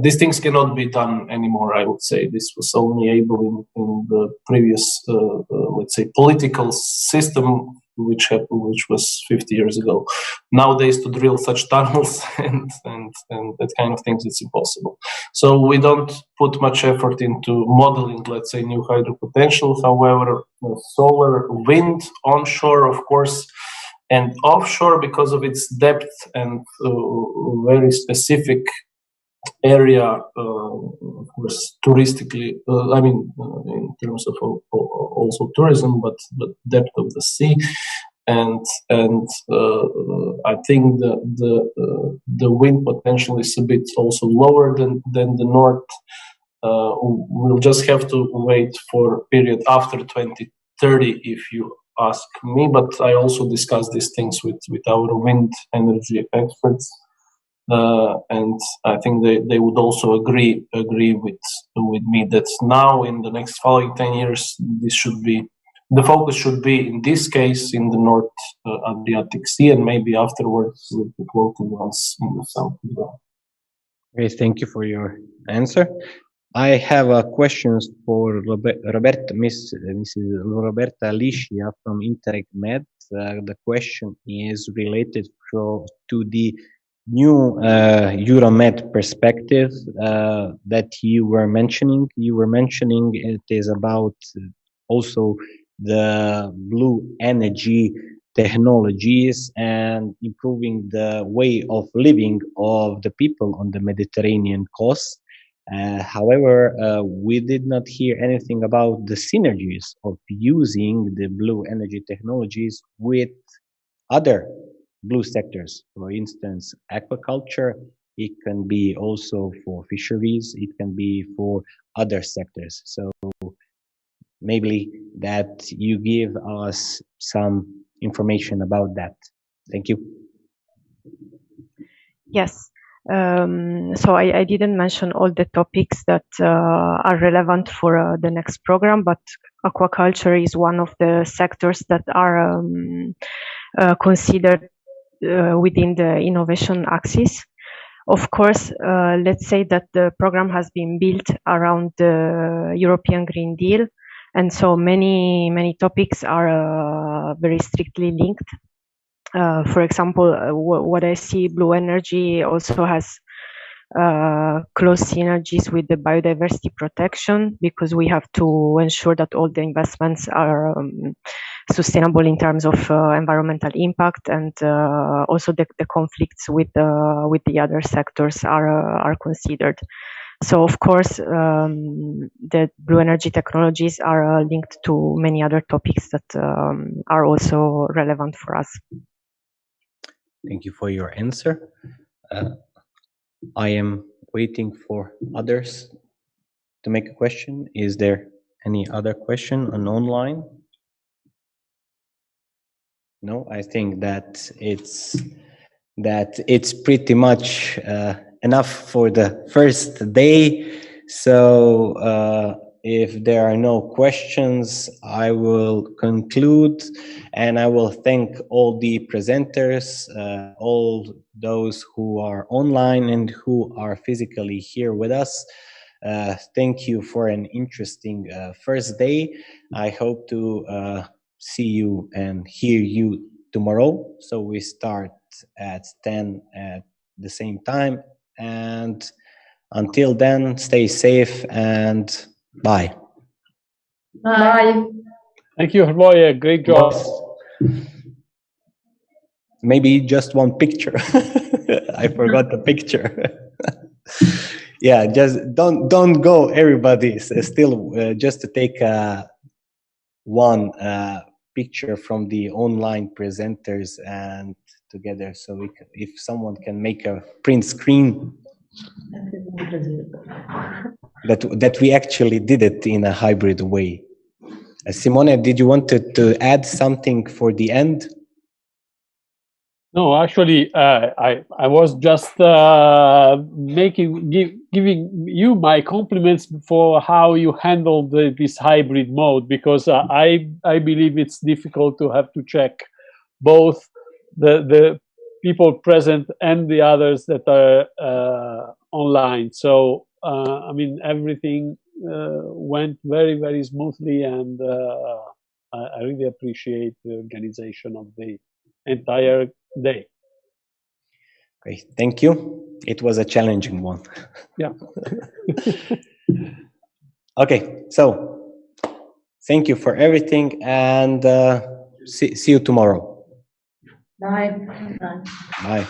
These things cannot be done anymore, I would say. This was only able in the previous, let's say, political system, which was 50 years ago. Nowadays, to drill such tunnels and that kind of things, it's impossible. So we don't put much effort into modeling, let's say, new hydro potential. However, solar, wind, onshore, of course, and offshore, because of its depth and very specific area, of course, touristically, I mean, in terms of also tourism, but depth of the sea, and I think the wind potential is a bit also lower than the north. We'll just have to wait for a period after 2030, if you ask me. But I also discussed these things with our wind energy experts. And I think they would also agree with me that now in the next following 10 years, the focus should be, in this case, in the North Adriatic Sea, and maybe afterwards with the floating ones in the south as well. Okay, thank you for your answer. I have questions for Mrs. Roberta Alicia from Interreg Med. The question is related to the new Euromed perspective that you were mentioning. You were mentioning it is about also the blue energy technologies and improving the way of living of the people on the Mediterranean coast. However, we did not hear anything about the synergies of using the blue energy technologies with other blue sectors. For instance, aquaculture. It can be also for fisheries. It can be for other sectors. So maybe that you give us some information about that. Thank you. Yes. So I didn't mention all the topics that are relevant for the next program, but aquaculture is one of the sectors that are considered within the innovation axis. Of course, let's say that the program has been built around the European Green Deal, and so many topics are very strictly linked. For example, what I see, blue energy also has close synergies with the biodiversity protection, because we have to ensure that all the investments are sustainable in terms of environmental impact, and also the conflicts with the other sectors are considered. So of course, the blue energy technologies are linked to many other topics that are also relevant for us. Thank you for your answer. I am waiting for others to make a question. Is there any other question on online? No, I think that it's pretty much enough for the first day. So if there are no questions, I will conclude, and I will thank all the presenters, all those who are online and who are physically here with us. Thank you for an interesting first day. I hope to see you and hear you tomorrow. So we start at 10 at the same time. And until then, stay safe and bye. Bye. Thank you, Hrvoje. Great job. Maybe just one picture. I forgot the picture. Yeah, just don't go, everybody. Still, just to take one picture from the online presenters and together. So if someone can make a print screen, that we actually did it in a hybrid way. Simone, did you want to add something for the end? No, actually, I was just giving you my compliments for how you handled this hybrid mode, because I believe it's difficult to have to check both the people present and the others that are online. So I mean, everything went very, very smoothly, and I really appreciate the organization of the entire day. Okay, thank you. It was a challenging one. Yeah. Okay, so thank you for everything, and see you tomorrow. Bye. Bye. Bye.